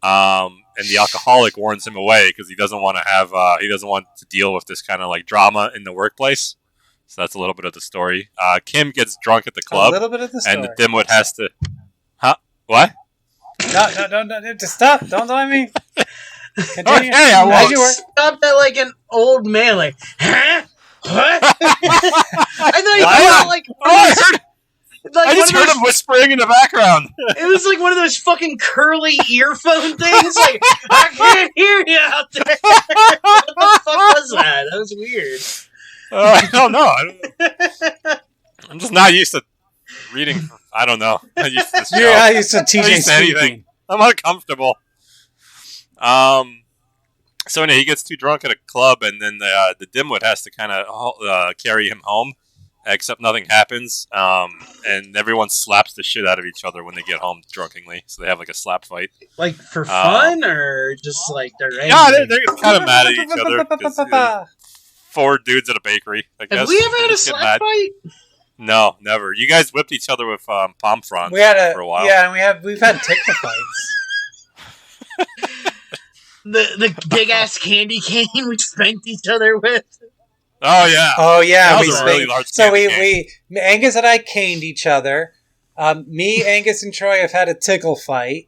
and the alcoholic warns him away because he doesn't want to deal with this kind of like drama in the workplace. So that's a little bit of the story. Kim gets drunk at the club, A little bit of the story. and the dimwit has to. Huh? What? No, just stop. Don't let me. Continue. Okay, I won't. As you were. Stopped at like an old man, like, huh? What? I thought you What? were like, I just heard him whispering in the background. it was like one of those fucking curly earphone things. Like, I can't hear you out there. What the fuck was that? That was weird. I don't know. I'm just not used to reading. I don't know. I'm used to this show. Yeah, I used to TJ used to anything. speaking. I'm uncomfortable. So anyway, he gets too drunk at a club, and then the dimwit has to kind of carry him home. Except nothing happens, and everyone slaps the shit out of each other when they get home drunkenly. So they have like a slap fight. Like for fun, or just like they're angry? Yeah, they're kind of mad at each other. 'Cause, four dudes at a bakery. I guess. Have we ever had a They get slap mad. fight? No, never. You guys whipped each other with palm fronds We had for a while. yeah, and we've had tickle fights. The big ass candy cane we spanked each other with. Oh yeah. Oh yeah, That we was a really large so candy we Angus and I caned each other. Me, Angus, and Troy have had a tickle fight,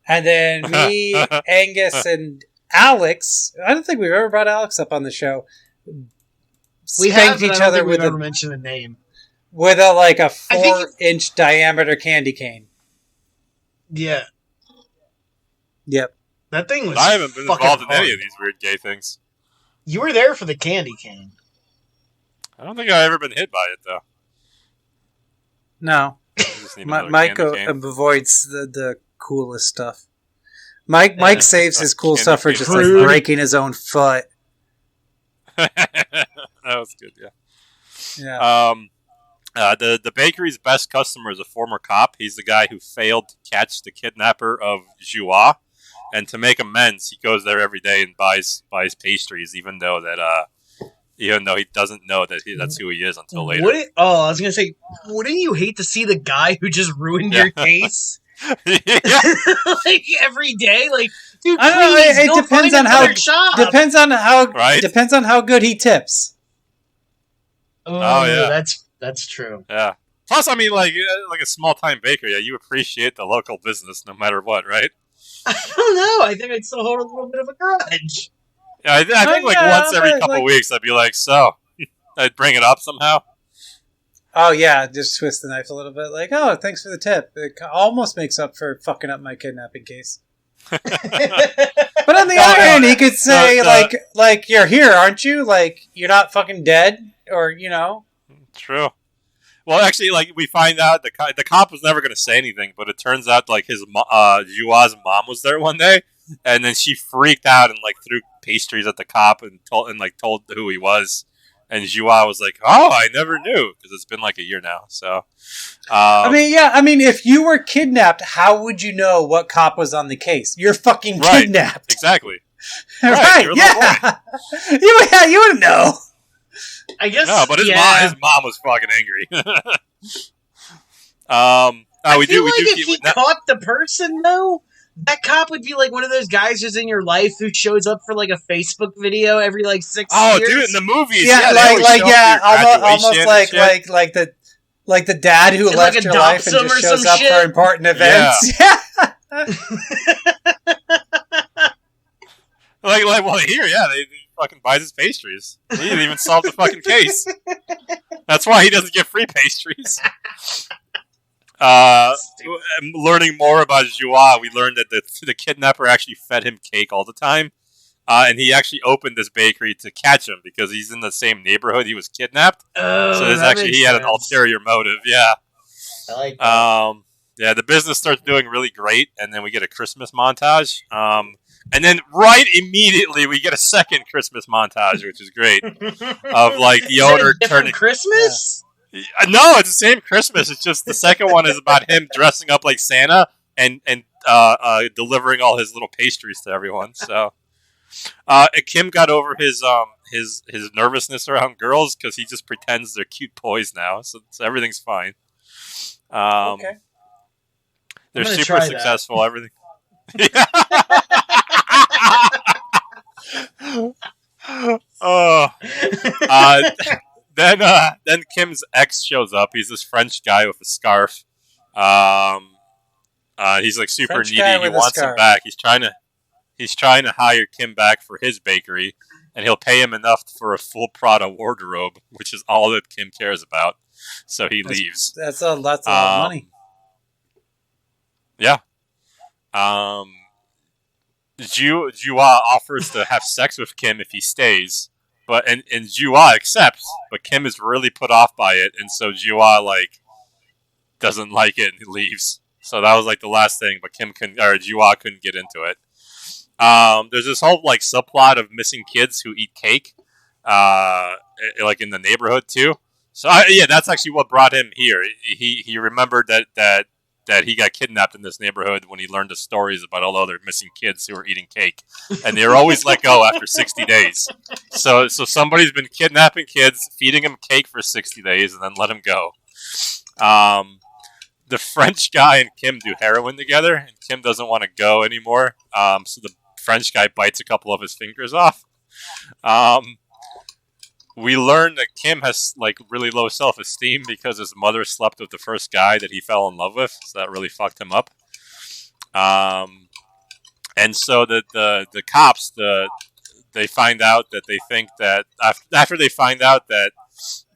and then me, Angus, and Alex. I don't think we've ever brought Alex up on the show. We have Spanked but I each don't other think we've with ever a mentioned the name. like a I think 4-inch diameter candy cane. Yeah, Yep. that thing was. I haven't been fucking involved in hard. any of these weird gay things. You were there for the candy cane. I don't think I've ever been hit by it though. No. I just need another Mike candy cane. avoids the coolest stuff. Mike saves his cool Candy stuff for cane. just like Rude. breaking his own foot. That was good. Yeah. Yeah. The bakery's best customer is a former cop. He's the guy who failed to catch the kidnapper of Joie, and to make amends, he goes there every day and buys pastries, even though he doesn't know that that's who he is until later. I was gonna say, wouldn't you hate to see the guy who just ruined your case? Yeah. Like every day, like dude, I don't know. please, It go depends find on how another job. Right? depends on how good he tips. Oh yeah. that's true. Yeah. Plus, I mean, like a small time baker, yeah, you appreciate the local business no matter what, right? I don't know. I think I'd still hold a little bit of a grudge. Yeah, I think like yeah, once every but, couple like- weeks, I'd be like, so, I'd bring it up somehow. Oh yeah, just twist the knife a little bit. Like, oh, thanks for the tip. It almost makes up for fucking up my kidnapping case. But on the other hand, he could say like you're here, aren't you? Like you're not fucking dead, or you know. True. Well, actually, like we find out the cop was never going to say anything, but it turns out like his Joie's mom was there one day, And then she freaked out and like threw pastries at the cop and told who he was. And Joie was like, "Oh, I never knew," because it's been like a year now. So, I mean, if you were kidnapped, how would you know what cop was on the case? You're fucking kidnapped. Exactly. Right? Yeah. You wouldn't know. I guess. No, but his mom was fucking angry. I feel like if he caught the person, though, that cop would be like one of those guys who's in your life who shows up for like a Facebook video every like 6 years. Oh, dude, in the movies, almost like the dad who left like your life and just shows up for important events. Yeah. Well, here, they fucking buys his pastries. He didn't even solve the fucking case. That's why he doesn't get free pastries. Learning more about Joie, we learned that the kidnapper actually fed him cake all the time. And he actually opened this bakery to catch him because he's in the same neighborhood he was kidnapped. So he had an ulterior motive. Yeah. I like that. The business starts doing really great, and then we get a Christmas montage. And then right immediately we get a second Christmas montage, which is great. Of like the owner turning Christmas? Yeah. No, it's the same Christmas. It's just the second one is about him dressing up like Santa and delivering all his little pastries to everyone. So Kim got over his nervousness around girls because he just pretends they're cute boys now. So everything's fine. Okay. They're super successful. Everything. Then Kim's ex shows up. He's this French guy with a scarf. He's like super French needy. He wants him back. He's trying to hire Kim back for his bakery, and he'll pay him enough for a full Prada wardrobe, which is all that Kim cares about. So he leaves. That's a lot of money. Yeah. Joie offers to have sex with Kim if he stays, and Joie accepts, but Kim is really put off by it, and so Joie doesn't like it and he leaves. So that was like the last thing, but Joie couldn't get into it. There's this whole subplot of missing kids who eat cake, in the neighborhood too. So that's actually what brought him here. He remembered that he got kidnapped in this neighborhood when he learned the stories about all the other missing kids who were eating cake, and they were always let go after 60 days. So somebody's been kidnapping kids, feeding them cake for 60 days, and then let them go. The French guy and Kim do heroin together, and Kim doesn't want to go anymore. So the French guy bites a couple of his fingers off. We learned that Kim has really low self-esteem because his mother slept with the first guy that he fell in love with, so that really fucked him up. And so the cops they find out that they think that after they find out that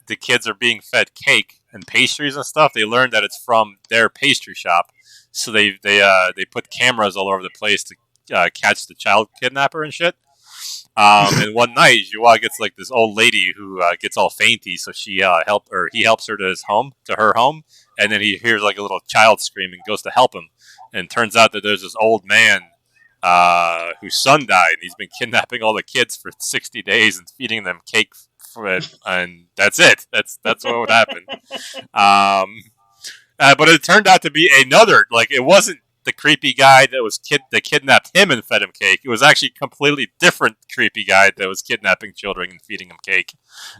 the kids are being fed cake and pastries and stuff, they learn that it's from their pastry shop. So they put cameras all over the place to catch the child kidnapper and shit. And one night, Joie gets this old lady who gets all fainty, so he helps her to her home, and then he hears a little child scream and goes to help him, and it turns out that there's this old man whose son died, and he's been kidnapping all the kids for 60 days and feeding them cake for it, and that's it. That's what would happen. But it turned out to be another, it wasn't the creepy guy that kidnapped him and fed him cake. It was actually a completely different creepy guy that was kidnapping children and feeding them cake.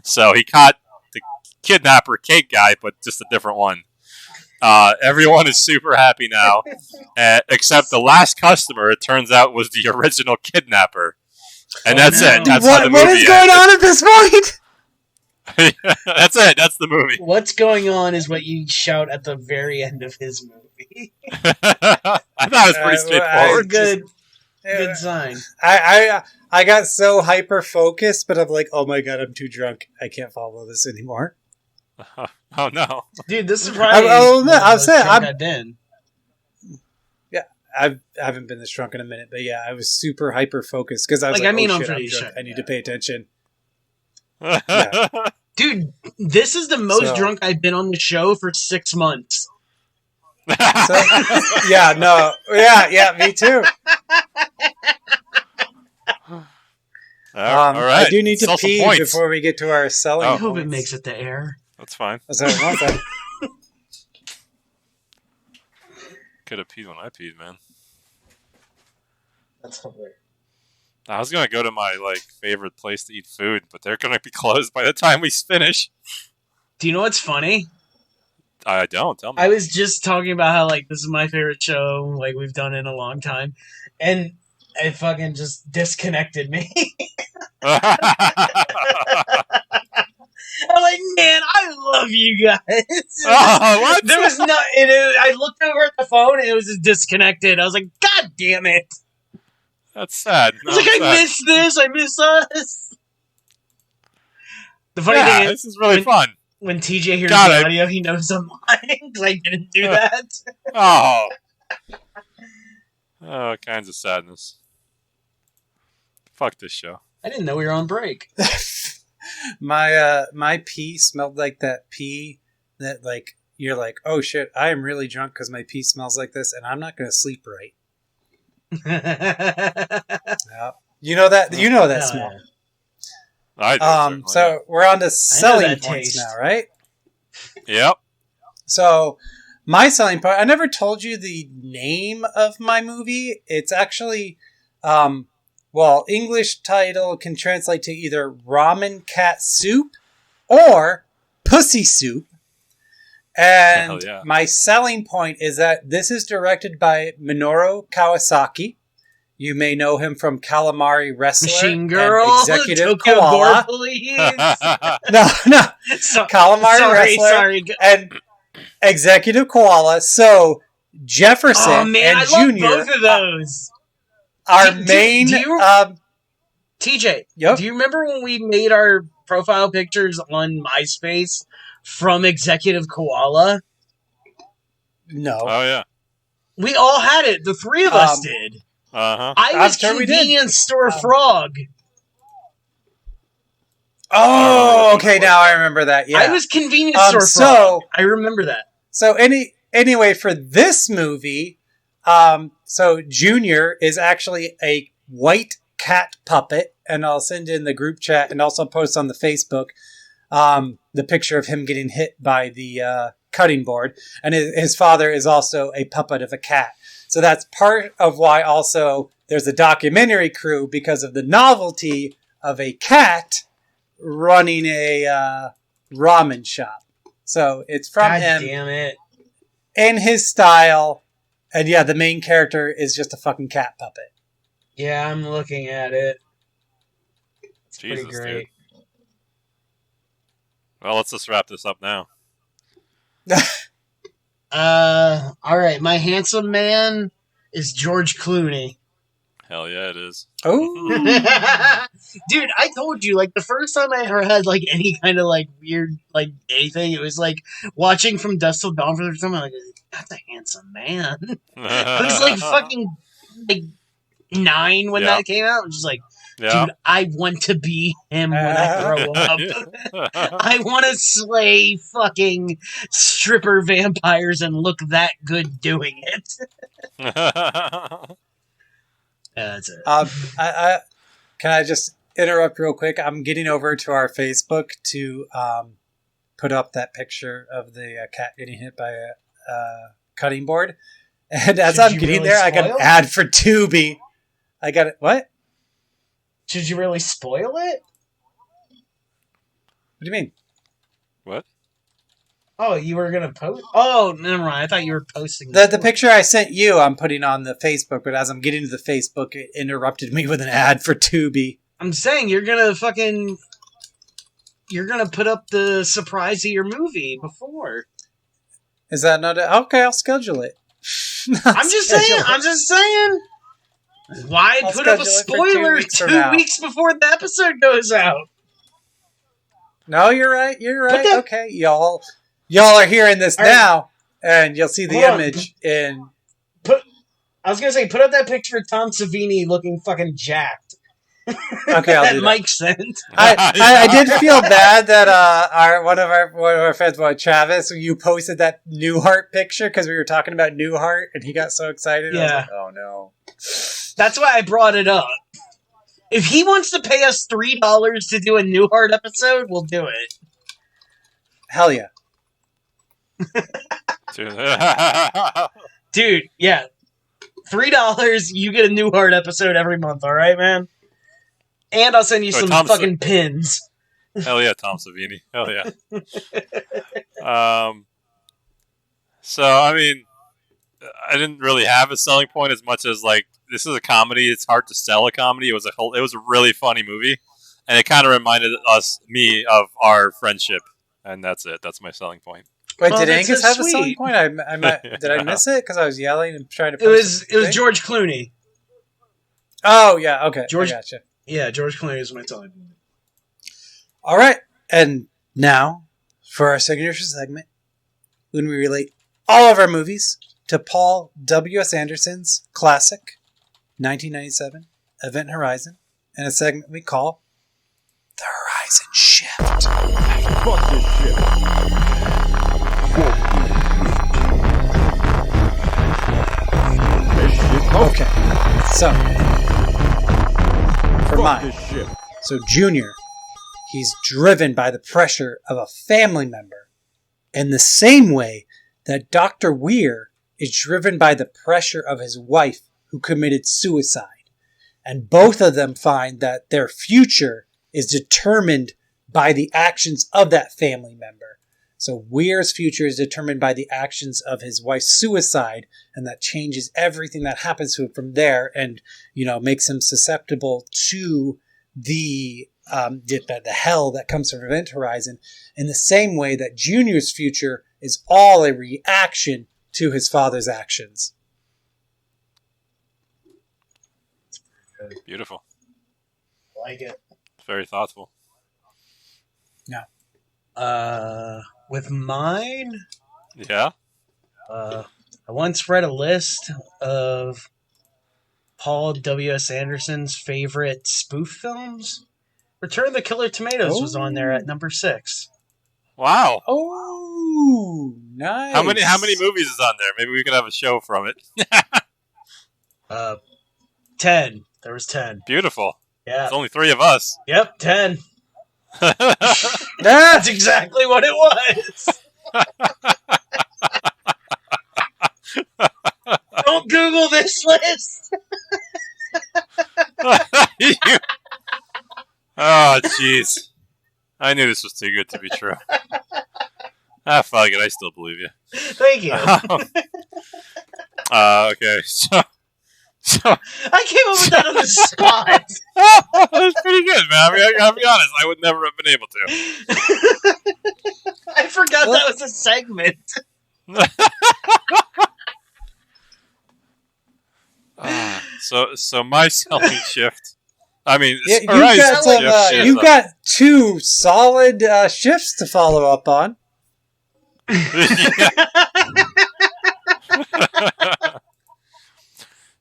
So he caught the kidnapper cake guy, but just a different one. Everyone is super happy now, except the last customer, it turns out, was the original kidnapper. And that's it. That's how the movie What is going on at this point? That's it. That's the movie. What's going on is what you shout at the very end of his movie. I thought it was pretty straightforward. Good sign. I got so hyper focused, but I'm like, oh my god, I'm too drunk. I can't follow this anymore. Oh no, dude, this is probably. I'm saying I've been. Yeah, I haven't been this drunk in a minute, but yeah, I was super hyper focused because I was I'm drunk. I need to pay attention. Yeah. Dude, this is the most drunk I've been on the show for 6 months. Me too. All right. I do need to Sell some pee points. before we get to our selling. I hope points. it makes it to air. That's fine. So, okay. Could have peed when I peed, man. That's hilarious. I was gonna go to my favorite place to eat food, but they're gonna be closed by the time we finish. Do you know what's funny? I don't. Tell me. I was just talking about how this is my favorite show we've done in a long time, and it fucking just disconnected me. I'm like, man, I love you guys. What? There was no. I looked over at the phone and it was just disconnected. I was like, God damn it! That's sad. I was like, I miss this. I miss us. The funny thing is, this is really fun. When TJ hears God, the audio, he knows I'm lying because I didn't do that. Oh, all kinds of sadness. Fuck this show. I didn't know we were on break. My pee smelled like that pee that you're like, oh shit, I am really drunk because my pee smells like this, and I'm not going to sleep right. Yeah. You know that smell. Yeah. I do, so we're on to selling that points taste. now, right? Yep. So my selling point, I never told you the name of my movie. It's actually, English title can translate to either Ramen Cat Soup or Pussy Soup. And Hell yeah. my selling point is that this is directed by Minoru Kawasaki. You may know him from Calamari Wrestler, Machine Girl, and Executive Tokyo Koala. Gore Police. No, Calamari Wrestler Sorry. and Executive Koala. So Jefferson Oh man, and I love Junior both of those. are Do main. you- TJ, Yep. do you remember when we made our profile pictures on MySpace from Executive Koala? No, Oh yeah. We all had it. The three of us did. Uh-huh. I was sure we did. Convenience Store Frog. Oh, okay. Now I remember that. Yeah, I was Convenience Store Frog. so- I remember that. So anyway, for this movie, so Junior is actually a white cat puppet, and I'll send in the group chat and also post on the Facebook the picture of him getting hit by the cutting board, and his father is also a puppet of a cat. So that's part of why also there's a documentary crew, because of the novelty of a cat running a ramen shop. So it's from God him damn it. in his style. And yeah, the main character is just a fucking cat puppet. Yeah, I'm looking at it. It's Jesus, pretty great. Well, let's just wrap this up now. All right. My handsome man is George Clooney. Hell yeah, it is. Oh, Dude, I told you, the first time I ever had, any kind of, weird, gay thing, it was, watching From Dusk Till Dawn for the first time. I'm like, that's a handsome man. I was, fucking, 9 when that came out. I was just like, Yeah. dude, I want to be him when I grow up. I want to slay fucking stripper vampires and look that good doing it. That's it. I can I just interrupt real quick? I'm getting over to our Facebook to put up that picture of the cat getting hit by a cutting board. And as Should I'm you getting really there, I got an spoil? ad for Tubi. I got it. What? Should you really spoil it? What do you mean? What? Oh, you were gonna post? Oh, never mind. I thought you were posting The picture I sent you, I'm putting on the Facebook, but as I'm getting to the Facebook, it interrupted me with an ad for Tubi. I'm saying you're gonna put up the surprise of your movie before. Is that not okay? I'll schedule it. I'm just saying. Why I'll put up a schedule it for 2 spoiler weeks from 2 now. weeks before the episode goes out? No, you're right. You're right. that- Okay, y'all are hearing this All right. now, and you'll see the Hold on. image in. I was gonna say, put up that picture of Tom Savini looking fucking jacked. Okay, I'll that do that. Mike sent. I did feel bad that one of our friends, Travis, you posted that Newhart picture because we were talking about Newhart and he got so excited. I was like, oh no. That's why I brought it up. If he wants to pay us $3 to do a Newhart episode, we'll do it. Hell yeah. Dude, yeah. $3, you get a Newhart episode every month, alright, man? And I'll send you some fucking pins. Hell yeah, Tom Savini. Hell yeah. So, I mean, I didn't really have a selling point as much as, like, this is a comedy. It's hard to sell a comedy. It was a really funny movie. And it kind of reminded me of our friendship. And that's it. That's my selling point. Wait, did Angus have a selling point? Did I miss it? Because I was yelling and trying to... It was George Clooney. Oh, yeah, okay. George, I gotcha. Yeah, George Clooney is my selling point. All right. And now, for our signature segment, when we relate all of our movies to Paul W.S. Anderson's classic 1997 Event Horizon, and a segment we call The Horizon Shift. Fuck this shit. Okay, so for mine, so Junior, he's driven by the pressure of a family member in the same way that Dr. Weir is driven by the pressure of his wife who committed suicide. And both of them find that their future is determined by the actions of that family member. So Weir's future is determined by the actions of his wife's suicide, and that changes everything that happens to him from there, and makes him susceptible to the hell that comes from Event Horizon. In the same way that Junior's future is all a reaction to his father's actions. Beautiful. Like it. Very thoughtful. Yeah. With mine, yeah. I once read a list of Paul W.S. Anderson's favorite spoof films. Return of the Killer Tomatoes was on there at number 6. Wow. Oh, nice. How many movies is on there? Maybe we could have a show from it. 10. There was 10. Beautiful. Yeah. There's only 3 of us. Yep, 10. That's exactly what it was. Don't Google this list. Oh, jeez. I knew this was too good to be true. Fuck it. I still believe you. Thank you. Okay. So I came up with that on the spot. That was pretty good, man. I mean, I gotta be honest. I would never have been able to. I forgot that was a segment. So my selling shift. I mean, you've got 2 solid shifts to follow up on.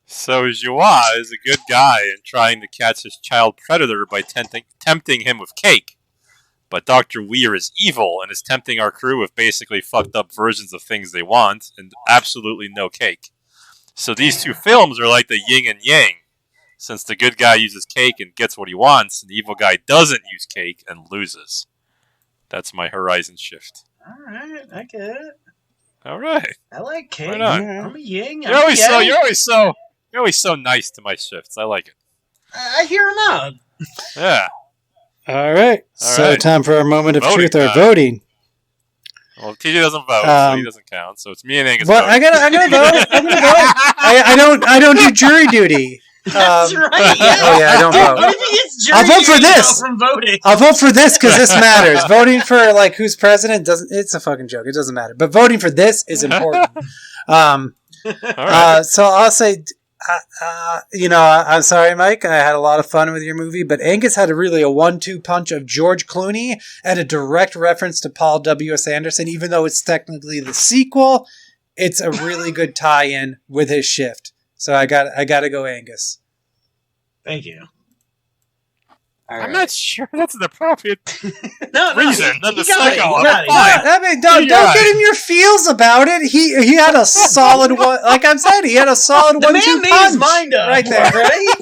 So Joie is a good guy and trying to catch his child predator by tempting him with cake. But Dr. Weir is evil and is tempting our crew with basically fucked up versions of things they want and absolutely no cake. So these 2 films are like the yin and yang. Since the good guy uses cake and gets what he wants, and the evil guy doesn't use cake and loses. That's my horizon shift. Alright, I get it. Alright. I like cake. Why not? I'm a yin. You're always so nice to my shifts. I like it. I hear him out. Yeah. All right. So time for our moment of truth or time. Voting. Well, TJ doesn't vote, so he doesn't count. So it's me and Angus. Well, I gotta vote. I'm gonna vote. I don't do jury duty. That's right. Yeah. Oh yeah, I don't vote. What if he gets jury I'll vote for duty this. from voting? I'll vote for this because this matters. Voting for like who's president doesn't. It's a fucking joke. It doesn't matter. But voting for this is important. All right. So I'll say. I'm sorry, Mike. I had a lot of fun with your movie, but Angus had a 1-2 punch of George Clooney and a direct reference to Paul W.S. Anderson. Even though it's technically the sequel, it's a really good tie-in with his shift. So I got to go Angus. Thank you. All I'm right. not sure that's an appropriate No, reason. Then the you got it, second you one. got it. Fine. I mean, don't You're right. get in your feels about it. He had a solid one. Like I said, he had a solid The 1-2 man made punch his mind up. right there. Right?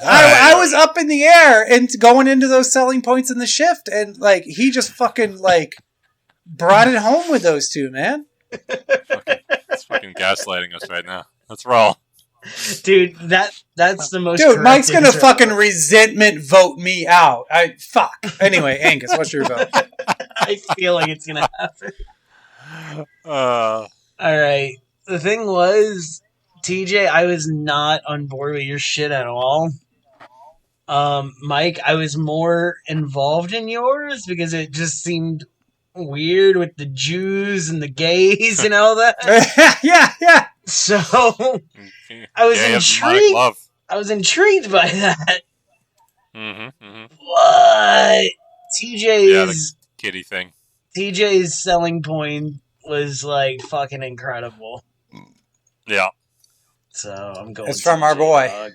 I was up in the air and going into those selling points in the shift, and like he just fucking like brought it home with those two, man. It's fucking gaslighting us right now. Let's roll. Dude, that's the most. Dude, correct Mike's gonna answer. fucking resentment vote me out. Fuck. Anyway, Angus, what's your vote? I feel like it's gonna happen. All right. The thing was, TJ, I was not on board with your shit at all. Mike, I was more involved in yours because it just seemed weird with the Jews and the gays and all that. yeah. So I was Gay intrigued. demonic love. I was intrigued by that. Mm-hmm. But Yeah, the kitty thing. TJ's selling point was like fucking incredible. Yeah. So I'm going. It's from our TJ, boy. dog.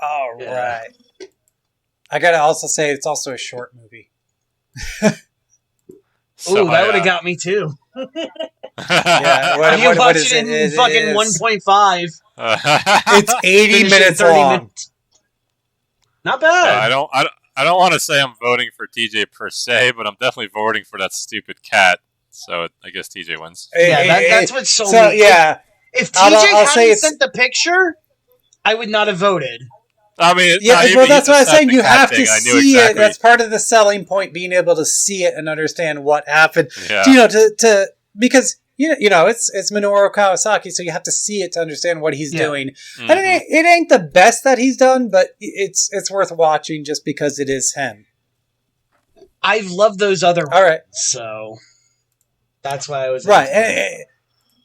All Yeah. right. I gotta also say it's also a short movie. Ooh, that would have got me too. Yeah, You what watch is it in It fucking is- 1.5. It's 80 Finish it in minutes 30 long. minutes. Not bad. I don't want to say I'm voting for TJ per se, but I'm definitely voting for that stupid cat. So I guess TJ wins. That's what sold So me. yeah, If TJ I'll say hadn't it's- sent the picture, I would not have voted. I mean, yeah. no, Well, that's you what I'm just said saying. the You cat have to thing. I knew see it. exactly. That's part of the selling point, being able to see it and understand what happened. Yeah. You know, to because you know it's Minoru Kawasaki, so you have to see it to understand what he's doing. Mhm. And it ain't the best that he's done, but it's worth watching just because it is him. I've loved those other All right. so that's why I was Right.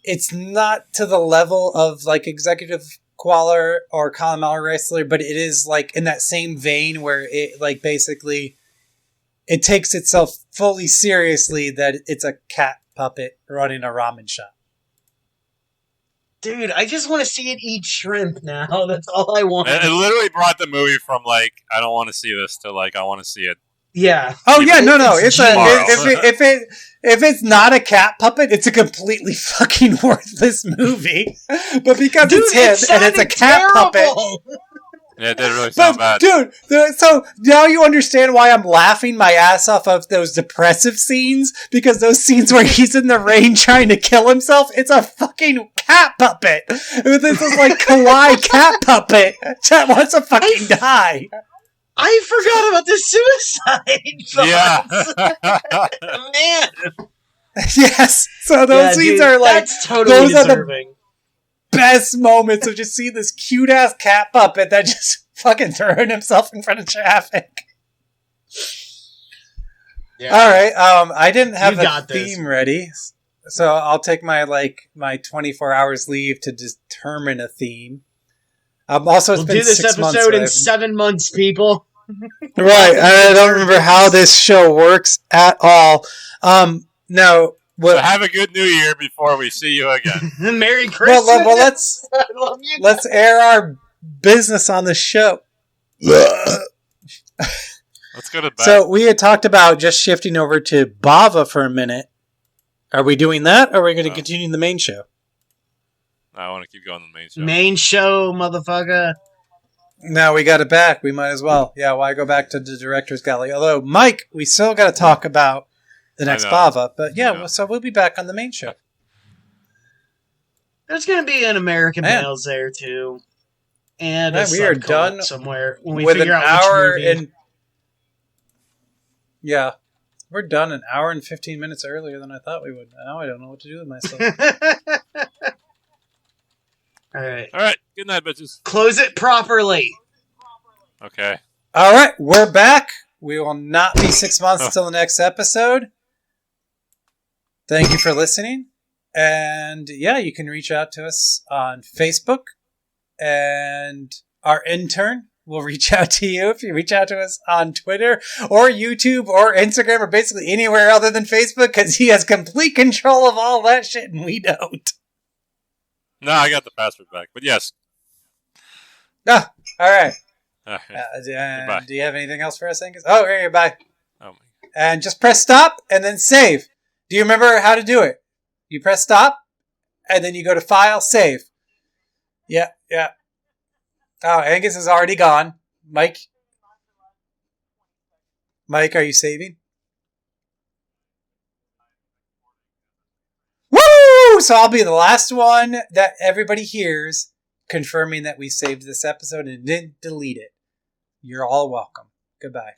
It's not to the level of like Executive Qualler or Colin Wrestler, but it is like in that same vein where it like basically it takes itself fully seriously that it's a cat puppet running a ramen shop. Dude, I just want to see it eat shrimp now. That's all I want. It literally brought the movie from like I don't want to see this to like I want to see it. Yeah. Oh yeah, no, It's it's tomorrow. if it's not a cat puppet, it's a completely fucking worthless movie. But because Dude, it's him and it's a sounded cat puppet. terrible. Yeah, it did really sound But, bad. dude, so now you understand why I'm laughing my ass off of those depressive scenes, because those scenes where he's in the rain trying to kill himself, it's a fucking cat puppet. This is like kawaii cat puppet that wants to fucking die. I forgot about the suicide thoughts. Yeah. Man. Yes, so those scenes dude, are like that's totally those are the deserving. best moments of just seeing this cute ass cat puppet that just fucking throwing himself in front of traffic. Yeah. All right, I didn't have You a got this. theme ready, so I'll take my 24 hours leave to determine a theme. Also, it's We'll been do this 6 months. episode in I've- 7 months, people. Right, and I don't remember how this show works at all. No, So what? have a good New Year before we see you again. Merry Christmas. Well, let's I love you. let's air our business on the show. Let's go to bed. So we had talked about just shifting over to Bava for a minute. Are we doing that, or are we going to continue the main show? I want to keep going to the main show. Main show, motherfucker. No, we got it back. We might as well. Yeah, why go back to the director's gallery? Although, Mike, we still got to talk about the next know. Bava. But yeah, I know. so we'll be back on the main show. There's going to be an American Man. Males there, too. And Man, a we are subculture done somewhere when we With an figure out hour which movie. and... Yeah, we're done an hour and 15 minutes earlier than I thought we would. Now I don't know what to do with myself. All right. All right. Good night, bitches. Close it properly. Okay. All right, we're back. We will not be 6 months until the next episode. Thank you for listening. And yeah, you can reach out to us on Facebook. And our intern will reach out to you if you reach out to us on Twitter or YouTube or Instagram or basically anywhere other than Facebook, because he has complete control of all that shit and we don't. No, I got the password back. But yes. Ah, all right. All right. Do you have anything else for us, Angus? Oh, here you bye. Oh my. And just press stop and then save. Do you remember how to do it? You press stop and then you go to File, Save. Yeah. Oh, Angus is already gone. Mike, are you saving? Woo! So I'll be the last one that everybody hears confirming that we saved this episode and didn't delete it. You're all welcome. Goodbye.